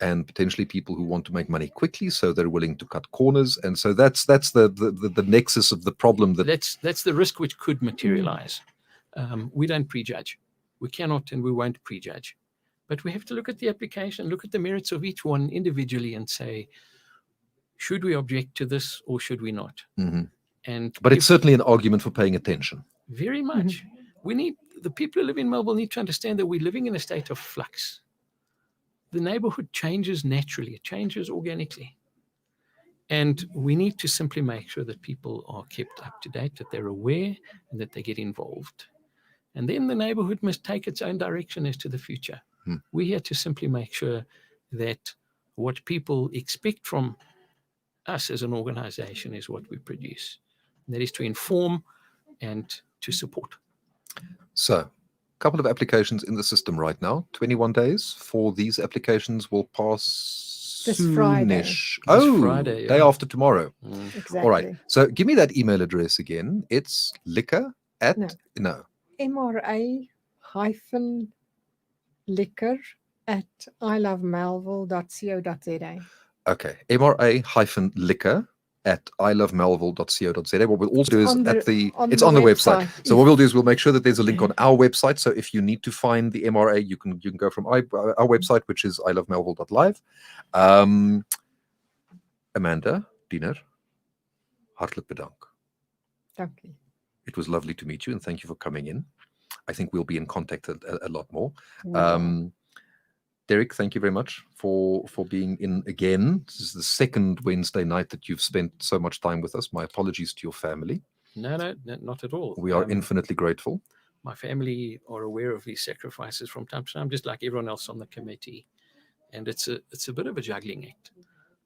and potentially people who want to make money quickly, so they're willing to cut corners. And so that's the nexus of the problem. That's the risk which could materialize. We don't prejudge. We cannot and we won't prejudge. But we have to look at the application, look at the merits of each one individually and say, should we object to this or should we not? But it's certainly an argument for paying attention. Very much. The people who live in Melbourne need to understand that we're living in a state of flux. The neighborhood changes naturally, it changes organically. And we need to simply make sure that people are kept up to date, that they're aware and that they get involved. And then the neighborhood must take its own direction as to the future. We're here to simply make sure that what people expect from us as an organization is what we produce. And that is to inform and to support. So, couple of applications in the system right now. 21 days for these applications will pass this Friday. Friday, day after tomorrow. Exactly. All right. So give me that email address again. It's liquor at M.R.A. liquor at ilovemelville.co.za. Okay. M.R.A. liquor at ilovemelville.co.za. What we'll also do is it's on the website. So what we'll do is we'll make sure that there's a link on our website. So if you need to find the M.R.A., you can go from our website, which is ilovemelville.live. Amanda, Diener, hartelijk bedankt. Thank you. It was lovely to meet you, and thank you for coming in. I think we'll be in contact a lot more. Derek, thank you very much for being in again. This is the second Wednesday night that you've spent so much time with us. My apologies to your family. No, not at all. We are infinitely grateful. My family are aware of these sacrifices from time to time, just like everyone else on the committee. And it's a bit of a juggling act.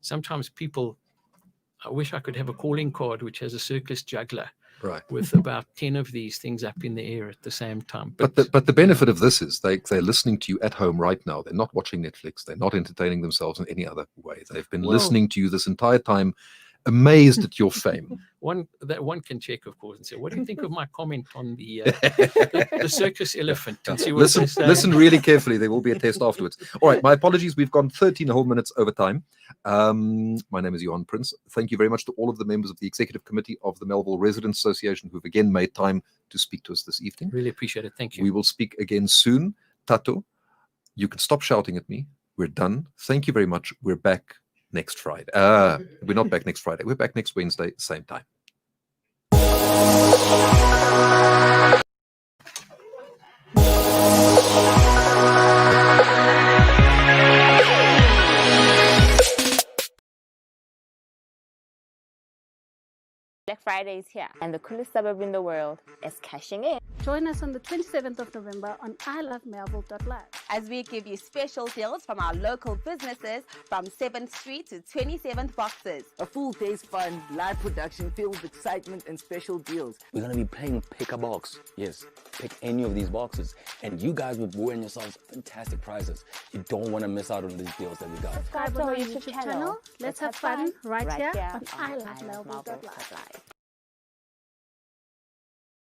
Sometimes I wish I could have a calling card which has a circus juggler. Right. With about 10 of these things up in the air at the same time. But the benefit of this is they're listening to you at home right now. They're not watching Netflix. They're not entertaining themselves in any other way. They've been listening to you this entire time, amazed at your fame. One can check, of course, and say, "What do you think of my comment on the the circus elephant?" And see what Listen, they say. listen really carefully. There will be a test afterwards. All right, my apologies. We've gone 13 whole minutes over time. My name is Johan Prince. Thank you very much to all of the members of the Executive Committee of the Melville Residents Association who've again made time to speak to us this evening. Really appreciate it. Thank you. We will speak again soon. Tato, you can stop shouting at me. We're done. Thank you very much. We're back next Friday. We're not back next Friday. We're back next Wednesday, same time. Black Friday is here, and the coolest suburb in the world is cashing in. Join us on the 27th of November on ilovemelville.live as we give you special deals from our local businesses from 7th Street to 27th Boxes. A full day's fun, live production filled with excitement and special deals. We're going to be playing pick a box. Yes, pick any of these boxes. And you guys will win yourselves fantastic prizes. You don't want to miss out on these deals that we got. Subscribe to our YouTube channel. Let's have fun right here on ilovemelville.live.